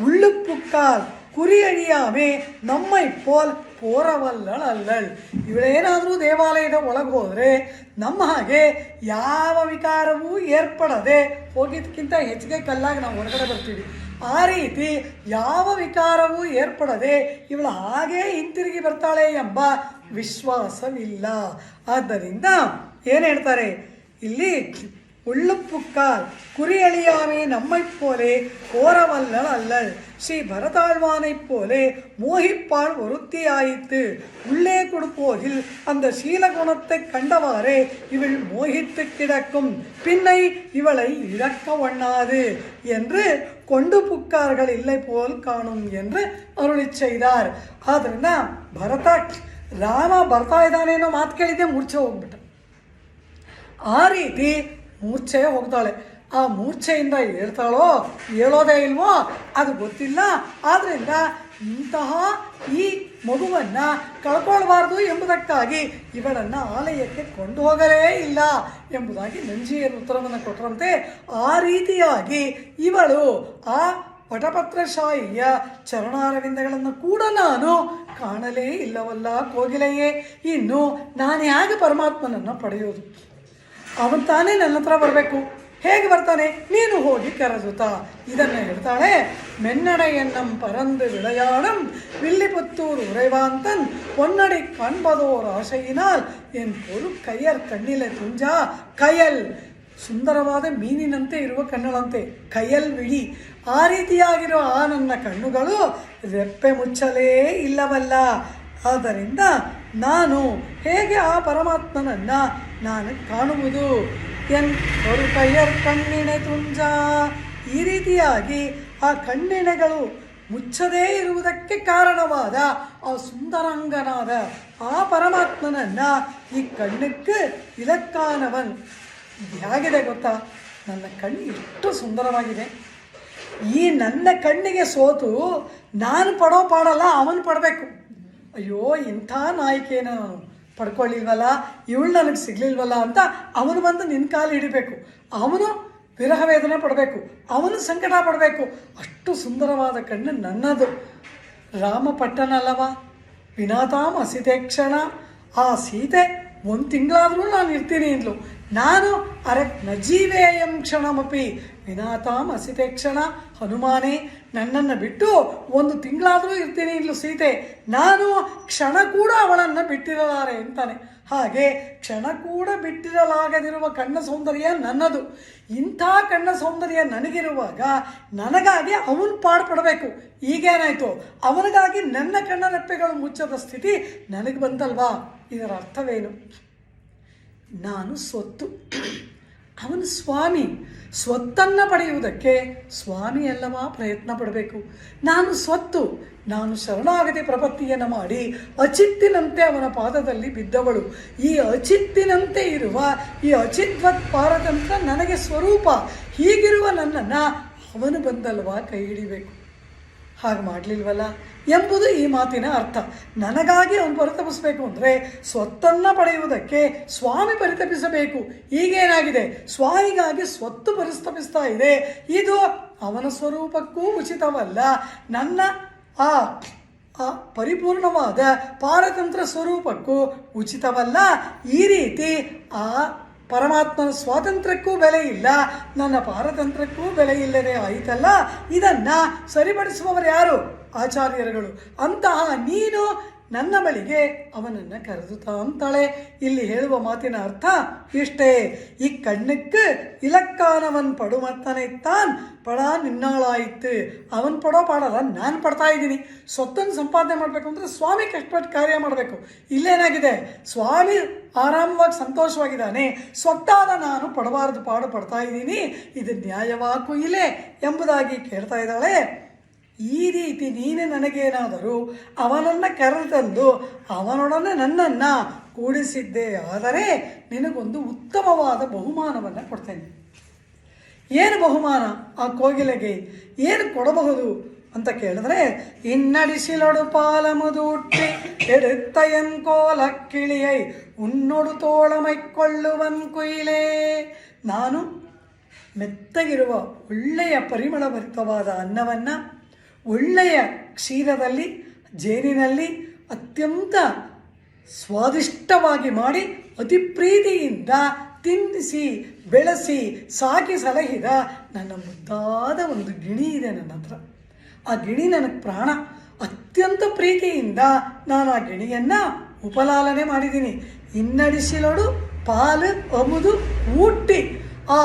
ಉಳ್ಳುಪ್ಪುಕ್ಕಾಲ್ ಕುರಿ ಅಳಿಯಾಮೆ ನಮ್ಮ ಇಪ್ಪೋಲ್ ಪೋರವಲ್ಲಳ್ ಅಲ್ಲಳ್. ಇವಳೇನಾದರೂ ದೇವಾಲಯದ ಒಳಗೆ ಹೋದರೆ ನಮ್ಮ ಹಾಗೆ ಯಾವ ವಿಕಾರವೂ ಏರ್ಪಡದೆ ಹೋಗಿದ್ದಕ್ಕಿಂತ ಹೆಚ್ಚಿಗೆ ಕಲ್ಲಾಗಿ ನಾವು ಹೊರಗಡೆ ಬರ್ತೀವಿ. ಆ ರೀತಿ ಯಾವ ವಿಕಾರವೂ ಏರ್ಪಡದೆ ಇವಳು ಹಾಗೇ ಹಿಂತಿರುಗಿ ಬರ್ತಾಳೆ ಎಂಬ ವಿಶ್ವಾಸವಿಲ್ಲ. ಆದ್ದರಿಂದ ಏನು ಹೇಳ್ತಾರೆ ಇಲ್ಲಿ? ಉಳ್ಳುಪ್ಪುಕ್ಕಾಲ್ ಕುರಿ ಅಳಿಯಾಮೆ நம்மை போலே போரவல்லள் அல்லள். ஸ்ரீ பரதாழ்வானை போலே மோகிப்பாள் ஒருத்தியாயித்து உள்ளே கொடுப்போதில் அந்த சீலகுணத்தை கண்டவாறே இவள் மோகித்து கிடக்கும், பின்னை இவளை இழக்க ஒண்ணாது என்று ಕೊಂಡು ಪುಕ್ಕಾರ್ಗಳು இல்லை போல் ಕಾಣುಂ என்று ಅರುಳಿ செய்தார். ಆದ್ದರಿಂದ ರಾಮ ಬರ್ತಾ ಇದ್ದಾನೆ ಅನ್ನೋ ಮಾತು ಕೇಳಿದ್ದೆ ಮೂರ್ಛೆ ಹೋಗ್ಬಿಟ್ಟ. ಆ ರೀತಿ ಮೂರ್ಛೆ ಹೋಗ್ತಾಳೆ. ಆ ಮೂರ್ಛೆಯಿಂದ ಹೇಳ್ತಾಳೋ ಹೇಳೋದೇ ಇಲ್ವೋ ಅದು ಗೊತ್ತಿಲ್ಲ. ಆದ್ದರಿಂದ ಇಂತಹ ಈ ಮಗುವನ್ನು ಕಳ್ಕೊಳ್ಬಾರ್ದು ಎಂಬುದಕ್ಕಾಗಿ ಇವಳನ್ನು ಆಲಯಕ್ಕೆ ಕೊಂಡು ಹೋಗಲೇ ಇಲ್ಲ ಎಂಬುದಾಗಿ ನಂಜೀಯರ ಉತ್ತರವನ್ನು ಕೊಟ್ಟರಂತೆ. ಆ ರೀತಿಯಾಗಿ ಇವಳು ಆ ವಟಪತ್ರಶಾಹಿಯ ಚರಣಾರವಿಂದಗಳನ್ನು ಕೂಡ ನಾನು ಕಾಣಲೇ ಇಲ್ಲವಲ್ಲ ಕೋಗಿಲೆಯೇ. ಇನ್ನು ನಾನು ಹೇಗೆ ಪರಮಾತ್ಮನನ್ನು ಪಡೆಯೋದು? ಅವನು ತಾನೇ ನನ್ನ ಹತ್ರ ಬರಬೇಕು. ಹೇಗೆ ಬರ್ತಾನೆ? ನೀನು ಹೋಗಿ ಕರೆದುತ. ಇದನ್ನು ಹೇಳ್ತಾಳೆ. மென்னடையெண்ணம் பறந்து விளையாடும் வில்லிபுத்தூர் உறைவாந்தன் பொன்னடை காண்பதோர் ஆசையினால் என் பொರು ಕೈಯರ್ ಕಣ್ಣಿಲೆ ತುಂಜಾ. ಕಯಲ್ ಸುಂದರವಾದ ಮೀನಿನಂತೆ ಇರುವ ಕಣ್ಣುಗಳಂತೆ, ಕಯಲ್ ವಿಳಿ. ಆ ರೀತಿಯಾಗಿರುವ ಆ ನನ್ನ ಕಣ್ಣುಗಳು ರೆಪ್ಪೆ ಮುಚ್ಚಲೇ ಇಲ್ಲವಲ್ಲ. ಆದ್ದರಿಂದ ನಾನು ಹೇಗೆ ಆ ಪರಮಾತ್ಮನನ್ನು ನಾನು ಕಾಣುವುದು? ಎನ್ ಹೊರು ಕೈಯರ್ ಕಣ್ಣಿನೆ ತುಂಜ. ಈ ರೀತಿಯಾಗಿ ಆ ಕಣ್ಣಿನೆಗಳು ಮುಚ್ಚದೇ ಇರುವುದಕ್ಕೆ ಕಾರಣವಾದ ಆ ಸುಂದರಾಂಗನಾದ ಆ ಪರಮಾತ್ಮನನ್ನು ಈ ಕಣ್ಣಕ್ಕೆ ಇಲಕ್ಕಾನವನ್. ಹೇಗಿದೆ ಗೊತ್ತಾ? ನನ್ನ ಕಣ್ಣು ಎಷ್ಟು ಸುಂದರವಾಗಿದೆ. ಈ ನನ್ನ ಕಣ್ಣಿಗೆ ಸೋತು ನಾನು ಪಡೋ ಪಾಡಲ್ಲ, ಅವನು ಪಡಬೇಕು. ಅಯ್ಯೋ, ಇಂಥ ನಾಯಕಿಯನ್ನು ನಾನು ಪಡ್ಕೊಳ್ಳಿಲ್ವಲ್ಲ, ಇವಳು ನನಗೆ ಸಿಗಲಿಲ್ವಲ್ಲ ಅಂತ ಅವನು ಬಂದು ನಿನ್ನ ಕಾಲು ಹಿಡಿಬೇಕು. ಅವನು ವಿರಹ ವೇದನೆ ಪಡಬೇಕು, ಅವನು ಸಂಕಟ ಪಡಬೇಕು. ಅಷ್ಟು ಸುಂದರವಾದ ಕಣ್ಣು ನನ್ನದು. ರಾಮಪಟ್ಟನಲ್ಲವ ವಿನಾತಾಂ ಅಸಿತೆ ಕ್ಷಣ. ಆ ಸೀತೆ 1 ತಿಂಗಳಾದರೂ ನಾನು ಇರ್ತೀನಿ ಅಂದ್ಲು. ನಾನು ಅರೆ ನಜೀವೇಯಂ ಕ್ಷಣಮಪಿ ವಿನಾತಾಂ ಅಸಿತೆ ಕ್ಷಣ. ಹನುಮಾನೇ, ನನ್ನನ್ನು ಬಿಟ್ಟು 1 ತಿಂಗಳಾದರೂ ಇರ್ತೀನಿ ಅಂದ್ಲು ಸೀತೆ. ನಾನು ಕ್ಷಣ ಕೂಡ ಅವಳನ್ನು ಬಿಟ್ಟಿರಲಾರೆ ಅಂತಾನೆ. ಹಾಗೆ ಕ್ಷಣ ಕೂಡ ಬಿಟ್ಟಿರಲಾಗದಿರುವ ಕಣ್ಣ ಸೌಂದರ್ಯ ನನ್ನದು. ಇಂಥ ಕಣ್ಣ ಸೌಂದರ್ಯ ನನಗಿರುವಾಗ ನನಗಾಗಿ ಅವನು ಪಾಡುಪಡಬೇಕು. ಈಗೇನಾಯಿತು? ಅವನಿಗಾಗಿ ನನ್ನ ಕಣ್ಣ ರೆಪ್ಪೆಗಳು ಮುಚ್ಚದ ಸ್ಥಿತಿ ನನಗೆ ಬಂತಲ್ವಾ? ಇದರ ಅರ್ಥವೇನು? ನಾನು ಸ್ವತ್ತು, ಅವನು ಸ್ವಾಮಿ. ಸ್ವತ್ತನ್ನು ಪಡೆಯುವುದಕ್ಕೆ ಸ್ವಾಮಿ ಅಲ್ಲವಾ ಪ್ರಯತ್ನ ಪಡಬೇಕು? ನಾನು ಸ್ವತ್ತು. ನಾನು ಶರಣಾಗತಿ ಪ್ರಪತ್ತಿಯನ್ನು ಮಾಡಿ ಅಚಿತ್ತಿನಂತೆ ಅವನ ಪಾದದಲ್ಲಿ ಬಿದ್ದವಳು. ಈ ಅಚಿತ್ತಿನಂತೆ ಇರುವ ಈ ಅಚಿದ್ವತ್ ಪಾರತಂತ್ರ ನನಗೆ ಸ್ವರೂಪ. ಹೀಗಿರುವ ನನ್ನನ್ನು ಅವನು ಬಂದಲ್ವಾ ಕೈ ಹಿಡಿಬೇಕು? ಹಾಗೆ ಮಾಡಲಿಲ್ವಲ್ಲ ಎಂಬುದು ಈ ಮಾತಿನ ಅರ್ಥ. ನನಗಾಗಿ ಅವನು ಪರಿತಪಿಸಬೇಕು ಅಂದರೆ ಸ್ವತ್ತನ್ನು ಪಡೆಯುವುದಕ್ಕೆ ಸ್ವಾಮಿ ಪರಿತಪಿಸಬೇಕು. ಈಗೇನಾಗಿದೆ? ಸ್ವಾಮಿಗಾಗಿ ಸ್ವತ್ತು ಪರಿತಪಿಸ್ತಾ ಇದೆ. ಇದು ಅವನ ಸ್ವರೂಪಕ್ಕೂ ಉಚಿತವಲ್ಲ. ನನ್ನ ಆ ಪರಿಪೂರ್ಣವಾದ ಪಾರತಂತ್ರ ಸ್ವರೂಪಕ್ಕೂ ಉಚಿತವಲ್ಲ. ಈ ರೀತಿ ಆ ಪರಮಾತ್ಮನ ಸ್ವಾತಂತ್ರ್ಯಕ್ಕೂ ಬೆಲೆ ಇಲ್ಲ, ನನ್ನ ಪಾರತಂತ್ರಕ್ಕೂ ಬೆಲೆ ಇಲ್ಲದೆ ಆಯಿತಲ್ಲ. ಇದನ್ನು ಸರಿಪಡಿಸುವವರು ಯಾರು? ಆಚಾರ್ಯರುಗಳು. ಅಂತಹ ನೀನು ನನ್ನ ಬಳಿಗೆ ಅವನನ್ನು ಕರೆದುತ್ತಾ ಅಂತಾಳೆ. ಇಲ್ಲಿ ಹೇಳುವ ಮಾತಿನ ಅರ್ಥ ಇಷ್ಟೇ. ಈ ಕಣ್ಣಕ್ಕೆ ಇಲಕ್ಕಾನವನ್ ಪಡುಮತ್ತನೆತ್ತಾನ್ ಪಡ ನಿನ್ನಾಳಾಯಿತು. ಅವನು ಪಡೋ ಪಾಡಲ್ಲ, ನಾನು ಪಡ್ತಾ ಇದ್ದೀನಿ. ಸ್ವತ್ತನ್ನು ಸಂಪಾದನೆ ಮಾಡಬೇಕು ಅಂದರೆ ಸ್ವಾಮಿ ಕಷ್ಟಪಟ್ಟು ಕಾರ್ಯ ಮಾಡಬೇಕು. ಇಲ್ಲೇನಾಗಿದೆ? ಸ್ವಾಮಿ ಆರಾಮವಾಗಿ ಸಂತೋಷವಾಗಿದ್ದಾನೆ, ಸ್ವತ್ತಾದ ನಾನು ಪಡಬಾರದು ಪಾಡು ಪಡ್ತಾ ಇದ್ದೀನಿ. ಇದು ನ್ಯಾಯವಾಗೂ ಇಲ್ಲೇ ಎಂಬುದಾಗಿ ಕೇಳ್ತಾ ಇದ್ದಾಳೆ. ಈ ರೀತಿ ನೀನೇ ನನಗೇನಾದರೂ ಅವನನ್ನು ಕರೆತಂದು ಅವನೊಡನೆ ನನ್ನನ್ನು ಕೂಡಿಸಿದ್ದೇ ಆದರೆ ನಿನಗೊಂದು ಉತ್ತಮವಾದ ಬಹುಮಾನವನ್ನು ಕೊಡ್ತೇನೆ. ಏನು ಬಹುಮಾನ? ಆ ಕೋಗಿಲೆಗೆ ಏನು ಕೊಡಬಹುದು ಅಂತ ಕೇಳಿದ್ರೆ, ಇನ್ನಡಿಸಿಲೊಡು ಪಾಲಮುದೂಟ್ಟಿ ಎಡುತ್ತಯನ್ ಕೋಲ ಕಿಳಿಯೈ ಉನ್ನೊಡು ತೋಳಮೈಕೊಳ್ಳುವನ್ ಕುಯಿಲೇ. ನಾನು ಮೆತ್ತಗಿರುವ ಒಳ್ಳೆಯ ಪರಿಮಳಭರಿತವಾದ ಅನ್ನವನ್ನು ಒಳ್ಳೆಯ ಕ್ಷೀರದಲ್ಲಿ ಜೇನಿನಲ್ಲಿ ಅತ್ಯಂತ ಸ್ವಾದಿಷ್ಟವಾಗಿ ಮಾಡಿ ಅತಿ ಪ್ರೀತಿಯಿಂದ ತಿನ್ನಿಸಿ ಬೆಳೆಸಿ ಸಾಕಿ ಸಲಹಿದ ನನ್ನ ಮುದ್ದಾದ ಒಂದು ಗಿಣಿ ಇದೆ ನನ್ನ ಹತ್ರ. ಆ ಗಿಣಿ ನನಗೆ ಪ್ರಾಣ. ಅತ್ಯಂತ ಪ್ರೀತಿಯಿಂದ ನಾನು ಆ ಗಿಣಿಯನ್ನು ಉಪಲಾಲನೆ ಮಾಡಿದ್ದೀನಿ. ಇನ್ನಡಿಸಿಲೊಡು ಪಾಲು ಅಮುದು ಊಟಿ. ಆ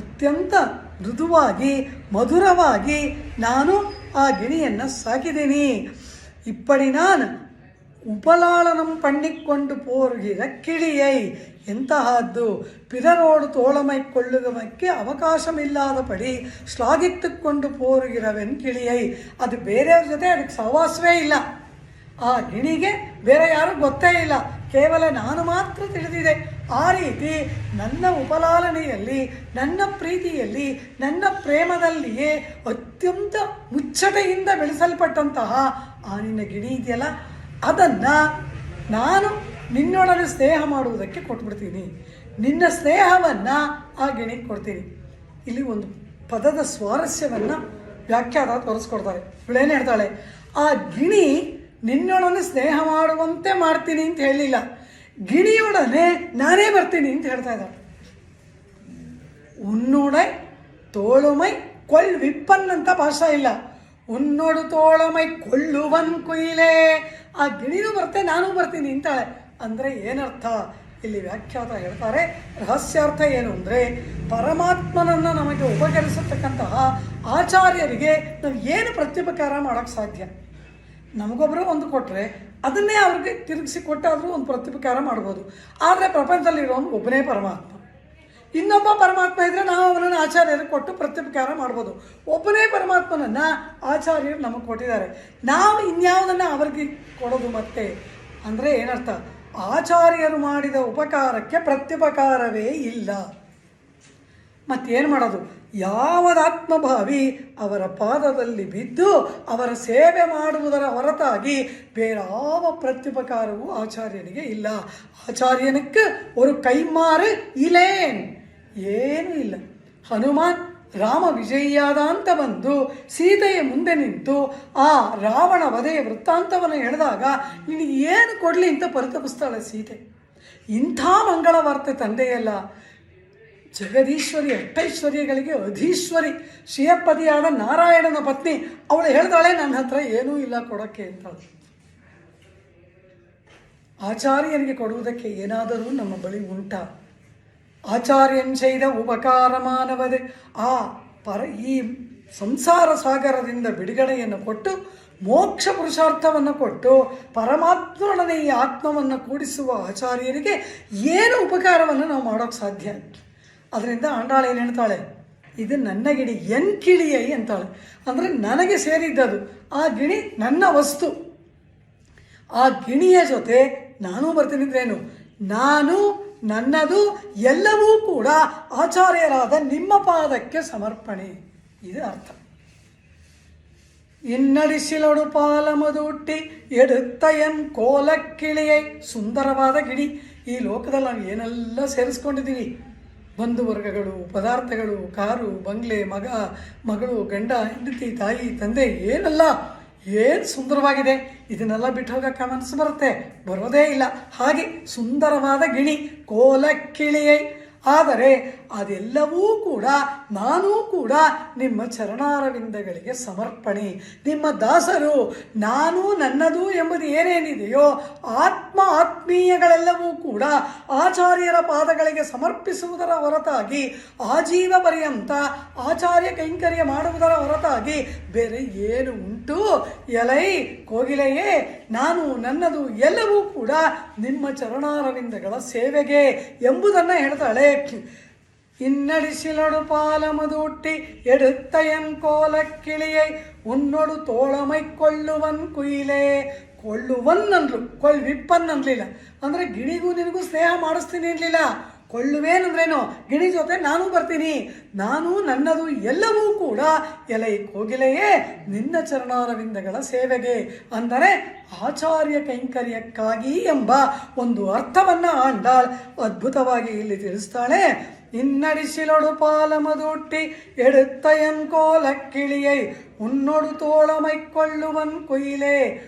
ಅತ್ಯಂತ ಮೃದುವಾಗಿ ಮಧುರವಾಗಿ ನಾನು ಆ ಗಿಣಿಯನ್ನು ಸಾಕಿದ್ದೀನಿ. ಇಪ್ಪಡಿ ನಾನು ಉಪಲಾಳನಂ ಪಣ್ಣಿಕೊಂಡು ಪೋರ್ಗಿರ ಕಿಳಿಯೈ. ಎಂತಹದ್ದು! ಪಿರರೋಡು ತೋಳಮೈಕೊಳ್ಳುವುದಕ್ಕೆ ಅವಕಾಶವಿಲ್ಲದ ಪಡಿ ಶ್ಲಾಘಿತ್ತುಕೊಂಡು ಪೋರುಗಿರವೆನ್ ಕಿಳಿಯೈ. ಅದು ಬೇರೆಯವ್ರ ಜೊತೆ ಅದಕ್ಕೆ ಸಹವಾಸವೇ ಇಲ್ಲ. ಆ ಗಿಣಿಗೆ ಬೇರೆ ಯಾರೂ ಗೊತ್ತೇ ಇಲ್ಲ, ಕೇವಲ ನಾನು ಮಾತ್ರ ತಿಳಿದಿದೆ. ಆ ರೀತಿ ನನ್ನ ಉಪಲಾಲನೆಯಲ್ಲಿ, ನನ್ನ ಪ್ರೀತಿಯಲ್ಲಿ, ನನ್ನ ಪ್ರೇಮದಲ್ಲಿಯೇ ಅತ್ಯಂತ ಮುಚ್ಚಟೆಯಿಂದ ಬೆಳೆಸಲ್ಪಟ್ಟಂತಹ ಆ ನಿನ್ನ ಗಿಣಿ ಇದೆಯಲ್ಲ, ಅದನ್ನು ನಾನು ನಿನ್ನೊಡನೆ ಸ್ನೇಹ ಮಾಡುವುದಕ್ಕೆ ಕೊಟ್ಬಿಡ್ತೀನಿ. ನಿನ್ನ ಸ್ನೇಹವನ್ನು ಆ ಗಿಣಿಗೆ ಕೊಡ್ತೀನಿ. ಇಲ್ಲಿ ಒಂದು ಪದದ ಸ್ವಾರಸ್ಯವನ್ನು ವ್ಯಾಖ್ಯಾನ ತೋರಿಸ್ಕೊಡ್ತಾರೆ. ಇವಳೇನು ಹೇಳ್ತಾಳೆ? ಆ ಗಿಣಿ ನಿನ್ನೊಡನೆ ಸ್ನೇಹ ಮಾಡುವಂತೆ ಮಾಡ್ತೀನಿ ಅಂತ ಹೇಳಿಲ್ಲ, ಗಿಣಿಯೊಡನೆ ನಾನೇ ಬರ್ತೀನಿ ಅಂತ ಹೇಳ್ತಾ ಇದ್ದಾಳೆ. ಉನ್ನುಡೆ ತೋಳುಮೈ ವಿಪ್ಪನ್ ಅಂತ ಭಾಷಾ ಇಲ್ಲ. ಉನ್ನೋಡು ತೋಳಮೈ ಕೊಳ್ಳುವನ್ ಕುಯಿಲೆ. ಆ ಗಿಣಿನೂ ಬರ್ತೆ, ನಾನೂ ಬರ್ತೀನಿ ಅಂತಾಳೆ. ಅಂದರೆ ಏನರ್ಥ? ಇಲ್ಲಿ ವ್ಯಾಖ್ಯಾತ ಹೇಳ್ತಾರೆ, ರಹಸ್ಯಾರ್ಥ ಏನು ಅಂದರೆ, ಪರಮಾತ್ಮನನ್ನು ನಮಗೆ ಉಪಕರಿಸತಕ್ಕಂತಹ ಆಚಾರ್ಯರಿಗೆ ನಾವು ಏನು ಪ್ರತ್ಯುಪಕಾರ ಮಾಡೋಕ್ಕೆ ಸಾಧ್ಯ? ನಮಗೊಬ್ಬರು ಒಂದು ಕೊಟ್ಟರೆ ಅದನ್ನೇ ಅವ್ರಿಗೆ ತಿರುಗಿಸಿ ಕೊಟ್ಟಾದರೂ ಒಂದು ಪ್ರತ್ಯುಪಕಾರ ಮಾಡ್ಬೋದು. ಆದರೆ ಪ್ರಪಂಚದಲ್ಲಿರೋನು ಒಬ್ಬನೇ ಪರಮಾತ್ಮ. ಇನ್ನೊಬ್ಬ ಪರಮಾತ್ಮ ಇದ್ದರೆ ನಾವು ಅವನನ್ನು ಆಚಾರ್ಯರಿಗೆ ಕೊಟ್ಟು ಪ್ರತ್ಯುಪಕಾರ ಮಾಡ್ಬೋದು. ಒಬ್ಬನೇ ಪರಮಾತ್ಮನನ್ನು ಆಚಾರ್ಯರು ನಮಗೆ ಕೊಟ್ಟಿದ್ದಾರೆ, ನಾವು ಇನ್ಯಾವುದನ್ನು ಅವ್ರಿಗೆ ಕೊಡೋದು ಮತ್ತೆ ಅಂದರೆ ಏನರ್ಥ? ಆಚಾರ್ಯರು ಮಾಡಿದ ಉಪಕಾರಕ್ಕೆ ಪ್ರತ್ಯುಪಕಾರವೇ ಇಲ್ಲ. ಮತ್ತೇನು ಮಾಡೋದು? ಯಾವದಾತ್ಮಭಾವಿ ಅವರ ಪಾದದಲ್ಲಿ ಬಿದ್ದು ಅವರ ಸೇವೆ ಮಾಡುವುದರ ಹೊರತಾಗಿ ಬೇರಾವ ಪ್ರತ್ಯುಪಕಾರವೂ ಆಚಾರ್ಯನಿಗೆ ಇಲ್ಲ. ಆಚಾರ್ಯನಕ್ಕೆ ಒಂದು ಕೈಮಾರು ಇಲ್ಲೇನು ಏನೂ ಇಲ್ಲ. ಹನುಮಾನ್ ರಾಮ ವಿಜಯಿಯಾದ ಅಂತ ಬಂದು ಸೀತೆಯ ಮುಂದೆ ನಿಂತು ಆ ರಾವಣ ವಧೆಯ ವೃತ್ತಾಂತವನ್ನು ಹೇಳಿದಾಗ ನಿನಗೆ ಏನು ಕೊಡಲಿ ಅಂತ ಪರಿತಪಿಸ್ತಾಳೆ ಸೀತೆ. ಇಂಥ ಮಂಗಳ ವಾರ್ತೆ ತಂದೆಯಲ್ಲ, ಜಗದೀಶ್ವರಿ, ಅಷ್ಟೈಶ್ವರ್ಯಗಳಿಗೆ ಅಧೀಶ್ವರಿ, ಶ್ರೀಯಪತಿಯಾದ ನಾರಾಯಣನ ಪತ್ನಿ. ಅವಳು ಹೇಳ್ತಾಳೆ, ನನ್ನ ಹತ್ರ ಏನೂ ಇಲ್ಲ ಕೊಡೋಕ್ಕೆ ಅಂತಾಳೆ. ಆಚಾರ್ಯನಿಗೆ ಕೊಡುವುದಕ್ಕೆ ಏನಾದರೂ ನಮ್ಮ ಬಳಿ ಉಂಟಾ? ಆಚಾರ್ಯನ್ ಚೈದ ಉಪಕಾರ ಮಾನವದೆ. ಈ ಸಂಸಾರ ಸಾಗರದಿಂದ ಬಿಡುಗಡೆಯನ್ನು ಕೊಟ್ಟು ಮೋಕ್ಷ ಪುರುಷಾರ್ಥವನ್ನು ಕೊಟ್ಟು ಪರಮಾತ್ಮನೊಡನೆ ಈ ಆತ್ಮವನ್ನು ಕೂಡಿಸುವ ಆಚಾರ್ಯರಿಗೆ ಏನು ಉಪಕಾರವನ್ನು ನಾವು ಮಾಡೋಕ್ಕೆ ಸಾಧ್ಯ? ಅದರಿಂದ ಆಂಡಾಳು ಏನು ಹೇಳ್ತಾಳೆ? ಇದು ನನ್ನ ಗಿಣಿ, ಎನ್ ಕಿಳಿಯೈ ಅಂತಾಳೆ. ಅಂದರೆ ನನಗೆ ಸೇರಿದ್ದದು, ಆ ಗಿಣಿ ನನ್ನ ವಸ್ತು. ಆ ಗಿಣಿಯ ಜೊತೆ ನಾನೂ ಬರ್ತೀನಿ ಅಂದ್ರೇನು? ನಾನು, ನನ್ನದು ಎಲ್ಲವೂ ಕೂಡ ಆಚಾರ್ಯರಾದ ನಿಮ್ಮ ಪಾದಕ್ಕೆ ಸಮರ್ಪಣೆ. ಇದು ಅರ್ಥ. ಇನ್ನಡಿಸಿಲೊಡು ಪಾಲಮದುಟ್ಟಿ ಎಡುತ್ತಯನ್ ಕೋಲಕ್ಕಿಳಿಯೈ. ಸುಂದರವಾದ ಗಿಣಿ. ಈ ಲೋಕದಲ್ಲಿ ನಾವು ಏನೆಲ್ಲ ಸೇರಿಸ್ಕೊಂಡಿದ್ದೀವಿ, ಬಂಧು ವರ್ಗಗಳು, ಪದಾರ್ಥಗಳು, ಕಾರು, ಬಂಗ್ಲೆ, ಮಗಳು, ಗಂಡ, ಹೆಂಡತಿ, ತಾಯಿ, ತಂದೆ, ಏನೆಲ್ಲ ಏನು ಸುಂದರವಾಗಿದೆ. ಇದನ್ನೆಲ್ಲ ಬಿಟ್ಟು ಹೋಗೋಕ್ಕೆ ಮನಸ್ಸು ಬರೋದೇ ಇಲ್ಲ. ಹಾಗೆ ಸುಂದರವಾದ ಗಿಣಿ ಕೋಲಕ್ಕಿಳಿಯೈ. ಆದರೆ ಅದೆಲ್ಲವೂ ಕೂಡ ನಾನೂ ಕೂಡ ನಿಮ್ಮ ಚರಣಾರವಿಂದಗಳಿಗೆ ಸಮರ್ಪಣೆ. ನಿಮ್ಮ ದಾಸರು ನಾನು, ನನ್ನದು ಎಂಬುದು ಏನೇನಿದೆಯೋ ಆತ್ಮೀಯಗಳೆಲ್ಲವೂ ಕೂಡ ಆಚಾರ್ಯರ ಪಾದಗಳಿಗೆ ಸಮರ್ಪಿಸುವುದರ ಹೊರತಾಗಿ ಆಜೀವ ಪರ್ಯಂತ ಆಚಾರ್ಯ ಕೈಂಕರ್ಯ ಮಾಡುವುದರ ಹೊರತಾಗಿ ಬೇರೆ ಏನು ಉಂಟು? ಎಲೈ ಕೋಗಿಲೆಯೇ, ನಾನು, ನನ್ನದು ಎಲ್ಲವೂ ಕೂಡ ನಿಮ್ಮ ಚರಣಾರವಿಂದಗಳ ಸೇವೆಗೆ ಎಂಬುದನ್ನು ಹೇಳ್ತಾಳೆ. ಇನ್ನಡಿಸಿಲೊಡು ಪಾಲಮದುಟ್ಟಿ ಎಡುತ್ತಯನ್ ಕೋಲಕ್ಕಿಳಿಯೈ. ಉನ್ನೊಡು ತೋಳಮೈ ಕೊಳ್ಳುವನ್ ಕುಯಿಲೆ. ಕೊಳ್ಳುವನ್ ಅಂದ್ಲು, ವಿಪ್ಪನ್ ಅನ್ಲಿಲ್ಲ. ಅಂದರೆ ಗಿಣಿಗೂ ನಿನಗೂ ಸ್ನೇಹ ಮಾಡಿಸ್ತೀನಿ ಅನ್ಲಿಲ್ಲ. ಕೊಳ್ಳುವೇನಂದ್ರೇನು? ಗಿಣಿ ಜೊತೆ ನಾನು ಬರ್ತೀನಿ, ನಾನು, ನನ್ನದು ಎಲ್ಲವೂ ಕೂಡ ಎಲೈ ಕೋಗಿಲೆಯೇ ನಿನ್ನ ಚರಣಾರವಿಂದಗಳ ಸೇವೆಗೆ, ಅಂದರೆ ಆಚಾರ್ಯ ಕೈಂಕರ್ಯಕ್ಕಾಗಿ ಎಂಬ ಒಂದು ಅರ್ಥವನ್ನು ಆಂಡಾಳ್ ಅದ್ಭುತವಾಗಿ ಇಲ್ಲಿ ತಿಳಿಸ್ತಾಳೆ. ಇನ್ನಡಿಸಿಲೊಡು ಪಾಲಮದುಟ್ಟಿ ಎಡುತ್ತಯನ್ ಕೋಲಕ್ಕಿಳಿಯೈ. ಉನ್ನೊಡು ತೋಳಮೈ ಕೊಳ್ಳುವನ್ ಕುಯಿಲೆ.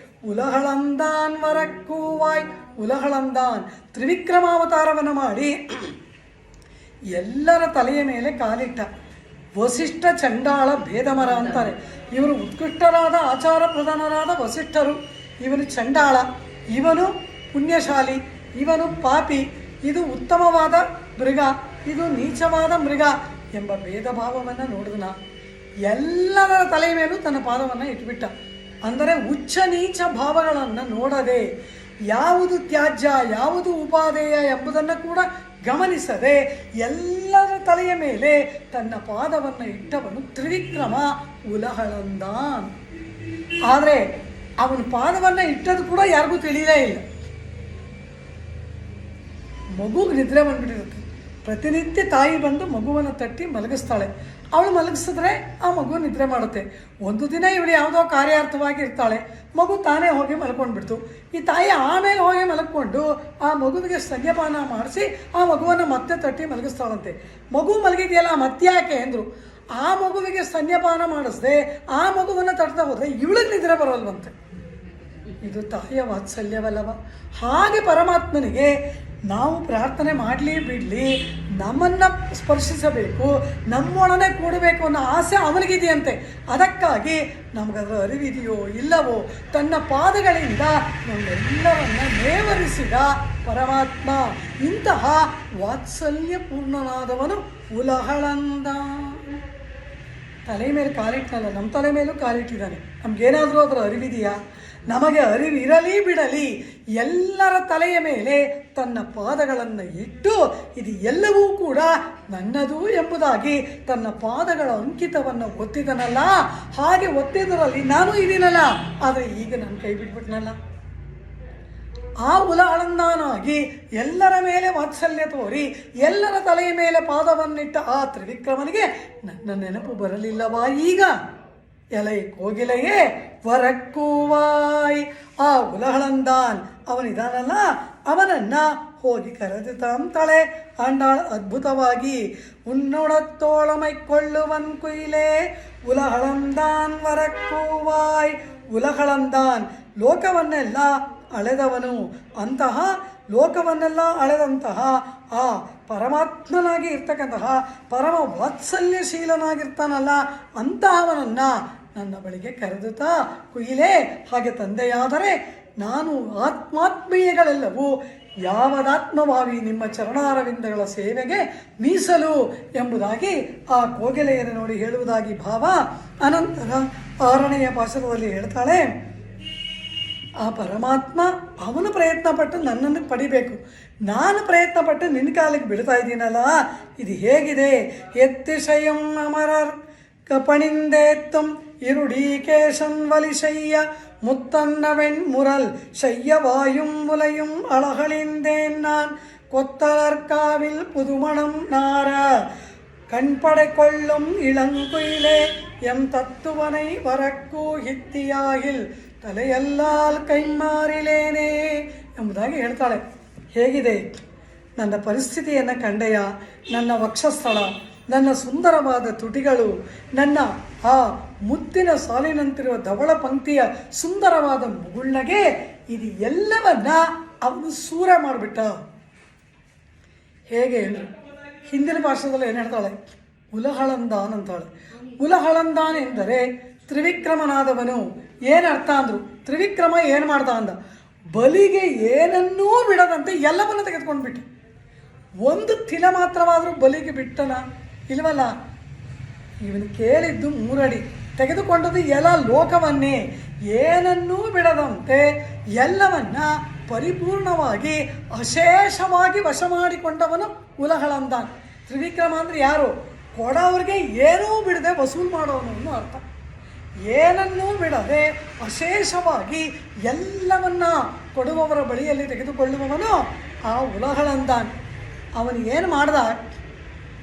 ಉಲಹಳಂದಾನ್ ವರಕ್ಕೂವಾಯ್. ಉಲಹಳಂದಾನ್ ತ್ರಿವಿಕ್ರಮಾವತಾರವನ್ನು ಮಾಡಿ ಎಲ್ಲರ ತಲೆಯ ಮೇಲೆ ಕಾಲಿಟ್ಟ. ವಸಿಷ್ಠ ಚಂಡಾಳ ಭೇದಮರ ಅಂತಾರೆ. ಇವರು ಉತ್ಕೃಷ್ಟರಾದ ಆಚಾರ ಪ್ರಧಾನರಾದ ವಸಿಷ್ಠರು, ಇವನು ಚಂಡಾಳ, ಇವನು ಪುಣ್ಯಶಾಲಿ, ಇವನು ಪಾಪಿ, ಇದು ಉತ್ತಮವಾದ ಮೃಗ, ಇದು ನೀಚವಾದ ಮೃಗ ಎಂಬ ಭೇದ ಭಾವವನ್ನು ನೋಡಿದನ. ಎಲ್ಲರ ತಲೆಯ ಮೇಲೂ ತನ್ನ ಪಾದವನ್ನು ಇಟ್ಬಿಟ್ಟ. ಅಂದರೆ ಉಚ್ಚ ನೀಚ ಭಾವಗಳನ್ನು ನೋಡದೆ, ಯಾವುದು ತ್ಯಾಜ್ಯ ಯಾವುದು ಉಪಾದೇಯ ಎಂಬುದನ್ನು ಕೂಡ ಗಮನಿಸದೆ ಎಲ್ಲರ ತಲೆಯ ಮೇಲೆ ತನ್ನ ಪಾದವನ್ನು ಇಟ್ಟವನು ತ್ರಿವಿಕ್ರಮ ಉಲಹಳಂದಾನ್. ಆದರೆ ಅವನ ಪಾದವನ್ನು ಇಟ್ಟದ್ದು ಕೂಡ ಯಾರಿಗೂ ತಿಳಿಯಲೇ ಇಲ್ಲ. ಮಗುಗೆ ನಿದ್ರೆ ಬಂದ್ಬಿಟ್ಟಿರುತ್ತೆ. ಪ್ರತಿನಿತ್ಯ ತಾಯಿ ಬಂದು ಮಗುವನ್ನು ತಟ್ಟಿ ಮಲಗಿಸ್ತಾಳೆ. ಅವಳು ಮಲಗಿಸಿದ್ರೆ ಆ ಮಗು ನಿದ್ರೆ ಮಾಡುತ್ತೆ. ಒಂದು ದಿನ ಇವಳು ಯಾವುದೋ ಕಾರ್ಯಾರ್ಥವಾಗಿ ಇರ್ತಾಳೆ, ಮಗು ತಾನೇ ಹೋಗಿ ಮಲ್ಕೊಂಡ್ಬಿಡ್ತು. ಈ ತಾಯಿ ಆಮೇಲೆ ಹೋಗಿ ಮಲ್ಕೊಂಡು ಆ ಮಗುವಿಗೆ ಸ್ತನ್ಯಪಾನ ಮಾಡಿಸಿ ಆ ಮಗುವನ್ನು ಮತ್ತೆ ತಟ್ಟಿ ಮಲಗಿಸ್ತಾಳಂತೆ. ಮಗು ಮಲಗಿದೆಯಲ್ಲ ಮತ್ತ್ಯಾಕೆ ಅಂದರು. ಆ ಮಗುವಿಗೆ ಸ್ತನ್ಯಪಾನ ಮಾಡಿಸ್ದೆ ಆ ಮಗುವನ್ನು ತಟ್ತಾ ಹೋದರೆ ಇವಳಿಗೆ ನಿದ್ರೆ ಬರೋಲ್ವಂತೆ. ಇದು ತಾಯಿಯ ವಾತ್ಸಲ್ಯವಲ್ಲವ? ಹಾಗೆ ಪರಮಾತ್ಮನಿಗೆ ನಾವು ಪ್ರಾರ್ಥನೆ ಮಾಡಲಿ ಬಿಡಲಿ, ನಮ್ಮನ್ನು ಸ್ಪರ್ಶಿಸಬೇಕು, ನಮ್ಮೊಡನೆ ಕೂಡಬೇಕು ಅನ್ನೋ ಆಸೆ ಅವನಿಗಿದೆಯಂತೆ. ಅದಕ್ಕಾಗಿ ನಮಗದರ ಅರಿವಿದೆಯೋ ಇಲ್ಲವೋ ತನ್ನ ಪಾದಗಳಿಂದ ನಮ್ಮೆಲ್ಲರನ್ನ ನೇವರಿಸಿದ ಪರಮಾತ್ಮ. ಇಂತಹ ವಾತ್ಸಲ್ಯಪೂರ್ಣನಾದವನು ಉಲಹಳಂದ. ತಲೆ ಮೇಲೆ ಕಾಲಿಟ್ಟಲ್ಲ, ನಮ್ಮ ತಲೆ ಮೇಲೂ ಕಾಲಿಟ್ಟಿದ್ದಾನೆ. ನಮಗೇನಾದರೂ ಅದರ ಅರಿವಿದೆಯಾ? ನಮಗೆ ಅರಿವಿರಲಿ ಬಿಡಲಿ ಎಲ್ಲರ ತಲೆಯ ಮೇಲೆ ತನ್ನ ಪಾದಗಳನ್ನು ಇಟ್ಟು ಇದು ಎಲ್ಲವೂ ಕೂಡ ನನ್ನದು ಎಂಬುದಾಗಿ ತನ್ನ ಪಾದಗಳ ಅಂಕಿತವನ್ನು ಒತ್ತಿದನಲ್ಲ. ಹಾಗೆ ಒತ್ತಿದರಲ್ಲಿ ನಾನು ಇದೀನಲ್ಲ, ಆದರೆ ಈಗ ನನ್ನ ಕೈ ಬಿಟ್ಬಿಟ್ನಲ್ಲ. ಆ ಉಲಹಳಂದಾನಾಗಿ ಎಲ್ಲರ ಮೇಲೆ ವಾತ್ಸಲ್ಯ ತೋರಿ ಎಲ್ಲರ ತಲೆಯ ಮೇಲೆ ಪಾದವನ್ನಿಟ್ಟ ಆ ತ್ರಿವಿಕ್ರಮನಿಗೆ ನನ್ನ ನೆನಪು ಬರಲಿಲ್ಲವಾ ಈಗ? ಎಲೈ ಕೋಗಿಲೆಯೇ ವರಕ್ಕೂವಾಯ್. ಆ ಉಲಹಳಂದಾನ್ ಅವನಿದಾನಲ್ಲ, ಅವನನ್ನ ಹೋಗಿ ಕರೆದುತ್ತಾಳೆ ಆಂಡಾಳ್ ಅದ್ಭುತವಾಗಿ. ಉನ್ನೊಡತ್ತೋಳಮೈಕೊಳ್ಳುವನ್ ಕುಯಿಲೆ ಉಲಹಳಂದಾನ್ ವರಕ್ಕೂವಾಯ್. ಉಲಹಳಂದಾನ್ ಲೋಕವನ್ನೆಲ್ಲ ಅಳೆದವನು. ಅಂತಹ ಲೋಕವನ್ನೆಲ್ಲ ಅಳೆದಂತಹ ಆ ಪರಮಾತ್ಮನಾಗಿ ಇರ್ತಕ್ಕಂತಹ ಪರಮ ವಾತ್ಸಲ್ಯಶೀಲನಾಗಿರ್ತಾನಲ್ಲ, ಅಂತಹವನನ್ನು ನನ್ನ ಬಳಿಗೆ ಕರೆದುತ್ತಾ ಕುಯಿಲೆ, ಹಾಗೆ ತಂದೆಯಾದರೆ ನಾನು ಆತ್ಮಾತ್ಮೀಯಗಳೆಲ್ಲವೂ ಯಾವದಾತ್ಮಭಾವಿ ನಿಮ್ಮ ಚರಣಾರವಿಂದಗಳ ಸೇವೆಗೆ ಮೀಸಲು ಎಂಬುದಾಗಿ ಆ ಕೋಗಿಲೆಯನ್ನು ನೋಡಿ ಹೇಳುವುದಾಗಿ ಭಾವ. ಅನಂತರ 6ನೆಯ ಪಾಶದಲ್ಲಿ ಹೇಳ್ತಾಳೆ, ಆ ಪರಮಾತ್ಮ ಅವನು ಪ್ರಯತ್ನಪಟ್ಟು ನನ್ನನ್ನು ಪಡಿಬೇಕು, ನಾನು ಪ್ರಯತ್ನಪಟ್ಟು ನಿನ್ನ ಕಾಲಿಗೆ ಬೀಳ್ತಾ ಇದ್ದೀನಲ್ಲ, ಇದು ಹೇಗಿದೆ? ಎತ್ತಿಶಯಂ ಅಮರರ್ ಕಪಣಿಂದೇತ್ತಂ ഇരുടീകേശൻ വലിശയ്യ മുത്തന്നവൻ മുറൽ ശയ്യവായും മുലയും അളകളിന്തേൻ നാൻ കൊത്തലർക്കാവിൽ പുതുമണം നാര கண்படை கொள்ளும் இளங்குயிலே எம் தத்துவனை வரக்கூ ಹಿತ್ತಿಯಾಗಿಲ್ ತಲೆಯಲ್ಲಾಲ್ ಕೈಮಾರಿಲೇನೆ ಎಂಬುದಾಗಿ ಹೇಳ್ತಾಳೆ. ಹೇಗಿದೆ ನನ್ನ ಪರಿಸ್ಥಿತಿಯನ್ನು ಕಂಡೆಯ? ನನ್ನ ವಕ್ಷಸ್ಥಳ, ನನ್ನ ಸುಂದರವಾದ ತುಟಿಗಳು, ನನ್ನ ಆ ಮುತ್ತಿನ ಸಾಲಿನಂತಿರುವ ಧವಳ ಪಂಕ್ತಿಯ ಸುಂದರವಾದ ಮುಗುಳ್ನಗೆ, ಇದು ಎಲ್ಲವನ್ನ ಅವನು ಸೂರ ಮಾಡಿಬಿಟ್ಟ. ಹೇಗೆ ಅಂದರೆ ಹಿಂದಿನ ಭಾಷೆದಲ್ಲಿ ಏನು ಹೇಳ್ತಾಳೆ? ಉಲಹಳಂದಾನ್ ಅಂತಾಳೆ. ಉಲಹಳಂದಾನ್ ಎಂದರೆ ತ್ರಿವಿಕ್ರಮನಾದವನು. ಏನು ಅರ್ಥ ಅಂದರು? ತ್ರಿವಿಕ್ರಮ ಏನು ಮಾಡ್ದ ಅಂದ? ಬಲಿಗೆ ಏನನ್ನೂ ಬಿಡದಂತೆ ಎಲ್ಲವನ್ನು ತೆಗೆದುಕೊಂಡು ಬಿಟ್ಟ. ಒಂದು ತಿಲ ಮಾತ್ರವಾದರೂ ಬಲಿಗೆ ಬಿಟ್ಟನ? ಇಲ್ವಲ್ಲ. ಇವನು ಕೇಳಿದ್ದು 3 ಅಡಿ, ತೆಗೆದುಕೊಂಡದ್ದು ಎಲ್ಲ ಲೋಕವನ್ನೇ. ಏನನ್ನೂ ಬಿಡದಂತೆ ಎಲ್ಲವನ್ನ ಪರಿಪೂರ್ಣವಾಗಿ ಅಶೇಷವಾಗಿ ವಶ ಮಾಡಿಕೊಂಡವನು ಉಲಹಳಂದಾನ್. ತ್ರಿವಿಕ್ರಮ ಅಂದರೆ ಯಾರು? ಕೊಡೋವ್ರಿಗೆ ಏನೂ ಬಿಡದೆ ವಸೂಲು ಮಾಡೋನು ಅನ್ನೋ ಅರ್ಥ. ಏನನ್ನೂ ಬಿಡದೆ ಅಶೇಷವಾಗಿ ಎಲ್ಲವನ್ನ ಕೊಡುವವರ ಬಳಿಯಲ್ಲಿ ತೆಗೆದುಕೊಳ್ಳುವವನು ಆ ಉಲಹಳಂದಾನ್. ಅವನು ಏನು ಮಾಡ್ದ?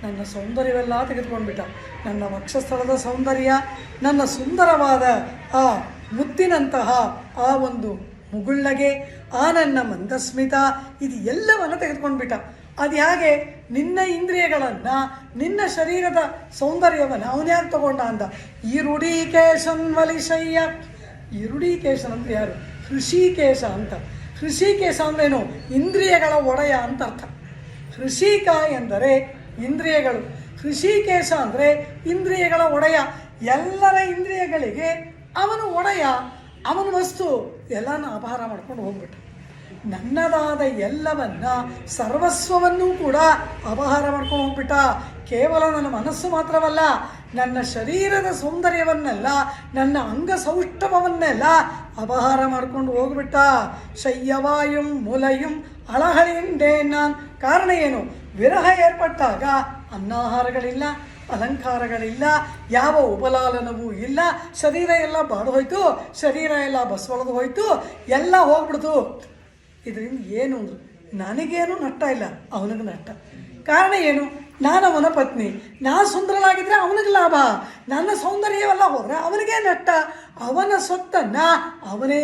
ನನ್ನ ಸೌಂದರ್ಯವೆಲ್ಲ ತೆಗೆದುಕೊಂಡ್ಬಿಟ್ಟ. ನನ್ನ ವಕ್ಷಸ್ಥಳದ ಸೌಂದರ್ಯ, ನನ್ನ ಸುಂದರವಾದ ಆ ಮುತ್ತಿನಂತಹ ಆ ಒಂದು ಮುಗುಳ್ನಗೆ, ಆ ನನ್ನ ಮಂದಸ್ಮಿತ, ಇದು ಎಲ್ಲವನ್ನು ತೆಗೆದುಕೊಂಡ್ಬಿಟ್ಟ. ಅದು ಹೇಗೆ? ನಿನ್ನ ಇಂದ್ರಿಯಗಳನ್ನು, ನಿನ್ನ ಶರೀರದ ಸೌಂದರ್ಯವನ್ನು ಅವನ್ಯಾಕೆ ತಗೊಂಡ ಅಂದ? ಈರುಡೀಕೇಶನ್ ವಲಿಶಯ್ಯ. ಈರುಡೀಕೇಶನ್ ಅಂದರೆ ಯಾರು? ಹೃಷಿಕೇಶ ಅಂತ. ಹೃಷಿಕೇಶ ಅಂದ್ರೇನು? ಇಂದ್ರಿಯಗಳ ಒಡೆಯ ಅಂತ ಅರ್ಥ. ಹೃಷಿಕ ಎಂದರೆ ಇಂದ್ರಿಯಗಳು, ಹೃಷಿಕೇಶ ಅಂದರೆ ಇಂದ್ರಿಯಗಳ ಒಡೆಯ. ಎಲ್ಲರ ಇಂದ್ರಿಯಗಳಿಗೆ ಅವನು ಒಡೆಯ, ಅವನ ವಸ್ತು ಎಲ್ಲನ ಅಪಹಾರ ಮಾಡ್ಕೊಂಡು ಹೋಗ್ಬಿಟ್ಟ. ನನ್ನದಾದ ಎಲ್ಲವನ್ನ, ಸರ್ವಸ್ವವನ್ನೂ ಕೂಡ ಅಪಹಾರ ಮಾಡ್ಕೊಂಡು ಹೋಗ್ಬಿಟ್ಟ. ಕೇವಲ ನನ್ನ ಮನಸ್ಸು ಮಾತ್ರವಲ್ಲ, ನನ್ನ ಶರೀರದ ಸೌಂದರ್ಯವನ್ನೆಲ್ಲ, ನನ್ನ ಅಂಗಸೌಷ್ಠವನ್ನೆಲ್ಲ ಅಪಹಾರ ಮಾಡ್ಕೊಂಡು ಹೋಗ್ಬಿಟ್ಟ. ಶಯ್ಯವಾಯುಂ ಮುಲಯುಂ ಅಳಹಳಿಂಡೆ ನಾನ್. ಕಾರಣ ಏನು? ವಿರಹ ಏರ್ಪಟ್ಟಾಗ ಅನ್ನಾಹಾರಗಳಿಲ್ಲ, ಅಲಂಕಾರಗಳಿಲ್ಲ, ಯಾವ ಉಪಲಾಲನವೂ ಇಲ್ಲ. ಶರೀರ ಎಲ್ಲ ಬಾಡು ಹೋಯ್ತು, ಶರೀರ ಎಲ್ಲ ಬಸವಳದು ಹೋಯ್ತು, ಎಲ್ಲ ಹೋಗ್ಬಿಡ್ತು. ಇದರಿಂದ ಏನು ಅಂದರು? ನನಗೇನು ನಷ್ಟ ಇಲ್ಲ, ಅವನಿಗೆ ನಷ್ಟ. ಕಾರಣ ಏನು? ನಾನು ಅವನ ಪತ್ನಿ, ನಾನು ಸುಂದರನಾಗಿದ್ದರೆ ಅವನಿಗೆ ಲಾಭ, ನನ್ನ ಸೌಂದರ್ಯವೆಲ್ಲ ಹೋದರೆ ಅವನಿಗೆ ನಷ್ಟ. ಅವನ ಸೊತ್ತನ್ನು ಅವನೇ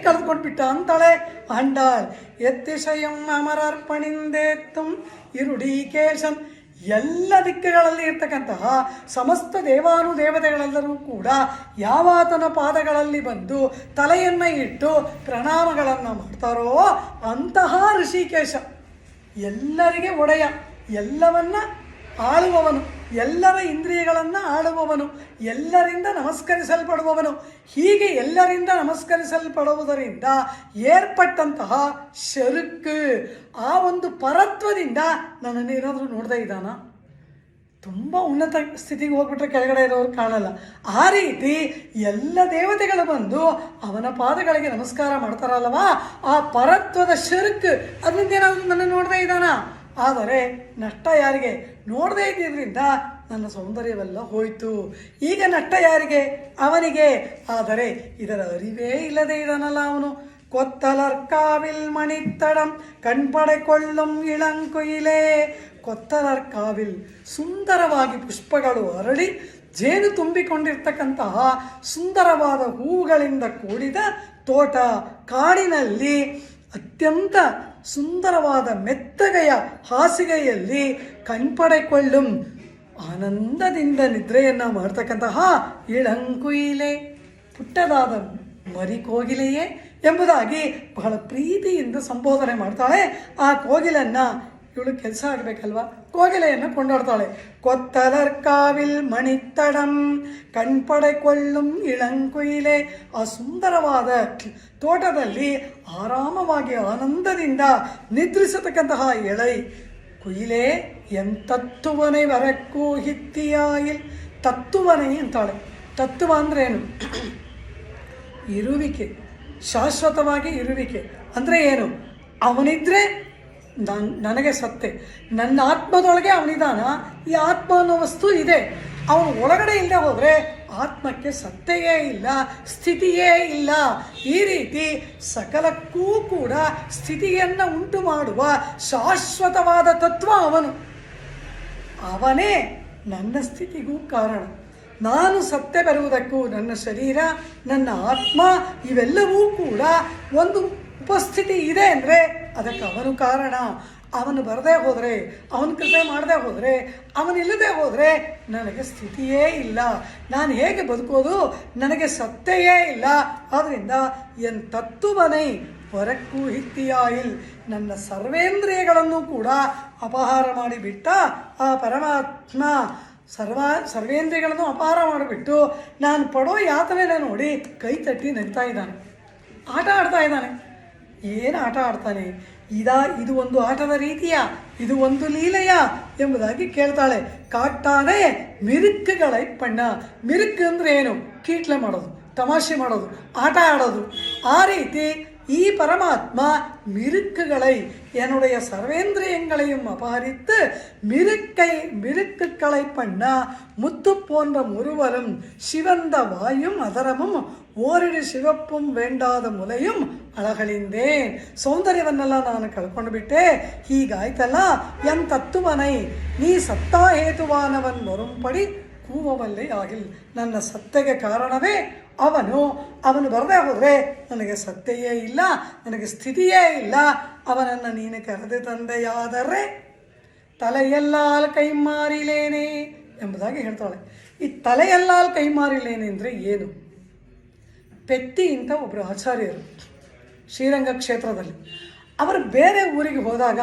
ಕಳೆದುಕೊಂಡ್ಬಿಟ್ಟ ಅಂತಾಳೆ ಆಂಡಾಳ್. ಎತ್ತಿಶಯಂ ಅಮರಾರ್ಪಣಿಂದೇತ್ತಂ ಇರುಡೀಕೇಶನ್. ಎಲ್ಲ ದಿಕ್ಕುಗಳಲ್ಲಿ ಇರ್ತಕ್ಕಂತಹ ಸಮಸ್ತ ದೇವಾನುದೇವತೆಗಳೆಲ್ಲರೂ ಕೂಡ ಯಾವಾತನ ಪಾದಗಳಲ್ಲಿ ಬಂದು ತಲೆಯನ್ನು ಇಟ್ಟು ಪ್ರಣಾಮಗಳನ್ನು ಮಾಡ್ತಾರೋ ಅಂತಹ ಋಷಿಕೇಶ ಎಲ್ಲರಿಗೆ ಒಡೆಯ, ಎಲ್ಲವನ್ನ ಆಳುವವನು, ಎಲ್ಲರ ಇಂದ್ರಿಯಗಳನ್ನು ಆಳುವವನು, ಎಲ್ಲರಿಂದ ನಮಸ್ಕರಿಸಲ್ಪಡುವವನು. ಹೀಗೆ ಎಲ್ಲರಿಂದ ನಮಸ್ಕರಿಸಲ್ಪಡುವುದರಿಂದ ಏರ್ಪಟ್ಟಂತಹ ಶರುಕ್, ಆ ಒಂದು ಪರತ್ವದಿಂದ ನನ್ನನ್ನೇನಾದರೂ ನೋಡ್ದೇ ಇದ್ದಾನ? ತುಂಬ ಉನ್ನತ ಸ್ಥಿತಿಗೆ ಹೋಗ್ಬಿಟ್ರೆ ಕೆಳಗಡೆ ಇರೋರು ಕಾಣಲ್ಲ. ಆ ರೀತಿ ಎಲ್ಲ ದೇವತೆಗಳು ಬಂದು ಅವನ ಪಾದಗಳಿಗೆ ನಮಸ್ಕಾರ ಮಾಡ್ತಾರಲ್ವಾ, ಆ ಪರತ್ವದ ಶರುಕ್ ಅದರಿಂದ ಏನಾದರೂ ನನ್ನ ನೋಡ್ದೇ ಇದ್ದಾನ? ಆದರೆ ನಷ್ಟ ಯಾರಿಗೆ? ನೋಡದೇ ಇದ್ದಿದ್ದರಿಂದ ನನ್ನ ಸೌಂದರ್ಯವೆಲ್ಲ ಹೋಯಿತು. ಈಗ ನಷ್ಟ ಯಾರಿಗೆ? ಅವನಿಗೆ. ಆದರೆ ಇದರ ಅರಿವೇ ಇಲ್ಲದೆ ಇದ್ದಾನಲ್ಲ ಅವನು. ಕೊತ್ತಲರ್ಕಾವಿಲ್ ಮಣಿತ್ತಡಂ ಕಣ್ಪಡೆಕೊಳ್ಳುಂ ಇಳಂಕುಯಿಲೇ. ಕೊತ್ತಲರ್ಕಾವಿಲ್, ಸುಂದರವಾಗಿ ಪುಷ್ಪಗಳು ಅರಳಿ ಜೇನು ತುಂಬಿಕೊಂಡಿರ್ತಕ್ಕಂತಹ ಸುಂದರವಾದ ಹೂವುಗಳಿಂದ ಕೂಡಿದ ತೋಟ, ಕಾಡಿನಲ್ಲಿ ಅತ್ಯಂತ ಸುಂದರವಾದ ಮೆತ್ತಗೆಯ ಹಾಸಿಗೆಯಲ್ಲಿ ಕಣ್ಪಡೆಕೊಳ್ಳುಂ, ಆನಂದದಿಂದ ನಿದ್ರೆಯನ್ನು ಮಾಡ್ತಕ್ಕಂತಹ ಇಳಂಕುಯಿಲೆ, ಪುಟ್ಟದಾದ ಮರಿಕೋಗಿಲೆಯೇ ಎಂಬುದಾಗಿ ಬಹಳ ಪ್ರೀತಿಯಿಂದ ಸಂಬೋಧನೆ ಮಾಡ್ತಾಳೆ. ಆ ಕೋಗಿಲನ್ನು, ಇವಳು ಕೆಲಸ ಆಗಬೇಕಲ್ವ, ಕೋಗಿಲೆಯನ್ನು ಕೊಂಡಾಡ್ತಾಳೆ. ಕೊತ್ತಲರ್ಕಾವಿಲ್ ಮಣಿತ್ತಡಂ ಕಣ್ಪಡೆಕೊಳ್ಳುಂ ಇಳಂಕುಯಿಲೆ. ಆ ಸುಂದರವಾದ ತೋಟದಲ್ಲಿ ಆರಾಮವಾಗಿ ಆನಂದದಿಂದ ನಿದ್ರಿಸತಕ್ಕಂತಹ ಎಳೈ ಕುಯಿಲೆ ಎಂತತ್ತುವನೆ ವರಕ್ಕೂ ಹಿತ್ತಿಯಾಯಿಲ್. ತತ್ತುವನೆ ಅಂತಾಳೆ. ತತ್ವ ಅಂದರೆ ಏನು? ಇರುವಿಕೆ, ಶಾಶ್ವತವಾಗಿ ಇರುವಿಕೆ ಅಂದರೆ ಏನು? ಅವನಿದ್ರೆ ನನಗೆ ಸತ್ತೆ, ನನ್ನ ಆತ್ಮದೊಳಗೆ ಅವನಿದಾನ. ಈ ಆತ್ಮ ಅನ್ನೋ ವಸ್ತು ಇದೆ, ಅವನು ಒಳಗಡೆ ಇಲ್ಲದೆ ಹೋದರೆ ಆತ್ಮಕ್ಕೆ ಸತ್ತೆಯೇ ಇಲ್ಲ, ಸ್ಥಿತಿಯೇ ಇಲ್ಲ. ಈ ರೀತಿ ಸಕಲಕ್ಕೂ ಕೂಡ ಸ್ಥಿತಿಯನ್ನು ಉಂಟು ಮಾಡುವ ಶಾಶ್ವತವಾದ ತತ್ವ ಅವನು. ಅವನೇ ನನ್ನ ಸ್ಥಿತಿಗೂ ಕಾರಣ. ನಾನು ಸತ್ತೆ ಬರುವುದಕ್ಕೂ ನನ್ನ ಶರೀರ, ನನ್ನ ಆತ್ಮ ಇವೆಲ್ಲವೂ ಕೂಡ ಒಂದು ಉಪಸ್ಥಿತಿ ಇದೆ ಅಂದರೆ ಅದಕ್ಕೆ ಅವನು ಕಾರಣ. ಅವನು ಬರದೇ ಹೋದರೆ, ಅವನ ಕೃಪೆ ಮಾಡದೆ ಹೋದರೆ, ಅವನಿಲ್ಲದೆ ಹೋದರೆ ನನಗೆ ಸ್ಥಿತಿಯೇ ಇಲ್ಲ. ನಾನು ಹೇಗೆ ಬದುಕೋದು? ನನಗೆ ಸತ್ತೆಯೇ ಇಲ್ಲ. ಆದ್ದರಿಂದ ಎನ್ ತತ್ತುವನೈ ಹೊರಕ್ಕೂ ಹಿತ್ತಿಯಾಯಿಲ್, ನನ್ನ ಸರ್ವೇಂದ್ರಿಯಗಳನ್ನು ಕೂಡ ಅಪಹಾರ ಮಾಡಿಬಿಟ್ಟ ಆ ಪರಮಾತ್ಮ ಸರ್ವೇಂದ್ರಿಯಗಳನ್ನು ಅಪಹಾರ ಮಾಡಿಬಿಟ್ಟು ನಾನು ಪಡೋ ಯಾತನೆನ ನೋಡಿ ಕೈ ತಟ್ಟಿ ನಗ್ತಾ ಇದ್ದಾನೆ, ಆಟ ಆಡ್ತಾ ಇದ್ದಾನೆ. ಏನು ಆಟ ಆಡ್ತಾನೆ? ಇದು ಒಂದು ಆಟದ ರೀತಿಯ, ಇದು ಒಂದು ಲೀಲೆಯ ಎಂಬುದಾಗಿ ಕೇಳ್ತಾಳೆ. ಕಾಟ್ಟಾನೆ ಮಿರುಕುಗಳೈ ಪಣ್ಣ. ಮಿರುಕು ಅಂದರೆ ಏನು? ಕೀಟ್ಲೆ ಮಾಡೋದು, ತಮಾಷೆ ಮಾಡೋದು, ಆಟ ಆಡೋದು. ಆ ರೀತಿ ಈ பரமாத்மா மிருக்குகளை என்னுடைய சர்வேந்திரியங்களையும் அபகரித்து மிருக்குகளை பண்ண முத்து போன்ற முருவலும் சிவந்த வாயும் அதரமும் ಓರಿಡಿ ಶಿವಪ್ಪುಂ ವೇಂಡಾದ ಮುಲೆಯುಂ ಅಳಗಳಿಂದೇನ್. ಸೌಂದರ್ಯವನ್ನೆಲ್ಲ ನಾನು ಕಳ್ಕೊಂಡು ಬಿಟ್ಟೆ. ಹೀಗಾಯ್ತಲ್ಲ ಎಂತತ್ತುವನೈ ನೀ ಸತ್ತಾ ಹೇತುವಾನವನ್ ವರುಂಪಡಿ ಕೂವವಲ್ಲೇ ಆಗಿಲ್. ನನ್ನ ಸತ್ತೆಗೆ ಕಾರಣವೇ ಅವನು ಬರದೇ ಹೋದರೆ ನನಗೆ ಸತ್ತೆಯೇ ಇಲ್ಲ, ನನಗೆ ಸ್ಥಿತಿಯೇ ಇಲ್ಲ. ಅವನನ್ನು ನೀನು ಕರೆದು ತಂದೆಯಾದರೆ ತಲೆಯಲ್ಲಾಲ್ ಕೈಮಾರಿಲೇನೆ ಎಂಬುದಾಗಿ ಹೇಳ್ತಾಳೆ. ಈ ತಲೆಯಲ್ಲಾಲ್ ಕೈಮಾರಿಲೇನೆ ಅಂದರೆ ಏನು? ಪೆತ್ತಿ ಅಂತ ಒಬ್ಬರು ಆಚಾರ್ಯರು ಶ್ರೀರಂಗ ಕ್ಷೇತ್ರದಲ್ಲಿ, ಅವರು ಬೇರೆ ಊರಿಗೆ ಹೋದಾಗ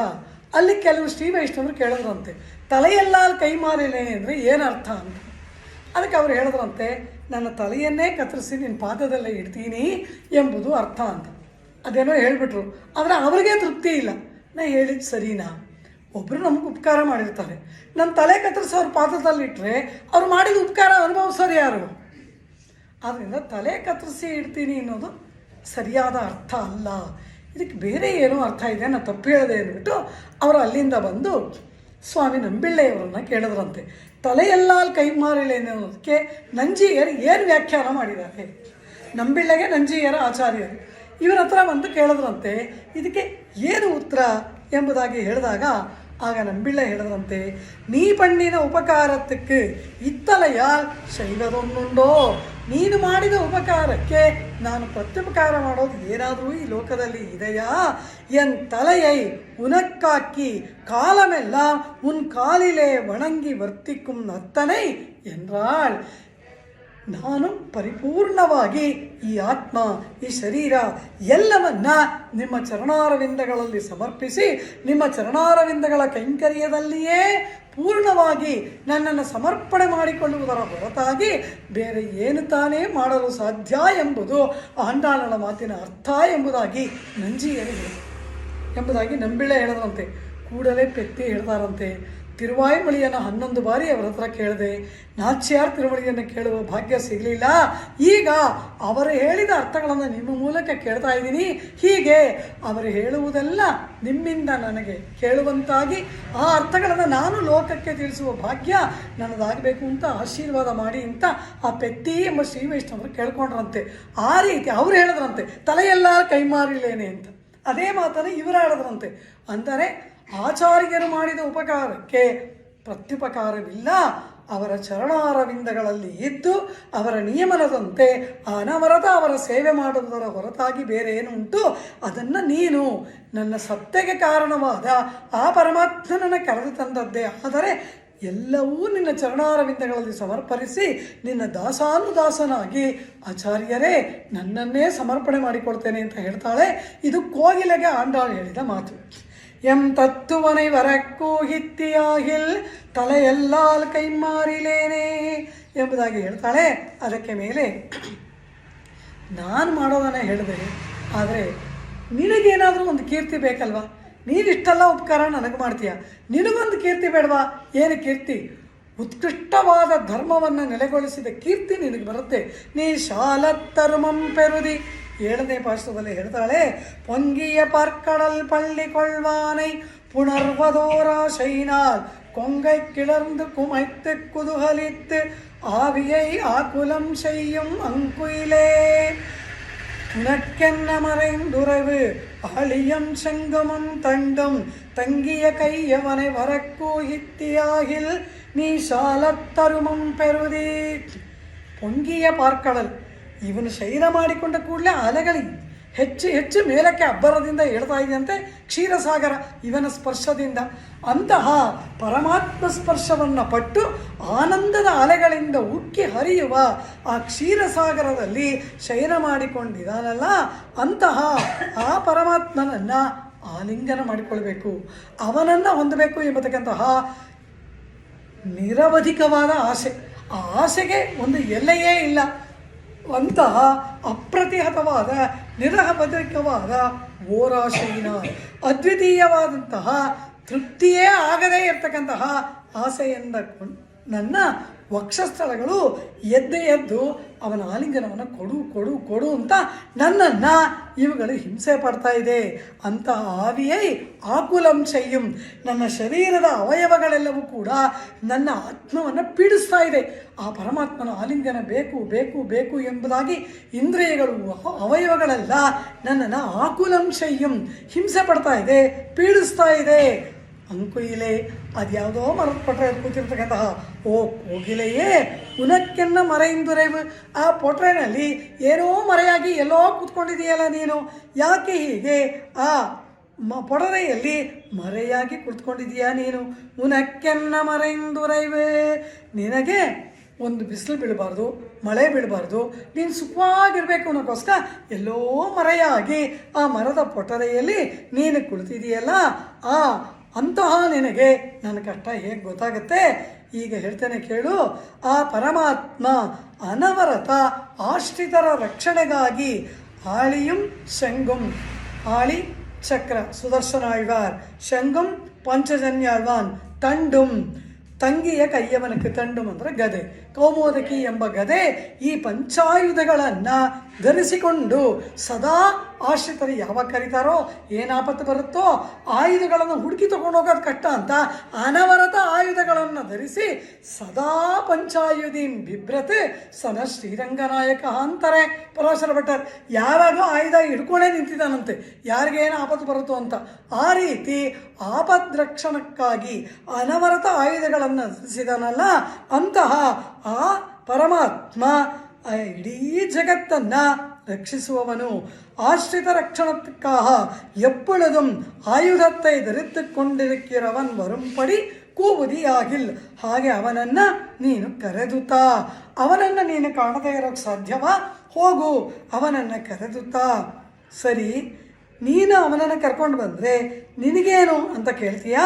ಅಲ್ಲಿ ಕೆಲವು ಶ್ರೀ ವೈಷ್ಣವರು ಕೇಳಿದ್ರಂತೆ, ತಲೆಯಲ್ಲಾಲ್ ಕೈಮಾರಿಲೇನೆ ಅಂದರೆ ಏನರ್ಥ ಅಂತ. ಅದಕ್ಕೆ ಅವರು ಹೇಳಿದ್ರಂತೆ, ನನ್ನ ತಲೆಯನ್ನೇ ಕತ್ತರಿಸಿ ನಿನ್ನ ಪಾದದಲ್ಲೇ ಇಡ್ತೀನಿ ಎಂಬುದು ಅರ್ಥ ಅಂತ. ಅದೇನೋ ಹೇಳಿಬಿಟ್ರು. ಆದರೆ ಅವರಿಗೆ ತೃಪ್ತಿ ಇಲ್ಲ. ನಾ ಹೇಳಿದ್ದು ಸರಿನಾ? ಒಬ್ಬರು ನಮ್ಗೆ ಉಪಕಾರ ಮಾಡಿರ್ತಾರೆ, ನನ್ನ ತಲೆ ಕತ್ತರಿಸಿ ಅವ್ರ ಪಾದದಲ್ಲಿಟ್ಟರೆ ಅವ್ರು ಮಾಡಿದ ಉಪಕಾರ ಅನುಭವಿಸೋರು ಯಾರು? ಆದ್ದರಿಂದ ತಲೆ ಕತ್ತರಿಸಿ ಇಡ್ತೀನಿ ಅನ್ನೋದು ಸರಿಯಾದ ಅರ್ಥ ಅಲ್ಲ. ಇದಕ್ಕೆ ಬೇರೆ ಏನೋ ಅರ್ಥ ಇದೆ, ನಾನು ತಪ್ಪು ಹೇಳಿದೆ ಅಂದ್ಬಿಟ್ಟು ಅವರು ಅಲ್ಲಿಂದ ಬಂದು ಸ್ವಾಮಿ ನಂಬಿಳ್ಳೆಯವರನ್ನು ಕೇಳಿದ್ರಂತೆ. ತಲೆಯಲ್ಲಾಲ್ ಕೈಮಾರಿಲೇನೆ ಅನ್ನೋದಕ್ಕೆ ನಂಜಿಯರು ಏನು ವ್ಯಾಖ್ಯಾನ ಮಾಡಿದ್ದಾರೆ? ನಂಬಿಳ್ಳೆಗೆ ನಂಜಿಯರ ಆಚಾರ್ಯರು ಇವರ ಹತ್ರ ಬಂದು ಕೇಳಿದ್ರಂತೆ, ಇದಕ್ಕೆ ಏನು ಉತ್ತರ ಎಂಬುದಾಗಿ ಹೇಳಿದಾಗ ಆಗ ನಂಬಿಳ್ಳೆ ಹೇಳಿದ್ರಂತೆ, ನೀ ಪಣ್ಣಿನ ಉಪಕಾರಕ್ಕೆ ಇತ್ತಲೆಯಾಲ್ ಶೈವದೊಂದುಂಡೋ. ನೀನು ಮಾಡಿದ ಉಪಕಾರಕ್ಕೆ ನಾನು ಪ್ರತ್ಯುಪಕಾರ ಮಾಡೋದು ಏನಾದರೂ ಈ ಲೋಕದಲ್ಲಿ ಇದೆಯಾ? ಎನ್ ತಲೆಯೈ ಉನಕ್ಕಾಕಿ ಕಾಲಮೆಲ್ಲ ಉನ್ ಕಾಲಿಲೆ ವಣಂಗಿ ವರ್ತಿಕ್ಕುಂ ನರ್ತனை என்றாள். ನಾನು ಪರಿಪೂರ್ಣವಾಗಿ ಈ ಆತ್ಮ, ಈ ಶರೀರ ಎಲ್ಲವನ್ನ ನಿಮ್ಮ ಚರಣಾರವಿಂದಗಳಲ್ಲಿ ಸಮರ್ಪಿಸಿ ನಿಮ್ಮ ಚರಣಾರವಿಂದಗಳ ಕೈಂಕರ್ಯದಲ್ಲಿಯೇ ಪೂರ್ಣವಾಗಿ ನನ್ನನ್ನು ಸಮರ್ಪಣೆ ಮಾಡಿಕೊಳ್ಳುವುದರ ಹೊರತಾಗಿ ಬೇರೆ ಏನು ತಾನೇ ಮಾಡಲು ಸಾಧ್ಯ ಎಂಬುದು ಆಂಡಾಳನ ಮಾತಿನ ಅರ್ಥ ಎಂಬುದಾಗಿ ನಂಜಿಯರಿಗೆ ಎಂಬುದಾಗಿ ನಂಬಿಳೆ ಹೇಳಿದ್ರಂತೆ. ಕೂಡಲೇ ಪೆತ್ತಿ ಹೇಳ್ತಾರಂತೆ, ತಿರುವಾಯ್ಮೊಳಿಯನ್ನು 11 ಬಾರಿ ಅವರ ಹತ್ರ ಕೇಳಿದೆ, ನಾಚ್ಯಾರ್ ತಿರುವಳಿಯನ್ನು ಕೇಳುವ ಭಾಗ್ಯ ಸಿಗಲಿಲ್ಲ. ಈಗ ಅವರು ಹೇಳಿದ ಅರ್ಥಗಳನ್ನು ನಿಮ್ಮ ಮೂಲಕ ಕೇಳ್ತಾ ಇದ್ದೀನಿ. ಹೀಗೆ ಅವರು ಹೇಳುವುದೆಲ್ಲ ನಿಮ್ಮಿಂದ ನನಗೆ ಕೇಳುವಂತಾಗಿ ಆ ಅರ್ಥಗಳನ್ನು ನಾನು ಲೋಕಕ್ಕೆ ತಿಳಿಸುವ ಭಾಗ್ಯ ನನ್ನದಾಗಬೇಕು ಅಂತ ಆಶೀರ್ವಾದ ಮಾಡಿ ಅಂತ ಆ ಪೆತ್ತಿ ಎಂಬ ಶ್ರೀ ವೈಷ್ಣವರು ಕೇಳ್ಕೊಂಡ್ರಂತೆ. ಆ ರೀತಿ ಅವರು ಹೇಳಿದ್ರಂತೆ, ತಲೆಯೆಲ್ಲ ಕೈಮಾರಿಲೇನೆ ಅಂತ. ಅದೇ ಮಾತನ್ನು ಇವರು ಹೇಳಿದ್ರಂತೆ. ಅಂದರೆ ಆಚಾರ್ಯರು ಮಾಡಿದ ಉಪಕಾರಕ್ಕೆ ಪ್ರತ್ಯುಪಕಾರವಿಲ್ಲ. ಅವರ ಚರಣಾರವಿಂದಗಳಲ್ಲಿ ಇದ್ದು ಅವರ ನಿಯಮನದಂತೆ ಅನವರತ ಅವರ ಸೇವೆ ಮಾಡುವುದರ ಹೊರತಾಗಿ ಬೇರೆ ಏನು ಉಂಟು? ಅದನ್ನು ನೀನು ನನ್ನ ಸತ್ತೆಗೆ ಕಾರಣವಾದ ಆ ಪರಮಾತ್ಮನನ್ನು ಕರೆದು ತಂದದ್ದೇ ಆದರೆ ಎಲ್ಲವೂ ನಿನ್ನ ಚರಣಾರವಿಂದಗಳಲ್ಲಿ ಸಮರ್ಪರಿಸಿ ನಿನ್ನ ದಾಸಾನುದಾಸನಾಗಿ ಆಚಾರ್ಯರೇ ನನ್ನನ್ನೇ ಸಮರ್ಪಣೆ ಮಾಡಿಕೊಳ್ತೇನೆ ಅಂತ ಹೇಳ್ತಾಳೆ. ಇದು ಕೋಗಿಲೆಗೆ ಆಂಡಾಳು ಹೇಳಿದ ಮಾತು. ಎಂ ತತ್ತುವனை ವರಕ್ಕೂಹಿತ್ತಿಯಾಗಿಲ್ ತಲೆಯೆಲ್ಲಾಲ್ ಕೈಮಾರಿಲೇನೆ ಎಂಬುದಾಗಿ ಹೇಳ್ತಾಳೆ. ಅದಕ್ಕೆ ಮೇಲೆ ನಾನು ಮಾಡೋದನ್ನೇ ಹೇಳಿದೆ, ಆದರೆ ನಿನಗೇನಾದರೂ ಒಂದು ಕೀರ್ತಿ ಬೇಕಲ್ವಾ? ನೀನಿಷ್ಟೆಲ್ಲ ಉಪಕಾರ ನನಗೆ ಮಾಡ್ತೀಯ, ನಿನಗೊಂದು ಕೀರ್ತಿ ಬೇಡವಾ? ಏನು ಕೀರ್ತಿ? ಉತ್ಕೃಷ್ಟವಾದ ಧರ್ಮವನ್ನು ನೆಲೆಗೊಳಿಸಿದ ಕೀರ್ತಿ ನಿನಗೆ ಬರುತ್ತೆ. ನೀ ಶಾಲತ್ತರುಮಂ ಪೆರುದಿ 7ನೇ ಪಾಶದಲ್ಲಿ ಹೇಳ್ತಾಳೆ, பொங்கிய பார்க்கடல் பள்ளி கொள்வானை புணர்வதோராசையினால் கொங்கை கிளர்ந்து குமைத்து குதுகலித்து ஆவியை ஆக்குலம் செய்யும் அங்குயிலே உனக்கென்ன மறைந்துறவு ஆழியம் செங்கமும் தண்டும் தங்கிய கையவனை வரக்கூಹಿತ್ತಿಯಾಗಿಲ್ ನೀ ಶಾಲತ್ತರುಮಂ ಪೆರುದಿ. ಪೊಂಗಿಯ ಪಾರ್ಕಡಲ್, ಇವನು ಶಯನ ಮಾಡಿಕೊಂಡ ಕೂಡಲೇ ಅಲೆಗಳು ಹೆಚ್ಚು ಹೆಚ್ಚು ಮೇಲಕ್ಕೆ ಅಬ್ಬರದಿಂದ ಹೇಳ್ತಾ ಇದೆಯಂತೆ ಕ್ಷೀರಸಾಗರ ಇವನ ಸ್ಪರ್ಶದಿಂದ. ಅಂತಹ ಪರಮಾತ್ಮ ಸ್ಪರ್ಶವನ್ನು ಪಟ್ಟು ಆನಂದದ ಅಲೆಗಳಿಂದ ಉಕ್ಕಿ ಹರಿಯುವ ಆ ಕ್ಷೀರಸಾಗರದಲ್ಲಿ ಶಯನ ಮಾಡಿಕೊಂಡಿದ್ದಾನಲ್ಲ, ಅಂತಹ ಆ ಪರಮಾತ್ಮನನ್ನು ಆಲಿಂಗನ ಮಾಡಿಕೊಳ್ಬೇಕು, ಅವನನ್ನು ಹೊಂದಬೇಕು ಎಂಬತಕ್ಕಂತಹ ನಿರವಧಿಕವಾದ ಆಸೆ. ಆ ಆಸೆಗೆ ಒಂದು ಎಲ್ಲೆಯೇ ಇಲ್ಲ. ಅಂತಹ ಅಪ್ರತಿಹತವಾದ ನಿರವಧಿಕವಾದ ಓರಾಶೆಯಿನ ಅದ್ವಿತೀಯವಾದಂತಹ ತೃಪ್ತಿಯೇ ಆಗದೇ ಇರತಕ್ಕಂತಹ ಆಸೆಯಿಂದ ನನ್ನ ವಕ್ಷಸ್ಥಳಗಳು ಎದ್ದು ಅವನ ಆಲಿಂಗನವನ್ನು ಕೊಡು ಕೊಡು ಕೊಡು ಅಂತ ನನ್ನನ್ನು ಇವುಗಳು ಹಿಂಸೆ ಪಡ್ತಾ ಇದೆ ಅಂತ ಆವಿಯೈ ಆಕುಲಂ ಶಯ್ಯಂ, ನನ್ನ ಶರೀರದ ಅವಯವಗಳೆಲ್ಲವೂ ಕೂಡ ನನ್ನ ಆತ್ಮವನ್ನು ಪೀಡಿಸ್ತಾ ಇದೆ. ಆ ಪರಮಾತ್ಮನ ಆಲಿಂಗನ ಬೇಕು ಬೇಕು ಬೇಕು ಎಂಬುದಾಗಿ ಇಂದ್ರಿಯಗಳು ಅವಯವಗಳೆಲ್ಲ ನನ್ನನ್ನು ಆಕುಲಂ ಶಯ್ಯಂ ಹಿಂಸೆ ಪಡ್ತಾ ಇದೆ, ಪೀಡಿಸ್ತಾ ಇದೆ. ಅಂಕುಯಿಲೆ, ಅದ್ಯಾವುದೋ ಮರದ ಪೊಟ್ರೆ ಕೂತಿರ್ತಕ್ಕಂತಹ ಓ ಕೋಗಿಲೆಯೇ, ಉನಕ್ಕೆನ್ನ ಮರೆಯಿಂದುರೆವು, ಆ ಪೊಟ್ರೆನಲ್ಲಿ ಏನೋ ಮರೆಯಾಗಿ ಎಲ್ಲೋ ಕೂತ್ಕೊಂಡಿದೆಯಲ್ಲ ನೀನು, ಯಾಕೆ ಹೀಗೆ ಆ ಪೊಡರೆಯಲ್ಲಿ ಮರೆಯಾಗಿ ಕುಳಿತುಕೊಂಡಿದೆಯಾ ನೀನು? ಉನಕ್ಕೆನ್ನ ಮರೆಯಿಂದುರೆವೆ, ನಿನಗೆ ಒಂದು ಬಿಸಿಲು ಬೀಳಬಾರ್ದು, ಮಳೆ ಬೀಳಬಾರ್ದು, ನೀನು ಸುಖವಾಗಿರಬೇಕು ಅನ್ನೋಕ್ಕೋಸ್ಕರ ಎಲ್ಲೋ ಮರೆಯಾಗಿ ಆ ಮರದ ಪೊಟರೆಯಲ್ಲಿ ನೀನು ಕುಳಿತಿದೆಯಲ್ಲ, ಅಂತಹ ನಿನಗೆ ನನ್ನ ಕಷ್ಟ ಹೇಗೆ ಗೊತ್ತಾಗುತ್ತೆ? ಈಗ ಹೇಳ್ತೇನೆ ಕೇಳು. ಆ ಪರಮಾತ್ಮ ಅನವರತ ಆಶ್ರಿತರ ರಕ್ಷಣೆಗಾಗಿ ಆಳಿಯುಂ ಶಂಗುಂ, ಆಳಿ ಚಕ್ರ ಸುದರ್ಶನಾಳ್ವಾರ್, ಶಂಗುಂ ಪಂಚಜನ್ಯಾಳ್ವಾನ್, ತಂಡುಂ ತಂಗಿಯ ಕೈಯವನಕ್ಕೆ, ತಂಡುಂ ಅಂದರೆ ಗದೆ, ಕೌಮೋದಕಿ ಎಂಬ ಗದೆ, ಈ ಪಂಚಾಯುಧಗಳನ್ನು ಧರಿಸಿಕೊಂಡು ಸದಾ ಆಶ್ರಿತರು ಯಾವಾಗ ಕರೀತಾರೋ ಏನಾಪತ್ತು ಬರುತ್ತೋ ಆಯುಧಗಳನ್ನು ಹುಡುಕಿ ತಗೊಂಡು ಹೋಗೋದು ಕಷ್ಟ ಅಂತ ಅನವರತ ಆಯುಧಗಳನ್ನು ಧರಿಸಿ ಸದಾ ಪಂಚಾಯುಧೀಂ ಬಿಭ್ರತೆ ಸನ ಶ್ರೀರಂಗನಾಯಕ ಅಂತಾರೆ ಪರಾಶರ ಭಟ್ಟರ್. ಯಾವಾಗ ಆಯುಧ ಹಿಡ್ಕೊಂಡೇ ನಿಂತಿದ್ದಾನಂತೆ ಯಾರಿಗೇನು ಆಪತ್ತು ಬರುತ್ತೋ ಅಂತ. ಆ ರೀತಿ ಆಪದ್ರಕ್ಷಣಕ್ಕಾಗಿ ಅನವರತ ಆಯುಧಗಳನ್ನು ಧರಿಸಿದಾನಲ್ಲ, ಅಂತಹ ಆ ಪರಮಾತ್ಮ ಇಡೀ ಜಗತ್ತನ್ನು ರಕ್ಷಿಸುವವನು. ஆஷ்ரித ரட்சணத்துக்காக எப்பொழுதும் ஆயுதத்தை தரித்து கொண்டிருக்கிறவன் வரும்படி ಕೂವುದಿಯಾಗಿಲ್. ಹಾಗೆ ಅವನನ್ನು ನೀನು ಕರೆದುತ್ತಾ, ಅವನನ್ನು ನೀನು ಕಾಣದೇ ಇರೋಕ್ಕೆ ಸಾಧ್ಯವಾ? ಹೋಗು ಅವನನ್ನು ಕರೆದುತ್ತಾ. ಸರಿ, ನೀನು ಅವನನ್ನು ಕರ್ಕೊಂಡು ಬಂದರೆ ನಿನಗೇನು ಅಂತ ಕೇಳ್ತೀಯಾ?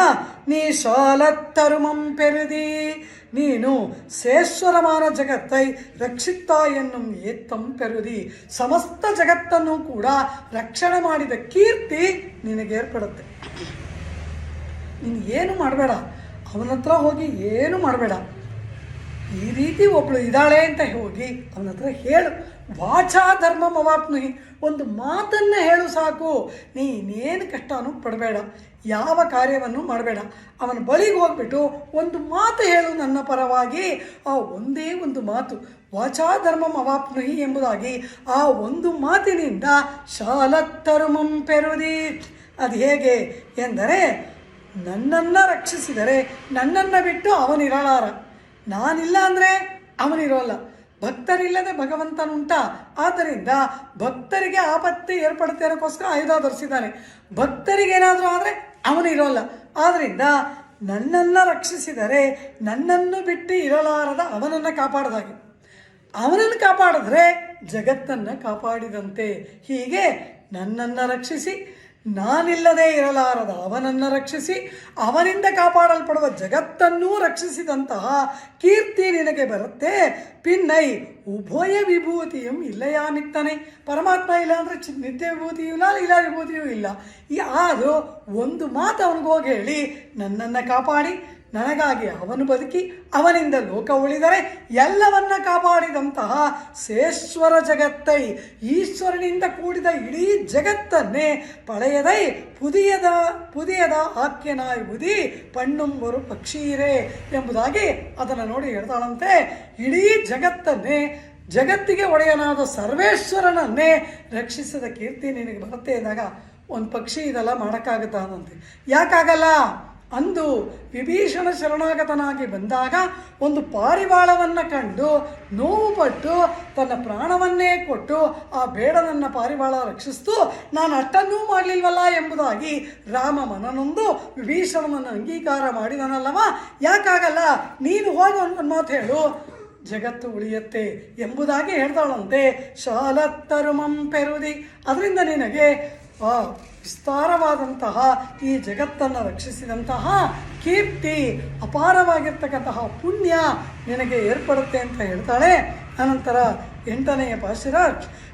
ನೀ ಶಾಲತ್ತರುಮಂ ಪೆರುದಿ, ನೀನು ಸೇಶ್ವರಮಾನ ಜಗತ್ತೈ ರಕ್ಷಿತಾ ಎನ್ನುಂ ಏತ್ತಂ ಪೆರುದಿ, ಸಮಸ್ತ ಜಗತ್ತನ್ನು ಕೂಡ ರಕ್ಷಣೆ ಮಾಡಿದ ಕೀರ್ತಿ ನಿನಗೇರ್ಪಡುತ್ತೆ. ನೀನು ಏನು ಮಾಡಬೇಡ, ಅವನ ಹತ್ರ ಹೋಗಿ ಏನು ಮಾಡಬೇಡ. ಈ ರೀತಿ ಒಬ್ಬಳು ಇದ್ದಾಳೆ ಅಂತ ಹೋಗಿ ಅವನ ಹತ್ರ ಹೇಳು. ವಾಚಾ ಧರ್ಮಂ ಅವಾಪ್ನುಹಿ, ಒಂದು ಮಾತನ್ನು ಹೇಳು ಸಾಕು. ನೀನೇನು ಕಷ್ಟನೂ ಪಡಬೇಡ, ಯಾವ ಕಾರ್ಯವನ್ನು ಮಾಡಬೇಡ. ಅವನ ಬಳಿಗೆ ಹೋಗ್ಬಿಟ್ಟು ಒಂದು ಮಾತು ಹೇಳು ನನ್ನ ಪರವಾಗಿ. ಆ ಒಂದೇ ಒಂದು ಮಾತು, ವಾಚಾ ಧರ್ಮಂ ಅವಾಪ್ನುಹಿ ಎಂಬುದಾಗಿ ಆ ಒಂದು ಮಾತಿನಿಂದ ಶಾಲತ್ತರುಮಂ ಪೆರುದಿ. ಅದು ಹೇಗೆ ಎಂದರೆ, ನನ್ನನ್ನು ರಕ್ಷಿಸಿದರೆ ನನ್ನನ್ನು ಬಿಟ್ಟು ಅವನಿರಲಾರ, ನಾನಿಲ್ಲ ಅಂದರೆ ಅವನಿರೋಲ್ಲ. ಭಕ್ತರಿಲ್ಲದೆ ಭಗವಂತನುಂಟ. ಆದ್ದರಿಂದ ಭಕ್ತರಿಗೆ ಆಪತ್ತಿ ಏರ್ಪಡುತ್ತೆ ಅನ್ನೋಕ್ಕೋಸ್ಕರ ಆಯುಧ ಧರಿಸಿದ್ದಾನೆ. ಭಕ್ತರಿಗೇನಾದರೂ ಆದರೆ ಅವನಿರೋಲ್ಲ. ಆದ್ದರಿಂದ ನನ್ನನ್ನು ರಕ್ಷಿಸಿದರೆ ನನ್ನನ್ನು ಬಿಟ್ಟು ಇರಲಾರದ ಅವನನ್ನು ಕಾಪಾಡಿದಾಗೆ, ಅವನನ್ನು ಕಾಪಾಡಿದ್ರೆ ಜಗತ್ತನ್ನು ಕಾಪಾಡಿದಂತೆ. ಹೀಗೆ ನನ್ನನ್ನು ರಕ್ಷಿಸಿ, ನಾನಿಲ್ಲದೆ ಇರಲಾರದ ಅವನನ್ನು ರಕ್ಷಿಸಿ, ಅವನಿಂದ ಕಾಪಾಡಲ್ಪಡುವ ಜಗತ್ತನ್ನೂ ರಕ್ಷಿಸಿದಂತಹ ಕೀರ್ತಿ ನಿನಗೆ ಬರುತ್ತೆ. ಪಿನ್ನೈ ಉಭಯ ವಿಭೂತಿಯಂ ಇಲ್ಲಯಾ ನಿತ್ತನೆ, ಪರಮಾತ್ಮ ಇಲ್ಲ ಅಂದರೆ ನಿತ್ಯ ವಿಭೂತಿಯೂ ಇಲ್ಲ, ಲೀಲಾ ವಿಭೂತಿಯೂ ಇಲ್ಲ. ಅದು ಒಂದು ಮಾತು ಅವನಿಗೋಗಿ ಹೇಳಿ, ನನ್ನನ್ನು ಕಾಪಾಡಿ ನನಗಾಗಿ ಅವನು ಬದುಕಿ ಅವನಿಂದ ಲೋಕ ಉಳಿದರೆ ಎಲ್ಲವನ್ನ ಕಾಪಾಡಿದಂತಹ ಸೇಶ್ವರ ಜಗತ್ತೈ, ಈಶ್ವರನಿಂದ ಕೂಡಿದ ಇಡೀ ಜಗತ್ತನ್ನೇ ಪಳೆಯದೈ ಪುದಿಯದ ಆಕ್ಯನಾಯ್ ಉದಿ ಪಣ್ಣುಂಬರು ಪಕ್ಷೀರೇ ಎಂಬುದಾಗಿ ಅದನ್ನು ನೋಡಿ ಹೇಳ್ತಾಳಂತೆ. ಇಡೀ ಜಗತ್ತನ್ನೇ, ಜಗತ್ತಿಗೆ ಒಡೆಯನಾದ ಸರ್ವೇಶ್ವರನನ್ನೇ ರಕ್ಷಿಸಿದ ಕೀರ್ತಿ ನಿನಗೆ ಬರುತ್ತೆ ಎಂದಾಗ ಒಂದು ಪಕ್ಷಿ ಇದೆಲ್ಲ ಮಾಡೋಕ್ಕಾಗುತ್ತಾ ಅನ್ನಂತೆ. ಯಾಕಾಗಲ್ಲ? ಅಂದು ವಿಭೀಷಣ ಶರಣಾಗತನಾಗಿ ಬಂದಾಗ ಒಂದು ಪಾರಿವಾಳವನ್ನು ಕಂಡು ನೋವುಪಟ್ಟು ತನ್ನ ಪ್ರಾಣವನ್ನೇ ಕೊಟ್ಟು ಆ ಬೇಡನನ್ನು ಪಾರಿವಾಳ ರಕ್ಷಿಸ್ತು, ನಾನು ಅಷ್ಟನ್ನೂ ಮಾಡಲಿಲ್ವಲ್ಲ ಎಂಬುದಾಗಿ ರಾಮ ಮನನೊಂದು ವಿಭೀಷಣನನ್ನು ಅಂಗೀಕಾರ ಮಾಡಿದನಲ್ಲವ. ಯಾಕಾಗಲ್ಲ? ನೀನು ಹೋಗಿ ಒಂದು ಮಾತು ಹೇಳು, ಜಗತ್ತು ಉಳಿಯುತ್ತೆ ಎಂಬುದಾಗಿ ಹೇಳ್ತಾಳಂತೆ. ಶಾಲತ್ತರುಮಂ ಪೆರುದಿ, ಅದರಿಂದ ನಿನಗೆ ವಿಸ್ತಾರವಾದಂತಹ ಈ ಜಗತ್ತನ್ನು ರಕ್ಷಿಸಿದಂತಹ ಕೀರ್ತಿ, ಅಪಾರವಾಗಿರ್ತಕ್ಕಂತಹ ಪುಣ್ಯ ನಿನಗೆ ಏರ್ಪಡುತ್ತೆ ಅಂತ ಹೇಳ್ತಾಳೆ. ಅನಂತರ 8ನೆಯ ಪಾಶುರ,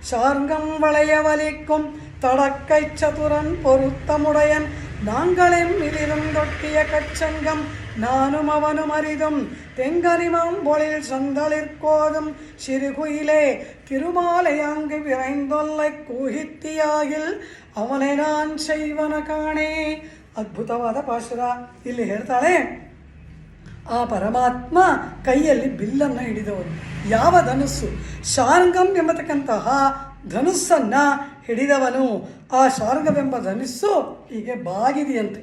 ಶಾರ್ಗಂ வளையவலிக்கும் தடக்கை சதுரன் பொருத்தமுடையன் நாங்களெம் இலிருந்தொட்டிய கச்சங்கம் நானும் அவனும் அறிதும் தெங்கனிமாம் பொழில் சந்தளிர்கோதும் சிறுகுயிலே திருமாலையாங்கு விரைந்தொல்லை கூಹಿತ್ತಿಯಾಗಿಲ್ ಅವನೇ ನಾನ್ ಶೈವನ ಕಾಣೆ. ಅದ್ಭುತವಾದ ಪಾಶುರ. ಇಲ್ಲಿ ಹೇಳ್ತಾಳೆ, ಆ ಪರಮಾತ್ಮ ಕೈಯಲ್ಲಿ ಬಿಲ್ಲನ್ನು ಹಿಡಿದವನು. ಯಾವ ಧನುಸ್ಸು? ಶಾರ್ಗಂ ಎಂಬತಕ್ಕಂತಹ ಧನುಸ್ಸನ್ನು ಹಿಡಿದವನು. ಆ ಶಾರ್ಗವೆಂಬ ಧನುಸ್ಸು ಹೀಗೆ ಬಾಗಿದೆಯಂತೆ.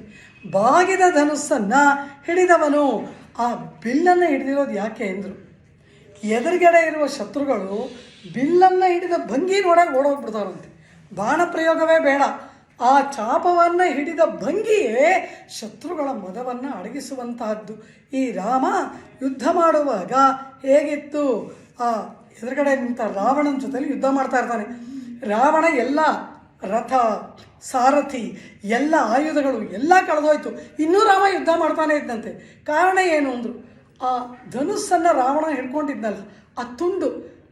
ಬಾಗಿದ ಧನುಸ್ಸನ್ನು ಹಿಡಿದವನು. ಆ ಬಿಲ್ಲನ್ನು ಹಿಡಿದಿರೋದು ಯಾಕೆ ಅಂದರು, ಎದುರುಗಡೆ ಇರುವ ಶತ್ರುಗಳು ಬಿಲ್ಲನ್ನು ಹಿಡಿದ ಭಂಗಿ ನೋಡೋಕೆ ಓಡೋಗ್ಬಿಡ್ತಾರಂತೆ. ಬಾಣ ಪ್ರಯೋಗವೇ ಬೇಡ, ಆ ಚಾಪವನ್ನು ಹಿಡಿದ ಭಂಗಿಯೇ ಶತ್ರುಗಳ ಮದವನ್ನು ಅಡಗಿಸುವಂತಹದ್ದು. ಈ ರಾಮ ಯುದ್ಧ ಮಾಡುವಾಗ ಹೇಗಿತ್ತು? ಆ ಎದುರುಗಡೆ ನಿಂತ ರಾವಣನ ಜೊತೆಲಿ ಯುದ್ಧ ಮಾಡ್ತಾ ಇರ್ತಾನೆ. ರಾವಣ ಎಲ್ಲ ರಥ, ಸಾರಥಿ, ಎಲ್ಲ ಆಯುಧಗಳು ಎಲ್ಲ ಕಳೆದೋಯ್ತು. ಇನ್ನೂ ರಾಮ ಯುದ್ಧ ಮಾಡ್ತಾನೆ ಇದ್ದಂತೆ. ಕಾರಣ ಏನು ಅಂದರು, ಆ ಧನುಸ್ಸನ್ನು ರಾವಣ ಹಿಡ್ಕೊಂಡಿದ್ನಲ್ಲ, ಆ ತುಂಡು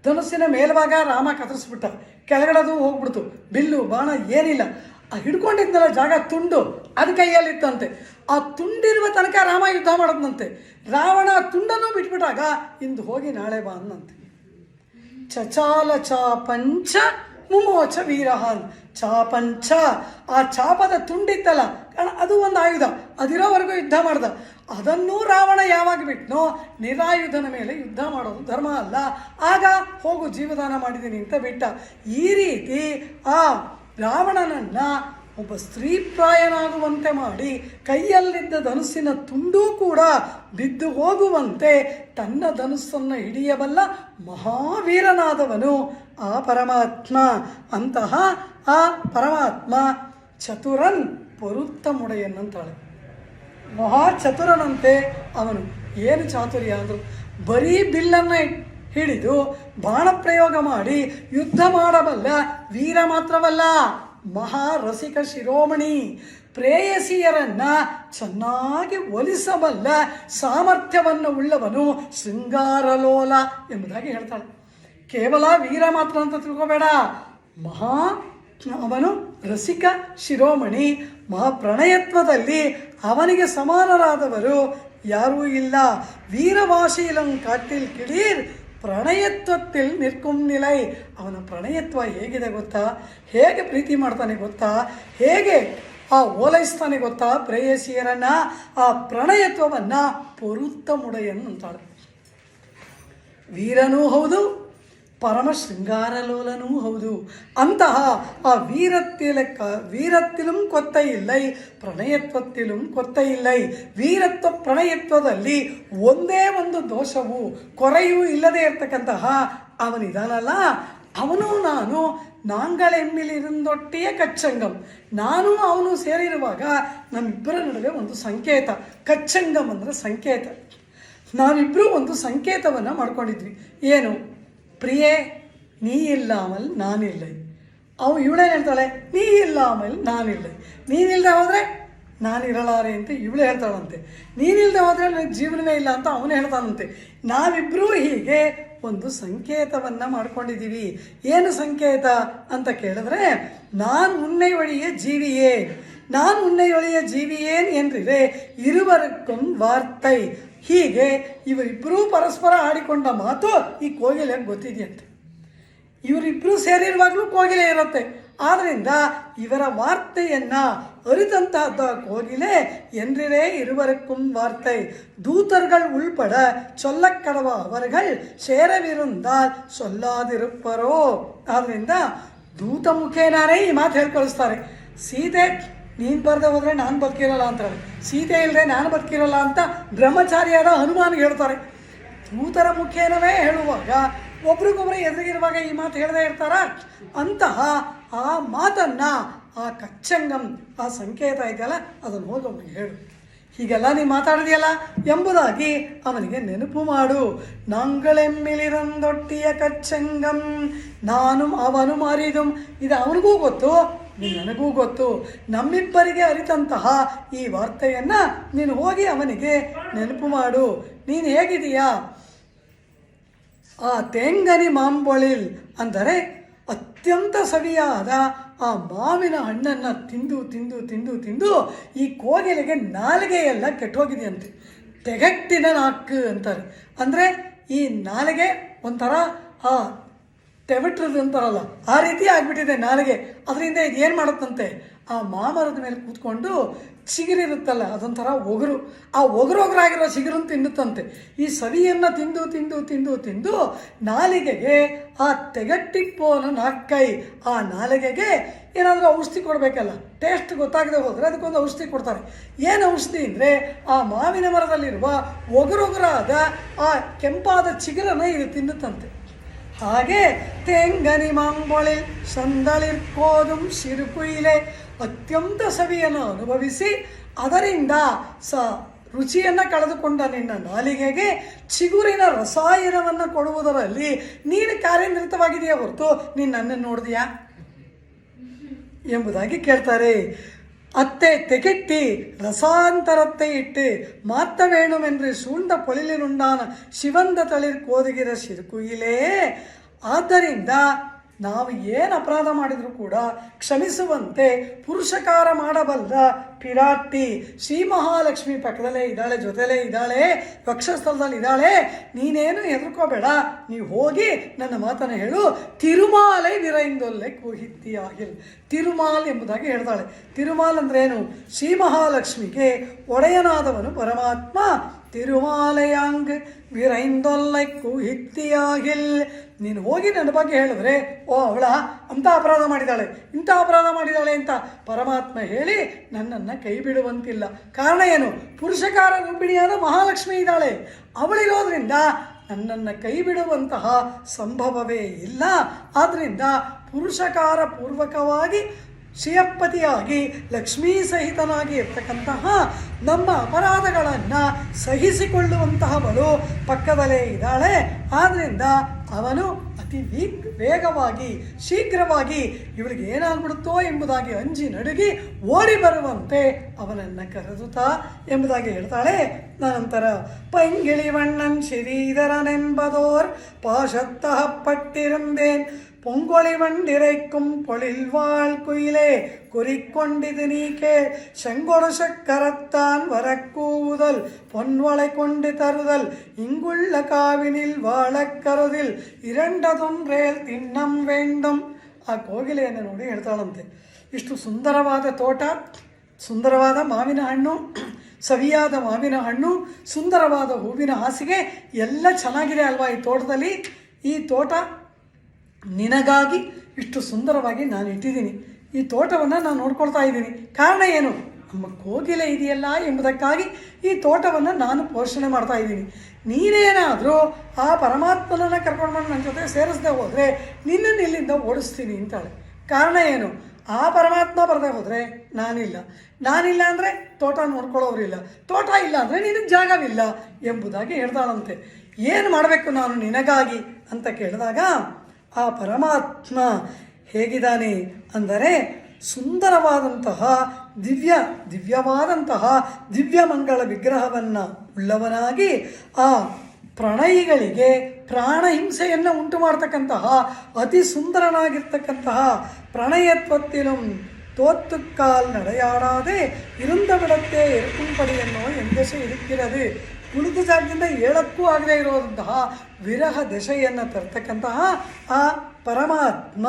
ಧನುಸ್ಸಿನ ಮೇಲ್ಭಾಗ ರಾಮ ಕತ್ತರಿಸ್ಬಿಟ್ಟ, ಕೆಳಗಡೆದು ಹೋಗ್ಬಿಡ್ತು, ಬಿಲ್ಲು ಬಾಣ ಏನಿಲ್ಲ. ಆ ಹಿಡ್ಕೊಂಡಿದ್ನಲ್ಲ ಜಾಗ ತುಂಡು, ಅದು ಕೈಯಲ್ಲಿತ್ತಂತೆ. ಆ ತುಂಡಿರುವ ತನಕ ರಾಮ ಯುದ್ಧ ಮಾಡೋದಂತೆ. ರಾವಣ ಆ ತುಂಡನ್ನು ಬಿಟ್ಬಿಟ್ಟಾಗ ಇಂದು ಹೋಗಿ ನಾಳೆ ಬಾ ಅನ್ನಂತೆ. ಚಚಾಲ ಚಾಪಂಚ ಮುಮೋಚ ವೀರಹಾನ್. ಚಾಪಂಚ, ಆ ಚಾಪದ ತುಂಡಿತ್ತಲ್ಲ, ಕಾರಣ ಅದು ಒಂದು ಆಯುಧ, ಅದಿರೋವರೆಗೂ ಯುದ್ಧ ಮಾಡ್ದ. ಅದನ್ನೂ ರಾವಣ ಯಾವಾಗ ಬಿಟ್ನೋ, ನಿರಾಯುಧನ ಮೇಲೆ ಯುದ್ಧ ಮಾಡೋದು ಧರ್ಮ ಅಲ್ಲ, ಆಗ ಹೋಗು ಜೀವದಾನ ಮಾಡಿದ್ದೀನಿ ಅಂತ ಬಿಟ್ಟ. ಈ ರೀತಿ ಆ ರಾವಣನನ್ನು ಒಬ್ಬ ಸ್ತ್ರೀಪ್ರಾಯನಾಗುವಂತೆ ಮಾಡಿ ಕೈಯಲ್ಲಿದ್ದ ಧನುಸ್ಸಿನ ತುಂಡೂ ಕೂಡ ಬಿದ್ದು ಹೋಗುವಂತೆ ತನ್ನ ಧನುಸ್ಸನ್ನು ಹಿಡಿಯಬಲ್ಲ ಮಹಾವೀರನಾದವನು ಆ ಪರಮಾತ್ಮ. ಅಂತಹ ಆ ಪರಮಾತ್ಮ ಚತುರನ್ ಪೊರುತ್ತ ಮುಡೆಯನ್ನಂತಾಳೆ. ಮಹಾ ಚತುರನಂತೆ ಅವನು. ಏನು ಚಾತುರ್ಯ ಅಂದರು, ಬರೀ ಬಿಲ್ಲನ್ನು ಹಿಡಿದು ಬಾಣ ಪ್ರಯೋಗ ಮಾಡಿ ಯುದ್ಧ ಮಾಡಬಲ್ಲ ವೀರ ಮಾತ್ರವಲ್ಲ, ಮಹಾರಸಿಕ ಶಿರೋಮಣಿ, ಪ್ರೇಯಸಿಯರನ್ನ ಚೆನ್ನಾಗಿ ಒಲಿಸಬಲ್ಲ ಸಾಮರ್ಥ್ಯವನ್ನು ಉಳ್ಳವನು ಶೃಂಗಾರಲೋಲ ಎಂಬುದಾಗಿ ಹೇಳ್ತಾಳೆ. ಕೇವಲ ವೀರ ಮಾತ್ರ ಅಂತ ತಿಳ್ಕೋಬೇಡ, ಅವನು ರಸಿಕ ಶಿರೋಮಣಿ. ಮಹಾಪ್ರಣಯತ್ವದಲ್ಲಿ ಅವನಿಗೆ ಸಮಾನರಾದವರು ಯಾರೂ ಇಲ್ಲ. ವೀರವಾಶೀಲಂ ಕಾಟಿಲ್ ಕಿಳೀರ್ ಪ್ರಣಯತ್ವത്തിൽ ನಿರ್ಕುಂ ನಿಲೈ. ಅವನ ಪ್ರಣಯತ್ವ ಹೇಗಿದೆ ಗೊತ್ತಾ, ಹೇಗೆ ಪ್ರೀತಿ ಮಾಡ್ತಾನೆ ಗೊತ್ತಾ, ಹೇಗೆ ಓಲೈಸ್ತಾನೆ ಗೊತ್ತಾ ಪ್ರೇಯಸಿಯರನ್ನ. ಆ ಪ್ರಣಯತ್ವವನ್ನು ಪೊರುತ್ತ ಮುಡೆಯನ್ನು ಅಂತಾಳೆ. ವೀರನೂ ಹೌದು, ಪರಮ ಶೃಂಗಾರಲೋಲನೂ ಹೌದು. ಅಂತಹ ಆ ವೀರತ್ತಿலும் ಕೊತ್ತೆ ಇಲ್ಲೈ, ಪ್ರಣಯತ್ವತ್ತಿலும் ಕೊತ್ತೆ ಇಲ್ಲೈ. ವೀರತ್ವ ಪ್ರಣಯತ್ವದಲ್ಲಿ ಒಂದೇ ಒಂದು ದೋಷವು ಕೊರೆಯೂ ಇಲ್ಲದೆ ಇರ್ತಕ್ಕಂತಹ ಅವನಿದಾನಲ್ಲ, ಅವನು ನಾನು ನಾಂಗಳೆಮ್ಮಿಲಿರುಂದೊಟ್ಟಿಯ ಕಚ್ಚಂಗಂ. ನಾನು ಅವನು ಸೇರಿರುವಾಗ ನಮ್ಮಿಬ್ಬರ ನಡುವೆ ಒಂದು ಸಂಕೇತ. ಕಚ್ಚಂಗಂ ಅಂದರೆ ಸಂಕೇತ. ನಾವಿಬ್ಬರೂ ಒಂದು ಸಂಕೇತವನ್ನು ಮಾಡ್ಕೊಂಡಿದ್ವಿ. ಏನು? ಪ್ರಿಯೇ ನೀ ಇಲ್ಲಾಮಲ್ ನಾನಿಲ್ಲ. ಇವಳೇನು ಹೇಳ್ತಾಳೆ, ನೀ ಇಲ್ಲಾಮಲ್ ನಾನಿಲ್ಲ. ನೀನಿಲ್ಲದೆ ಹೋದರೆ ನಾನಿರಲಾರೆ ಅಂತ ಇವಳು ಹೇಳ್ತಾಳಂತೆ. ನೀನಿಲ್ಲದೆ ಹೋದರೆ ನನಗೆ ಜೀವನವೇ ಇಲ್ಲ ಅಂತ ಅವನು ಹೇಳ್ತಾನಂತೆ. ನಾವಿಬ್ಬರೂ ಹೀಗೆ ಒಂದು ಸಂಕೇತವನ್ನು ಮಾಡ್ಕೊಂಡಿದ್ದೀವಿ. ಏನು ಸಂಕೇತ ಅಂತ ಕೇಳಿದ್ರೆ, ನಾನು ಉನ್னை ಒಳಿಯ ಜೀವಿಯೇ, ನಾನು ಉನ್னை ಒಳಿಯ ಜೀವಿಯೇನ್ ಎಂದ್ರೆ ಇರುವರಕ್ಕಂ ವಾರ್ತೆ. ಹೀಗೆ ಇವರಿಬ್ಬರೂ ಪರಸ್ಪರ ಆಡಿಕೊಂಡ ಮಾತು ಈ ಕೋಗಿಲೆಗೆ ಗೊತ್ತಿದೆಯಂತೆ. ಇವರಿಬ್ಬರೂ ಸೇರಿರುವಾಗಲೂ ಕೋಗಿಲೆ ಇರುತ್ತೆ. ಆದ್ದರಿಂದ ಇವರ ವಾರ್ತೆಯನ್ನು ಅರಿತಂತಹದ್ದ ಕೋಗಿಲೆ ಎಂದಿರೇ இருவருக்கும் வார்த்தை. தூதர்கள் உள்பட சொல்லக்கடವ ಅವர்கள் ಸೇರವಿರುಂದಾಲ್ ಸೊಲ್ಲಾದಿರುಪ್ಪರೋ. ಆದ್ದರಿಂದ ದೂತ ಮುಖೇನಾರೇ ಈ ಮಾತು ಹೇಳಿ ಕಳಿಸ್ತಾರೆ. ಸೀತೆ ನೀನು ಬರದೆ ಹೋದರೆ ನಾನು ಬದುಕಿರಲ್ಲ ಅಂತಾರೆ. ಸೀತೆ ಇಲ್ಲದೆ ನಾನು ಬದುಕಿರಲ್ಲ ಅಂತ ಬ್ರಹ್ಮಚಾರಿಯಾದ ಹನುಮಾನಿಗೆ ಹೇಳ್ತಾರೆ. ದೂತರ ಮುಖೇನವೇ ಹೇಳುವಾಗ ಒಬ್ರಿಗೊಬ್ಬರು ಎದುರಿಗಿರುವಾಗ ಈ ಮಾತು ಹೇಳದೇ ಇರ್ತಾರ. ಅಂತಹ ಆ ಮಾತನ್ನು, ಆ ಕಚ್ಚಂಗಂ, ಆ ಸಂಕೇತ ಇದೆಯಲ್ಲ, ಅದನ್ನು ಹೋಗಿ ಅವನಿಗೆ ಹೇಳು. ಹೀಗೆಲ್ಲ ನೀ ಮಾತಾಡಿದೆಯಲ್ಲ ಎಂಬುದಾಗಿ ಅವನಿಗೆ ನೆನಪು ಮಾಡು. ನಾಂಗಳೆಮ್ಮಿಲಿರಂದೊಟ್ಟಿಯ ಕಚ್ಚಂಗಂ, ನಾನು ಅವನು ಮಾರಿದು. ಇದು ಅವನಿಗೂ ಗೊತ್ತು, ನನಗೂ ಗೊತ್ತು. ನಮ್ಮಿಬ್ಬರಿಗೆ ಅರಿತಂತಹ ಈ ವಾರ್ತೆಯನ್ನು ನೀನು ಹೋಗಿ ಅವನಿಗೆ ನೆನಪು ಮಾಡು. ನೀನು ಹೇಗಿದೀಯಾ? ಆ ತೇಂಗನಿ ಮಾಂಬೊಳಿಲ್ ಅಂದರೆ ಅತ್ಯಂತ ಸವಿಯಾದ ಆ ಮಾವಿನ ಹಣ್ಣನ್ನು ತಿಂದು ತಿಂದು ತಿಂದು ತಿಂದು ಈ ಕೋಗಿಲೆಗೆ ನಾಲಿಗೆಯೆಲ್ಲ ಕೆಟ್ಟೋಗಿದೆಯಂತೆ. ತೆಗಟ್ಟಿನ ನಾಕು ಅಂತಾರೆ. ಅಂದರೆ ಈ ನಾಲಿಗೆ ಒಂಥರ ತೆವಟ್ರದ್ದು ಅಂತಾರಲ್ಲ, ಆ ರೀತಿ ಆಗಿಬಿಟ್ಟಿದೆ ನಾಲಿಗೆ. ಅದರಿಂದ ಇದು ಏನು ಮಾಡುತ್ತಂತೆ, ಆ ಮಾಮರದ ಮೇಲೆ ಕೂತ್ಕೊಂಡು ಚಿಗುರಿರುತ್ತಲ್ಲ ಅದೊಂಥರ ಒಗರು, ಆ ಒಗರೊಗರಾಗಿರೋ ಚಿಗುರನ್ನು ತಿನ್ನುತ್ತಂತೆ. ಈ ಸವಿಯನ್ನು ತಿಂದು ತಿಂದು ತಿಂದು ತಿಂದು ನಾಲಿಗೆಗೆ ಆ ತೆಗಟ್ಟಿಪ್ಪೋನ ನಾಲ್ಕೈ, ಆ ನಾಲಿಗೆಗೆ ಏನಾದರೂ ಔಷಧಿ ಕೊಡಬೇಕಲ್ಲ, ಟೇಸ್ಟ್ ಗೊತ್ತಾಗದೆ ಹೋದರೆ ಅದಕ್ಕೊಂದು ಔಷಧಿ ಕೊಡ್ತಾರೆ. ಏನು ಔಷಧಿ ಅಂದರೆ ಆ ಮಾವಿನ ಮರದಲ್ಲಿರುವ ಒಗರೊಗರಾದ ಆ ಕೆಂಪಾದ ಚಿಗುರನ್ನು ಇದು ತಿನ್ನುತ್ತಂತೆ. ಹಾಗೆ ತೇಂಗನಿ ಮಾಂಬೊಳಿಲ್ ಸಂದಳಿರ್ಕೋದುಂ ಸಿರುಕುಯಿಲೆ, ಅತ್ಯಂತ ಸವಿಯನ್ನು ಅನುಭವಿಸಿ ಅದರಿಂದ ರುಚಿಯನ್ನು ಕಳೆದುಕೊಂಡ ನಿನ್ನ ನಾಲಿಗೆಗೆ ಚಿಗುರಿನ ರಸಾಯನವನ್ನು ಕೊಡುವುದರಲ್ಲಿ ನೀನು ಕಾರ್ಯನಿರತವಾಗಿದೆಯಾ ಹೊರತು ನೀನು ನನ್ನನ್ನು ನೋಡಿದೆಯಾ ಎಂಬುದಾಗಿ ಕೇಳ್ತಾರೆ. அத்தை திகட்டி ரசாந்தரத்தை இட்டு மாத்த வேணும் என்று சூழ்ந்த பொழிலினுண்டான சிவந்த தளிர் கோதுகிற சிறுಕುಯಿಲೇ. ಆದ್ದರಿಂದ ನಾವು ಏನು ಅಪರಾಧ ಮಾಡಿದರೂ ಕೂಡ ಕ್ಷಮಿಸುವಂತೆ ಪುರುಷಕಾರ ಮಾಡಬಲ್ಲ ಪಿರಾಟಿ ಶ್ರೀ ಮಹಾಲಕ್ಷ್ಮಿ ಪಕ್ಕದಲ್ಲೇ ಇದ್ದಾಳೆ, ಜೊತೆಲೇ ಇದ್ದಾಳೆ, ವಕ್ಷಸ್ಥಳದಲ್ಲಿ ಇದ್ದಾಳೆ. ನೀನೇನು ಹೆದರ್ಕೋಬೇಡ, ನೀವು ಹೋಗಿ ನನ್ನ ಮಾತನ್ನು ಹೇಳು. ತಿರುಮಾಲೈ ವಿರೈಂದೊಲ್ಲೆ ಕೂಹಿತ್ತಿಯಾಗಿಲ್. ತಿರುಮಾಲ್ ಎಂಬುದಾಗಿ ಹೇಳ್ತಾಳೆ. ತಿರುಮಾಲ್ ಅಂದ್ರೇನು? ಶ್ರೀ ಮಹಾಲಕ್ಷ್ಮಿಗೆ ಒಡೆಯನಾದವನು ಪರಮಾತ್ಮ. ತಿರುಮಾಲಯಾಂಗ್ ವಿರೈಂದೊಲ್ಲೆ ಕೂಹಿತ್ತಿಯಾಗಿಲ್. ನೀನು ಹೋಗಿ ನನ್ನ ಬಗ್ಗೆ ಹೇಳಿದ್ರೆ, ಓ ಅವಳ ಅಂಥ ಅಪರಾಧ ಮಾಡಿದ್ದಾಳೆ, ಇಂಥ ಅಪರಾಧ ಮಾಡಿದ್ದಾಳೆ ಅಂತ ಪರಮಾತ್ಮ ಹೇಳಿ ನನ್ನನ್ನು ಕೈ ಬಿಡುವಂತಿಲ್ಲ. ಕಾರಣ ಏನು? ಪುರುಷಕಾರ ರೂಪಿಣಿಯಾದ ಮಹಾಲಕ್ಷ್ಮಿ ಇದ್ದಾಳೆ, ಅವಳಿರೋದ್ರಿಂದ ನನ್ನನ್ನು ಕೈ ಬಿಡುವಂತಹ ಸಂಭವವೇ ಇಲ್ಲ. ಆದ್ದರಿಂದ ಪುರುಷಕಾರ ಪೂರ್ವಕವಾಗಿ ಶ್ರೀಯಪ್ಪತಿಯಾಗಿ ಲಕ್ಷ್ಮೀ ಸಹಿತನಾಗಿ ಇರ್ತಕ್ಕಂತಹ ನಮ್ಮ ಅಪರಾಧಗಳನ್ನು ಸಹಿಸಿಕೊಳ್ಳುವಂತಹವಳು ಪಕ್ಕದಲ್ಲೇ ಇದ್ದಾಳೆ. ಆದ್ದರಿಂದ ಅವನು ಅತಿ ವೇಗವಾಗಿ ಶೀಘ್ರವಾಗಿ ಇವಳಿಗೆ ಏನಾಗ್ಬಿಡುತ್ತೋ ಎಂಬುದಾಗಿ ಅಂಜಿ ನಡುಗಿ ಓಡಿ ಬರುವಂತೆ ಅವನನ್ನು ಕರೆದುತ್ತಾ ಎಂಬುದಾಗಿ ಹೇಳ್ತಾಳೆ. ನಂತರ ಪೈಂಗಿಳಿವಣ್ಣನ್ ಶ್ರೀಧರನೆಂಬದೋರ್ ಪಾಶತ್ತಃ ಪಟ್ಟಿರುಂದೇನ್ பொங்கொழி வண்டிரைக்கும் பொழில்வாழ் குயிலே குறிக்கொண்டிது நீக்கே செங்கொடு சக்கரத்தான் வரக்கூவுதல் பொன்வளை கொண்டு தருதல் இங்குள்ள ಕಾವಿನಿಲ್ ವಾಳಕ್ಕರುದಿಲ್ ಇರಂಡದೊಂದ್ರೇಲ್ ತಿನ್ನಂ ವೇಂಡಂ. ಆ ಕೋಗಿಲೆಯನ್ನು ನೋಡಿ ಹೇಳ್ತಾಳಂತೆ, ಇಷ್ಟು ಸುಂದರವಾದ ತೋಟ, ಸುಂದರವಾದ ಮಾವಿನ ಹಣ್ಣು, ಸವಿಯಾದ ಮಾವಿನ ಹಣ್ಣು, ಸುಂದರವಾದ ಹೂವಿನ ಹಾಸಿಗೆ ಎಲ್ಲ ಚೆನ್ನಾಗಿದೆ ಅಲ್ವಾ ಈ ತೋಟದಲ್ಲಿ. ಈ ತೋಟ ನಿನಗಾಗಿ ಇಷ್ಟು ಸುಂದರವಾಗಿ ನಾನು ಇಟ್ಟಿದ್ದೀನಿ. ಈ ತೋಟವನ್ನು ನಾನು ನೋಡ್ಕೊಳ್ತಾ ಇದ್ದೀನಿ. ಕಾರಣ ಏನು? ನಮ್ಮ ಕೋಗಿಲೆ ಇದೆಯಲ್ಲ ಎಂಬುದಕ್ಕಾಗಿ ಈ ತೋಟವನ್ನು ನಾನು ಪೋಷಣೆ ಮಾಡ್ತಾ ಇದ್ದೀನಿ. ನೀನೇನಾದರೂ ಆ ಪರಮಾತ್ಮನನ್ನು ಕರ್ಕೊಂಡು ಬಂದು ನನ್ನ ಜೊತೆ ಸೇರಿಸದೆ ಹೋದರೆ ನಿನ್ನನ್ನು ಇಲ್ಲಿಂದ ಓಡಿಸ್ತೀನಿ ಅಂತಾಳೆ. ಕಾರಣ ಏನು? ಆ ಪರಮಾತ್ಮ ಬರದೆ ಹೋದರೆ ನಾನಿಲ್ಲ ಅಂದರೆ ತೋಟ ನೋಡ್ಕೊಳ್ಳೋರಿಲ್ಲ, ತೋಟ ಇಲ್ಲ ಅಂದರೆ ನಿನಗೆ ಜಾಗವಿಲ್ಲ ಎಂಬುದಾಗಿ ಹೇಳ್ತಾಳಂತೆ. ಏನು ಮಾಡಬೇಕು ನಾನು ನಿನಗಾಗಿ ಅಂತ ಕೇಳಿದಾಗ ಆ ಪರಮಾತ್ಮ ಹೇಗಿದ್ದಾನೆ ಅಂದರೆ ಸುಂದರವಾದಂತಹ ದಿವ್ಯವಾದಂತಹ ದಿವ್ಯಮಂಗಳ ವಿಗ್ರಹವನ್ನು ಉಳ್ಳವನಾಗಿ ಆ ಪ್ರಣಯಿಗಳಿಗೆ ಪ್ರಾಣ ಹಿಂಸೆಯನ್ನು ಉಂಟು ಮಾಡ್ತಕ್ಕಂತಹ ಅತಿ ಸುಂದರನಾಗಿರ್ತಕ್ಕಂತಹ ಪ್ರಣಯತ್ವತ್ತಿலும் தோத்துக்கால் நடையாடாதே இருந்த விடத்தே இருக்கும்படிಯನ್ನೋ ಎಂದೆಸೆ ಇರುತ್ತಿರದು. ಉಳಿದ ಜಾಗದಿಂದ ಹೇಳಕ್ಕೂ ಆಗದೇ ಇರುವಂತಹ ವಿರಹ ದಶೆಯನ್ನು ತರ್ತಕ್ಕಂತಹ ಆ ಪರಮಾತ್ಮ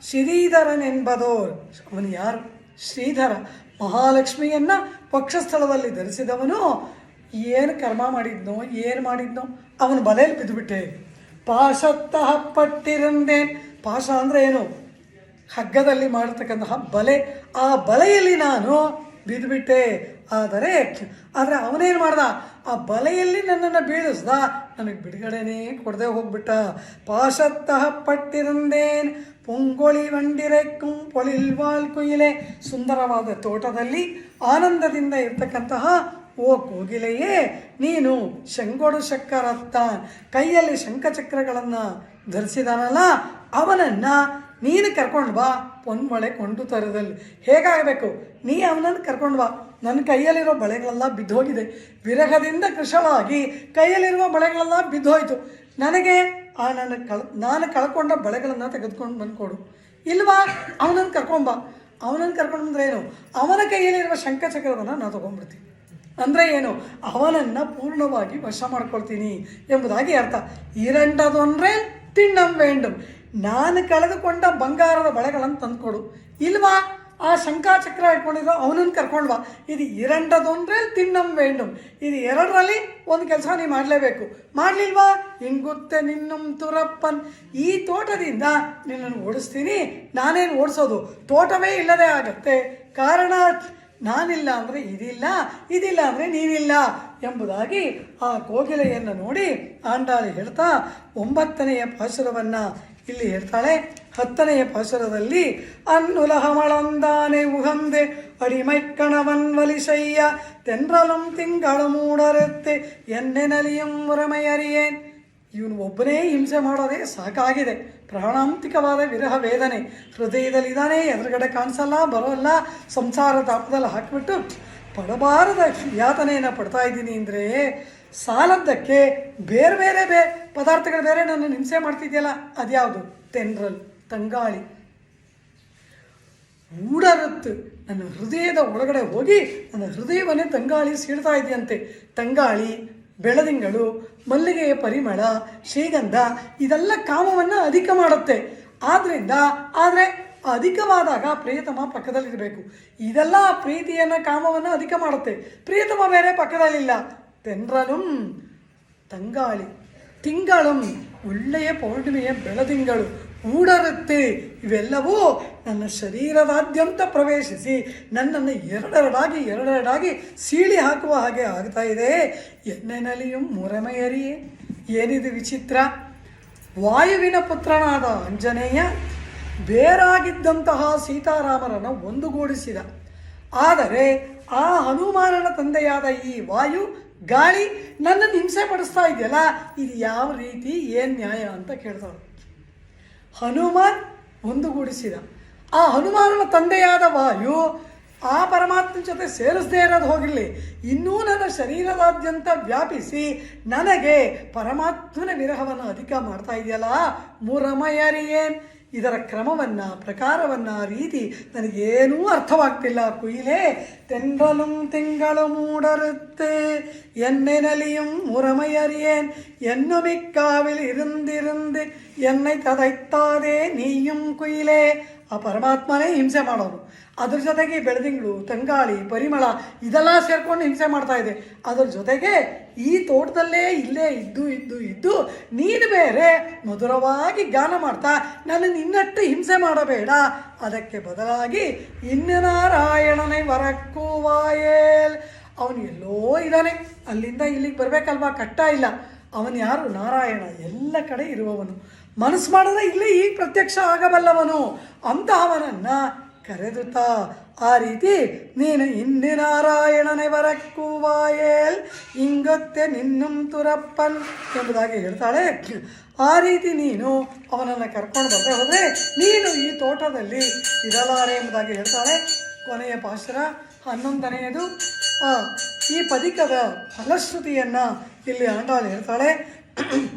ಶ್ರೀಧರನೆಂಬದೋರ್. ಅವನು ಯಾರು? ಶ್ರೀಧರ, ಮಹಾಲಕ್ಷ್ಮಿಯನ್ನು ಪಕ್ಷಸ್ಥಳದಲ್ಲಿ ಧರಿಸಿದವನು. ಏನು ಕರ್ಮ ಮಾಡಿದ್ನೋ ಅವನು ಬಲೆಯಲ್ಲಿ ಬಿದ್ದುಬಿಟ್ಟೆ. ಪಾಶತ್ತಃ ಪಟ್ಟಿರಂದೇನ್. ಪಾಶ ಅಂದರೆ ಏನು? ಹಗ್ಗದಲ್ಲಿ ಮಾಡತಕ್ಕಂತಹ ಬಲೆ. ಆ ಬಲೆಯಲ್ಲಿ ನಾನು ಬಿದ್ದುಬಿಟ್ಟೆ. ಆದರೆ ಅವನೇನು ಮಾಡ್ದ? ಆ ಬಲೆಯಲ್ಲಿ ನನ್ನನ್ನು ಬೀಳಿಸ್ದ, ನನಗೆ ಬಿಡುಗಡೆನೇ ಕೊಡದೆ ಹೋಗ್ಬಿಟ್ಟ. ಪಾಶತ್ತಃ ಪಟ್ಟಿರಂದೇನ್ ಪೊಂಗೊಳಿ ವಂಡಿರೆಕ್ಕುಂ ಪೊಳಿಲ್ವಾಳ್ ಕುಯಿಲೆ. ಸುಂದರವಾದ ತೋಟದಲ್ಲಿ ಆನಂದದಿಂದ ಇರ್ತಕ್ಕಂತಹ ಓ ಕೋಗಿಲೆಯೇ, ನೀನು ಶಂಗೊಡು ಶಕ್ಕರತ್ತಾನ್, ಕೈಯಲ್ಲಿ ಶಂಖಚಕ್ರಗಳನ್ನು ಧರಿಸಿದಾನಲ್ಲ ಅವನನ್ನು ನೀನು ಕರ್ಕೊಂಡು ಬಾ. ಪೊನ್ಮಳೆ ಕೊಂಡು ತರದಲ್ಲಿ ಹೇಗಾಗಬೇಕು? ನೀ ಅವನನ್ನು ಕರ್ಕೊಂಡು ಬಾ. ನನ್ನ ಕೈಯಲ್ಲಿರೋ ಬಳೆಗಳೆಲ್ಲ ಬಿದ್ದೋಗಿದೆ. ವಿರಹದಿಂದ ಕೃಶವಾಗಿ ಕೈಯಲ್ಲಿರುವ ಬಳೆಗಳೆಲ್ಲ ಬಿದ್ದೋಯ್ತು. ನನಗೆ ನಾನು ಕಳ್ಕೊಂಡ ಬಳೆಗಳನ್ನು ತೆಗೆದುಕೊಂಡು ಬಂದುಕೊಡು. ಇಲ್ವಾ ಅವನನ್ನು ಕರ್ಕೊಂಬ. ಅವನನ್ನು ಕರ್ಕೊಂಡು ಬಂದರೆ ಏನು? ಅವನ ಕೈಯಲ್ಲಿರುವ ಶಂಖಚಕ್ರವನ್ನು ನಾನು ತೊಗೊಂಡ್ಬಿಡ್ತೀನಿ. ಅಂದರೆ ಏನು? ಅವನನ್ನು ಪೂರ್ಣವಾಗಿ ವಶ ಮಾಡ್ಕೊಳ್ತೀನಿ ಎಂಬುದಾಗಿ ಅರ್ಥ. ಇರಂಡದೊಂದ್ರೆ ತಿನ್ನಂ ವೇಂಡಂ. ನಾನು ಕಳೆದುಕೊಂಡ ಬಂಗಾರದ ಬಳೆಗಳನ್ನು ತಂದುಕೊಡು. ಇಲ್ವಾ ಆ ಶಂಖಾಚಕ್ರ ಇಟ್ಕೊಂಡಿರೋ ಅವನನ್ನು ಕರ್ಕೊಂಡು ಬಾ. ಇದು ಇರಂಡದೊಂದ್ರೆ ತಿನ್ನಂ ವೇಂಡಂ. ಇದು ಎರಡರಲ್ಲಿ ಒಂದು ಕೆಲಸ ನೀವು ಮಾಡಲೇಬೇಕು. ಮಾಡಲಿಲ್ವಾ ಹಿಂಗುತ್ತೆ ನಿನ್ನಂ ತುರಪ್ಪನ್. ಈ ತೋಟದಿಂದ ನಿನ್ನನ್ನು ಓಡಿಸ್ತೀನಿ. ನಾನೇನು ಓಡಿಸೋದು? ತೋಟವೇ ಇಲ್ಲದೆ ಆಗತ್ತೆ. ಕಾರಣ ನಾನಿಲ್ಲ ಅಂದರೆ ಇದಿಲ್ಲ ಅಂದರೆ ನೀನಿಲ್ಲ ಎಂಬುದಾಗಿ ಆ ಕೋಗಿಲೆಯನ್ನು ನೋಡಿ ಆಂಡಾಳಿ ಹೇಳ್ತಾ 9ನೆಯ ಪಾಶುರವನ್ನು ಇಲ್ಲಿ ಹೇಳ್ತಾಳೆ. 10ನೆಯ ಪಾಶುರದಲ್ಲಿ ಅನ್ನುಲಹಮಳಂದಾನೆ ಉಹಂದೆ ಅಡಿಮೈಕ್ಕಣವನ್ ವಲಿಸಯ್ಯ ತೆಂದ್ರಲಂ ತಿಂಗಳು ಮೂಡರುತ್ತೆ ಎನ್ನೆನಲಿಯಂ ಮುರಮಯರಿಯೇನ್. ಇವನು ಒಬ್ಬನೇ ಹಿಂಸೆ ಮಾಡೋದೇ ಸಾಕಾಗಿದೆ. ಪ್ರಾಣಾಂತಿಕವಾದ ವಿರಹ ವೇದನೆ ಹೃದಯದಲ್ಲಿದ್ದಾನೆ. ಎದುರುಗಡೆ ಕಾಣಿಸಲ್ಲ, ಬರೋಲ್ಲ. ಸಂಸಾರ ತಾಪದಲ್ಲಿ ಹಾಕಿಬಿಟ್ಟು ಪಡಬಾರದ ಯಾತನೆಯನ್ನು ಪಡ್ತಾ ಇದ್ದೀನಿ ಅಂದರೆ ಸಾಲದ್ದಕ್ಕೆ ಬೇರೆ ಪದಾರ್ಥಗಳು ಬೇರೆ ನನ್ನ ಹಿಂಸೆ ಮಾಡ್ತಿದೆಯಲ್ಲ, ಅದ್ಯಾವುದು? ತೆಂಡ್ರಲ್, ತಂಗಾಳಿ, ಊಡರತ್ತು. ನನ್ನ ಹೃದಯದ ಒಳಗಡೆ ಹೋಗಿ ನನ್ನ ಹೃದಯವನ್ನೇ ತಂಗಾಳಿ ಸೀಳ್ತಾ ಇದೆಯಂತೆ. ತಂಗಾಳಿ, ಬೆಳದಿಂಗಳು, ಮಲ್ಲಿಗೆಯ ಪರಿಮಳ, ಶ್ರೀಗಂಧ ಇದೆಲ್ಲ ಕಾಮವನ್ನು ಅಧಿಕ ಮಾಡುತ್ತೆ. ಆದರೆ ಅಧಿಕವಾದಾಗ ಪ್ರಿಯತಮ ಪಕ್ಕದಲ್ಲಿರಬೇಕು. ಇದೆಲ್ಲ ಪ್ರೀತಿಯನ್ನು ಕಾಮವನ್ನು ಅಧಿಕ ಮಾಡುತ್ತೆ. ಪ್ರಿಯತಮ ಬೇರೆ ಪಕ್ಕದಲ್ಲಿಲ್ಲ. ತೆಂದ್ರಲುಂ ತಂಗಾಳಿ, ತಿಂಗಳು ಒಳ್ಳೆಯ ಪೌರ್ಣಿಮೆಯ ಬೆಳದಿಂಗಳು, ಊಡರುತ್ತೆ. ಇವೆಲ್ಲವೂ ನನ್ನ ಶರೀರದಾದ್ಯಂತ ಪ್ರವೇಶಿಸಿ ನನ್ನನ್ನು ಎರಡೆರಡಾಗಿ ಸೀಳಿ ಹಾಕುವ ಹಾಗೆ ಆಗ್ತಾ ಇದೆ. ಎನ್ನೆನಲಿಯು ಮುರಮೆಯರಿಯೇ. ಏನಿದು ವಿಚಿತ್ರ! ವಾಯುವಿನ ಪುತ್ರನಾದ ಆಂಜನೇಯ ಬೇರಾಗಿದ್ದಂತಹ ಸೀತಾರಾಮರನ್ನು ಒಂದುಗೂಡಿಸಿದ. ಆದರೆ ಆ ಹನುಮಾನನ ತಂದೆಯಾದ ಈ ವಾಯು ಗಾಳಿ ನನ್ನನ್ನು ಹಿಂಸೆ ಪಡಿಸ್ತಾ ಇದೆಯಲ್ಲ, ಇದು ಯಾವ ರೀತಿ, ಏನು ನ್ಯಾಯ ಅಂತ ಕೇಳ್ತಾರೆ. ಹನುಮಾನ್ ಒಂದುಗೂಡಿಸಿದ. ಆ ಹನುಮಾನನ ತಂದೆಯಾದ ವಾಯು ಆ ಪರಮಾತ್ಮನ ಜೊತೆ ಸೇರಿಸದೇ ಇರೋದು ಹೋಗಿರಲಿ, ಇನ್ನೂ ನನ್ನ ಶರೀರದಾದ್ಯಂತ ವ್ಯಾಪಿಸಿ ನನಗೆ ಪರಮಾತ್ಮನ ವಿರಹವನ್ನು ಅಧಿಕ ಮಾಡ್ತಾ ಇದೆಯಲ್ಲ, ಮುರಮಯರಿಯೇನ್, ಇದರ ಕ್ರಮವನ್ನು, ಪ್ರಕಾರವನ್ನು, ರೀತಿ ನನಗೇನೂ ಅರ್ಥವಾಗ್ತಿಲ್ಲ. ಕುಯಿಲೇ ತೆಂಡಲುಂ ತಿಂಗಳು ಮೂಡರುತ್ತೆ ಎನ್ನೆನಲಿயும் முறமையறியேன் என்னுமிக்காவில் இருந்திருந்து என்னை ததைத்தாதே நீயும் ಕುಯಿಲೇ. ಆ ಪರಮಾತ್ಮನೇ ಹಿಂಸೆ ಮಾಡೋನು. ಅದ್ರ ಜೊತೆಗೆ ಬೆಳದಿಂಗಳು, ತಂಗಾಳಿ, ಪರಿಮಳ ಇದೆಲ್ಲ ಸೇರ್ಕೊಂಡು ಹಿಂಸೆ ಮಾಡ್ತಾ ಇದೆ. ಅದ್ರ ಜೊತೆಗೆ ಈ ತೋಟದಲ್ಲೇ ಇಲ್ಲೇ ಇದ್ದು ನೀನು ಬೇರೆ ಮಧುರವಾಗಿ ಗಾನ ಮಾಡ್ತಾ ನನ್ನನ್ನು ಇನ್ನಷ್ಟು ಹಿಂಸೆ ಮಾಡಬೇಡ. ಅದಕ್ಕೆ ಬದಲಾಗಿ ಇನ್ನನಾರಾಯಣನೇ ವರಕ್ಕೂವಾಯೇಲ್, ಅವನು ಎಲ್ಲೋ ಇದ್ದಾನೆ, ಅಲ್ಲಿಂದ ಇಲ್ಲಿಗೆ ಬರಬೇಕಲ್ವಾ, ಕಟ್ಟ ಇಲ್ಲ. ಅವನು ಯಾರು? ನಾರಾಯಣ, ಎಲ್ಲ ಕಡೆ ಇರುವವನು, ಮನಸ್ಸು ಮಾಡಿದ್ರೆ ಇಲ್ಲೇ ಈಗ ಪ್ರತ್ಯಕ್ಷ ಆಗಬಲ್ಲವನು ಅಂತಹವನನ್ನು ಕರೆದುತ್ತಾ ಆ ರೀತಿ ನೀನು ಇನ್ನಿನಾರಾಯಣನೇ ವರಕ್ಕೂವಾಯೇಲ್ ಇಂಗೊತ್ತೆ ನಿನ್ನಂ ತುರಪ್ಪನ್ ಎಂಬುದಾಗಿ ಹೇಳ್ತಾಳೆ. ಆ ರೀತಿ ನೀನು ಅವನನ್ನು ಕರ್ಕೊಂಡು ಬರದೆ ಹೋದರೆ ನೀನು ಈ ತೋಟದಲ್ಲಿ ಇರಲಾರೆ ಎಂಬುದಾಗಿ ಹೇಳ್ತಾಳೆ. ಕೊನೆಯ ಪಾಶುರ 11ನೆಯದು. ಈ ಪದಿಕದ ಫಲಶ್ರುತಿಯನ್ನು ಇಲ್ಲಿ ಆಂಡಾಳು ಹೇಳ್ತಾಳೆ.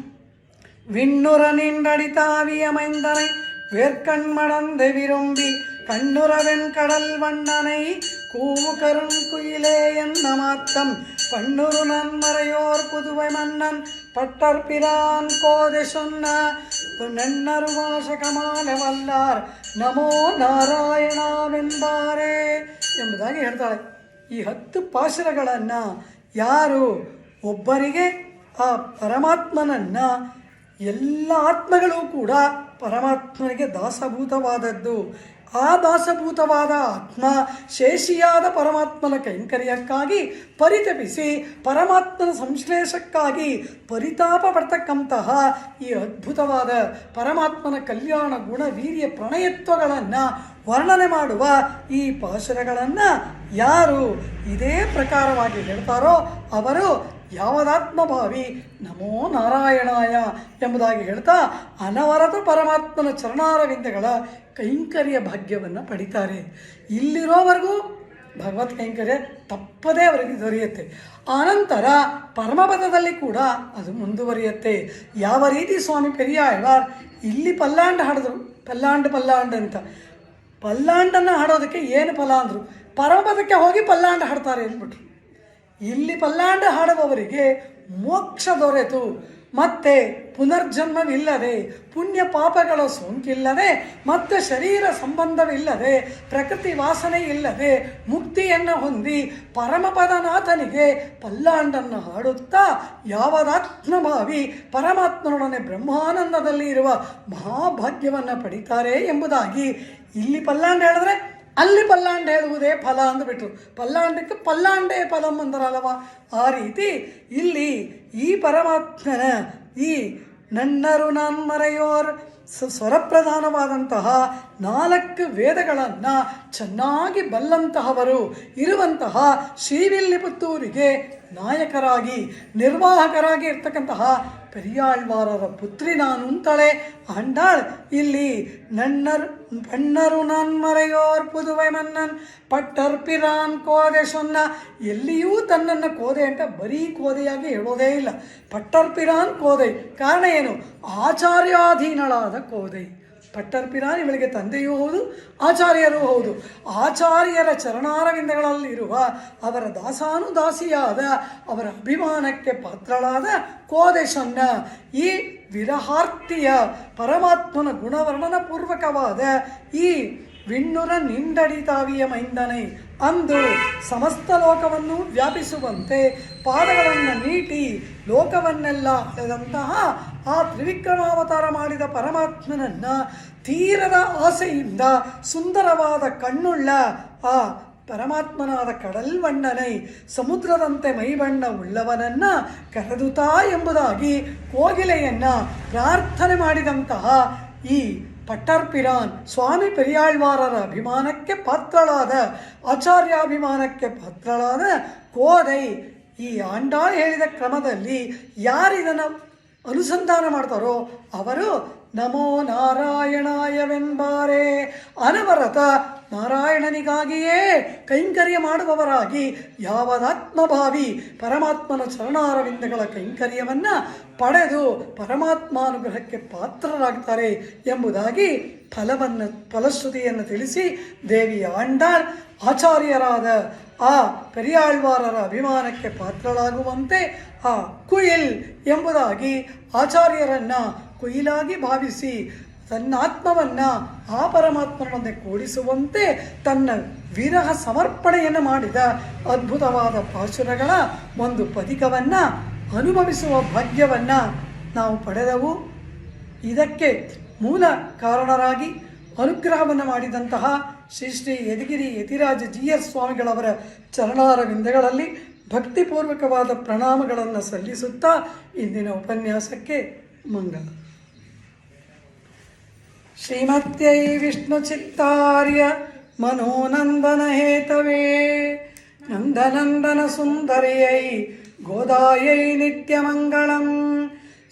விண்ணுற நின்றடித்தாவிய மைந்தனை வேர்க்கண்மடந்த விரும்பி கண்ணுறவென் கடல் வண்ணனை கூவு கருங்குயிலே என்ன மாத்தம் பன்னுரு நன்மறையோர் புதுவை மன்னன் பட்டர்பிரான் கோதை சொன்ன நன்னரு வாசகமான வல்லார் ನಮೋ ನಾರಾಯಣವೆಂಬಾರೇ ಎಂಬುದಾಗಿ ಹೇಳ್ತಾಳೆ. ಈ 10 ಪಾಶುರಗಳನ್ನು ಯಾರು ಒಬ್ಬರಿಗೆ ಆ ಪರಮಾತ್ಮನನ್ನು, ಎಲ್ಲ ಆತ್ಮಗಳು ಕೂಡ ಪರಮಾತ್ಮನಿಗೆ ದಾಸಭೂತವಾದದ್ದು. ಆ ದಾಸಭೂತವಾದ ಆತ್ಮ ಶೇಷಿಯಾದ ಪರಮಾತ್ಮನ ಕೈಂಕರ್ಯಕ್ಕಾಗಿ ಪರಿತಪಿಸಿ ಪರಮಾತ್ಮನ ಸಂಶ್ಲೇಷಕ್ಕಾಗಿ ಪರಿತಾಪ ಪಡ್ತಕ್ಕಂತಹ ಈ ಅದ್ಭುತವಾದ ಪರಮಾತ್ಮನ ಕಲ್ಯಾಣ ಗುಣ ವೀರ್ಯ ಪ್ರಣಯತ್ವಗಳನ್ನು ವರ್ಣನೆ ಮಾಡುವ ಈ ಪಾಶುರಗಳನ್ನು ಯಾರು ಇದೇ ಪ್ರಕಾರವಾಗಿ ಹೇಳ್ತಾರೋ ಅವರು ಯಾವದಾತ್ಮಭಾವಿ ನಮೋ ನಾರಾಯಣಾಯ ಎಂಬುದಾಗಿ ಹೇಳ್ತಾ ಅನವರತ ಪರಮಾತ್ಮನ ಚರಣಾರವಿಂದಗಳ ಕೈಂಕರ್ಯ ಭಾಗ್ಯವನ್ನು ಪಡಿತಾರೆ. ಇಲ್ಲಿರೋವರೆಗೂ ಭಗವತ್ ಕೈಂಕರ್ಯ ತಪ್ಪದೇ ಅವರಿಗೆ ದೊರೆಯುತ್ತೆ. ಆನಂತರ ಪರಮಪದದಲ್ಲಿ ಕೂಡ ಅದು ಮುಂದುವರಿಯುತ್ತೆ. ಯಾವ ರೀತಿ ಸ್ವಾಮಿ ಪೆರಿಯಾಳ್ವಾರ್ ಇಲ್ಲಿ ಪಲ್ಲಾಂಡ ಹಾಡಿದ್ರು, ಪಲ್ಲಾಂಡ್ ಅಂತ. ಪಲ್ಲಾಂಡನ್ನು ಹಾಡೋದಕ್ಕೆ ಏನು ಫಲ ಅಂದರು, ಪರಮಪದಕ್ಕೆ ಹೋಗಿ ಪಲ್ಲಾಂಡ ಹಾಡ್ತಾರೆ ಅಂದ್ಬಿಟ್ರು. ಇಲ್ಲಿ ಪಲ್ಲಾಂಡ ಹಾಡುವವರಿಗೆ ಮೋಕ್ಷ ದೊರೆತು ಮತ್ತೆ ಪುನರ್ಜನ್ಮವಿಲ್ಲದೆ, ಪುಣ್ಯ ಪಾಪಗಳ ಸೋಂಕಿಲ್ಲದೆ, ಮತ್ತೆ ಶರೀರ ಸಂಬಂಧವಿಲ್ಲದೆ, ಪ್ರಕೃತಿ ವಾಸನೆ ಇಲ್ಲದೆ ಮುಕ್ತಿಯನ್ನು ಹೊಂದಿ ಪರಮಪದನಾಥನಿಗೆ ಪಲ್ಲಾಂಡನ್ನು ಹಾಡುತ್ತಾ ಯಾವದಾತ್ಮಭಾವಿ ಪರಮಾತ್ಮನೊಡನೆ ಬ್ರಹ್ಮಾನಂದದಲ್ಲಿ ಇರುವ ಮಹಾಭಾಗ್ಯವನ್ನು ಪಡಿತಾರೆ ಎಂಬುದಾಗಿ ಇಲ್ಲಿ ಪಲ್ಲಾಂಡ ಹೇಳಿದ್ರೆ ಅಲ್ಲಿ ಪಲ್ಲಾಂಡ ಹೇಳುವುದೇ ಫಲ ಅಂದುಬಿಟ್ರು. ಪಲ್ಲಾಂಡಕ್ಕೆ ಪಲ್ಲಾಂಡೇ ಫಲಂ ಅಂದರಲ್ಲವ. ಆ ರೀತಿ ಇಲ್ಲಿ ಈ ಪರಮಾತ್ಮನ ಈ ನನ್ನರು ನಾನ್ಮರೆಯೋರ್ ಸ್ವರಪ್ರಧಾನವಾದಂತಹ 4 ವೇದಗಳನ್ನು ಚೆನ್ನಾಗಿ ಬಲ್ಲಂತಹವರು ಇರುವಂತಹ ಶ್ರೀವಿಲ್ಲಿಪುತ್ತೂರಿಗೆ ನಾಯಕರಾಗಿ ನಿರ್ವಾಹಕರಾಗಿ ಇರ್ತಕ್ಕಂತಹ ಪೆರಿಯಾಳ್ವಾರರ ಪುತ್ರಿ ನಾನು ಅಂತಳೆ ಆಂಡಾಳ್. ಇಲ್ಲಿ ಪಣ್ಣರು ನಾನ್ಮರೆಯೋರ್ ಪುದುವೈ ಮನ್ನನ್ ಪಟ್ಟರ್ಪಿರಾನ್ ಕೋದೆ ಸೊನ್ನ, ಎಲ್ಲಿಯೂ ತನ್ನನ್ನು ಕೋದೆ ಅಂತ ಬರೀ ಕೋದೆಯಾಗಿ ಹೇಳೋದೇ ಇಲ್ಲ. ಪಟ್ಟರ್ಪಿರಾನ್ ಕೋದೆ ಕಾರಣ ಏನು? ಆಚಾರ್ಯಾಧೀನಳಾದ ಕೋದೆ. ಪಟ್ಟರ್ಪಿರಾನ್ ಇವಳಿಗೆ ತಂದೆಯೂ ಹೌದು, ಆಚಾರ್ಯರೂ ಹೌದು. ಆಚಾರ್ಯರ ಚರಣಾರವಿಂದಗಳಲ್ಲಿರುವ ಅವರ ದಾಸಾನುದಾಸಿಯಾದ ಅವರ ಅಭಿಮಾನಕ್ಕೆ ಪಾತ್ರಳಾದ ಕೋದೇಶನ್ನ ಈ ವಿರಹಾರ್ತಿಯ ಪರಮಾತ್ಮನ ಗುಣವರ್ಣನ ಪೂರ್ವಕವಾದ ಈ ವಿಣ್ಣುರ ನಿಂಡಡಿತಾವಿಯ ಮೈಂದನೆ ಅಂದು ಸಮಸ್ತ ಲೋಕವನ್ನು ವ್ಯಾಪಿಸುವಂತೆ ಪಾದಗಳನ್ನು ನೀಟಿ ಲೋಕವನ್ನೆಲ್ಲ ಅಳೆದಂತಹ ಆ ತ್ರಿವಿಕ್ರಮಾವತಾರ ಮಾಡಿದ ಪರಮಾತ್ಮನನ್ನು ತೀರದ ಆಸೆಯಿಂದ ಸುಂದರವಾದ ಕಣ್ಣುಳ್ಳ ಆ ಪರಮಾತ್ಮನಾದ ಕಡಲ್ವಣ್ಣನೈ ಸಮುದ್ರದಂತೆ ಮೈಬಣ್ಣ ಉಳ್ಳವನನ್ನು ಕರೆದುತ್ತಾ ಎಂಬುದಾಗಿ ಕೋಗಿಲೆಯನ್ನು ಪ್ರಾರ್ಥನೆ ಮಾಡಿದಂತಹ ಈ ಪಟ್ಟರ್ಪಿರಾನ್ ಸ್ವಾಮಿ ಪೆರಿಯಾಳ್ವಾರರ ಅಭಿಮಾನಕ್ಕೆ ಪಾತ್ರಳಾದ, ಆಚಾರ್ಯಾಭಿಮಾನಕ್ಕೆ ಪಾತ್ರಳಾದ ಕೋದೈ. ಈ ಆಂಡಾಳ್ ಹೇಳಿದ ಕ್ರಮದಲ್ಲಿ ಯಾರಿದನ್ನು ಅನುಸಂಧಾನ ಮಾಡ್ತಾರೋ ಅವರು ನಮೋ ನಾರಾಯಣಾಯವೆಂಬಾರೆ, ಅನವರತ ನಾರಾಯಣನಿಗಾಗಿಯೇ ಕೈಂಕರ್ಯ ಮಾಡುವವರಾಗಿ ಯಾವದಾತ್ಮಭಾವಿ ಪರಮಾತ್ಮನ ಚರಣಾರವಿಂದಗಳ ಕೈಂಕರ್ಯವನ್ನು ಪಡೆದು ಪರಮಾತ್ಮಾನುಗ್ರಹಕ್ಕೆ ಪಾತ್ರರಾಗ್ತಾರೆ ಎಂಬುದಾಗಿ ಫಲಶ್ರುತಿಯನ್ನು ತಿಳಿಸಿ ದೇವಿ ಆಂಡಾಳ್ ಆಚಾರ್ಯರಾದ ಆ ಪೆರಿಯಾಳ್ವಾರರ ಅಭಿಮಾನಕ್ಕೆ ಪಾತ್ರಳಾಗುವಂತೆ ಆ ಕುಯಿಲ್ ಎಂಬುದಾಗಿ ಆಚಾರ್ಯರನ್ನು ಕುಯಿಲಾಗಿ ಭಾವಿಸಿ ತನ್ನ ಆತ್ಮವನ್ನು ಆ ಪರಮಾತ್ಮನೊಂದಿಗೆ ಕೂಡಿಸುವಂತೆ ತನ್ನ ವಿರಹ ಸಮರ್ಪಣೆಯನ್ನು ಮಾಡಿದ ಅದ್ಭುತವಾದ ಪಾಶುರಗಳ ಒಂದು ಪದಿಕವನ್ನು ಅನುಭವಿಸುವ ಭಾಗ್ಯವನ್ನು ನಾವು ಪಡೆದವು. ಇದಕ್ಕೆ ಮೂಲ ಕಾರಣರಾಗಿ ಅನುಗ್ರಹವನ್ನು ಮಾಡಿದಂತಹ ಶ್ರೀ ಶ್ರೀ ಯದಗಿರಿ ಯತಿರಾಜ ಜೀಯರ್ ಸ್ವಾಮಿಗಳವರ ಚರಣಾರವಿಂದಗಳಲ್ಲಿ ಭಕ್ತಿಪೂರ್ವಕವಾದ ಪ್ರಣಾಮಗಳನ್ನು ಸಲ್ಲಿಸುತ್ತಾ ಇಂದಿನ ಉಪನ್ಯಾಸಕ್ಕೆ ಮಂಗಲ. ಶ್ರೀಮತ್ಯೈ ವಿಷ್ಣು ಚಿತ್ತಾರ್ಯ ಮನೋನಂದನ ಹೇತವೇ ನಂದನಂದನ ಸುಂದರ್ಯೈ ಗೋದಾಯೈ ನಿತ್ಯಮಂಗಳಂ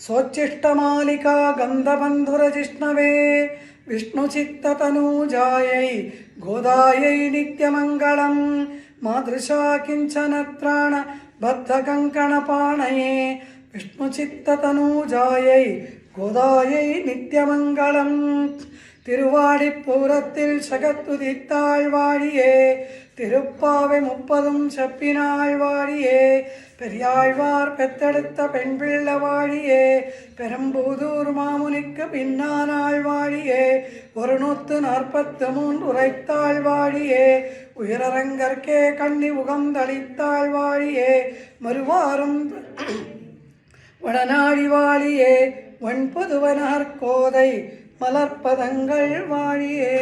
ಸ್ವಚ್ಛಿಷ್ಟಮಾಲಿಕಾ ಗಂಧಬಂಧುರಜಿಷ್ಣವೇ ವಿಷ್ಣುಚಿತ್ತತನೂಜಾಯೈ ಗೋದಾಯೈ ನಿತ್ಯಮಂಗಳಂ ಮಾದೃಶಾ ಕಿಂಚನ ತ್ರಾಣ ಬದ್ಧಕಂಕಣಪಾಣಯೇ விஷ்ணுசித்ததனூஜாயை கோதாயை நித்தியமங்கலம். திருவாடிப்பூரத்தில் சகத்துதித்தாள் வாழியே, திருப்பாவை 30 செப்பினாள் வாழியே, பெரியாழ்வார் பெத்தெடுத்த பெண் பிள்ளை வாழியே, பெரம்பூதூர் மாமுனிக்கு பின்னானாள் வாழியே, 143 உரைத்தாள் வாழியே, உயரரங்கற்கே கண்ணி உகந்தளித்தாள் வாழியே, மறுவாரும் வடநாடி வாழியே, வன்புதுவனார் கோதை மலர்பதங்கள் வாழியே.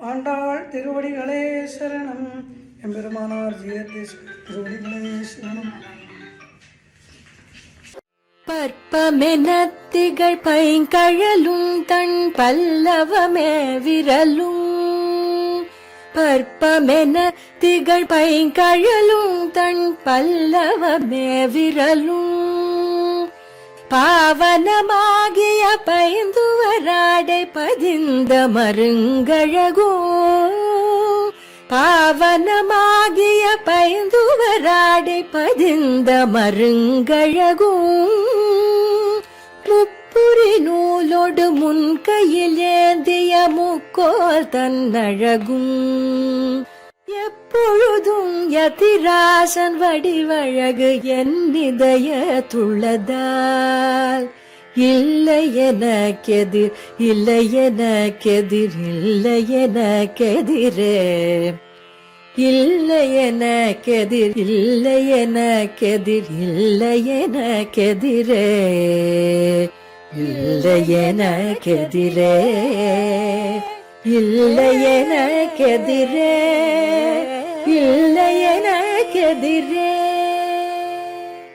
ஆண்டாள் திருவடிகளே சரணம். எம்பெருமானார் ஜீயதேஸ்வரர் திருவடிகளே சரணம். பற்பமெனத்திகள் பைங்கழலும் தன் பல்லவமே விரலும், பற்பமென திகழ் பைங்கழலும் தன் பல்லவமே விரலும், பாவனமாகிய பைந்துவராடை பதிந்த மருங்கழகோ, பாவனமாகிய பைந்துவராடை பதிந்த மருங்கழகோ, முப்புரி நூலோடு முன்கையில் ஏந்திய முக்கோல் தன்னழகும், எப்பொழுதும் யதிராசன் வடிவழகு என் இதயத்துள்ளதால், இல்லை எனக்கெதிர் இல்லை எனக்கெதிர் இல்லை எனக்கெதிரே, இல்லை எனக்கெதிர் இல்லை எனக்கெதிர் இல்லை எனக்கெதிரே, இல்லை எனக்கெதிரே, இல்லை எனக்கெதிரே, இல்லை எனக்கெதிரே.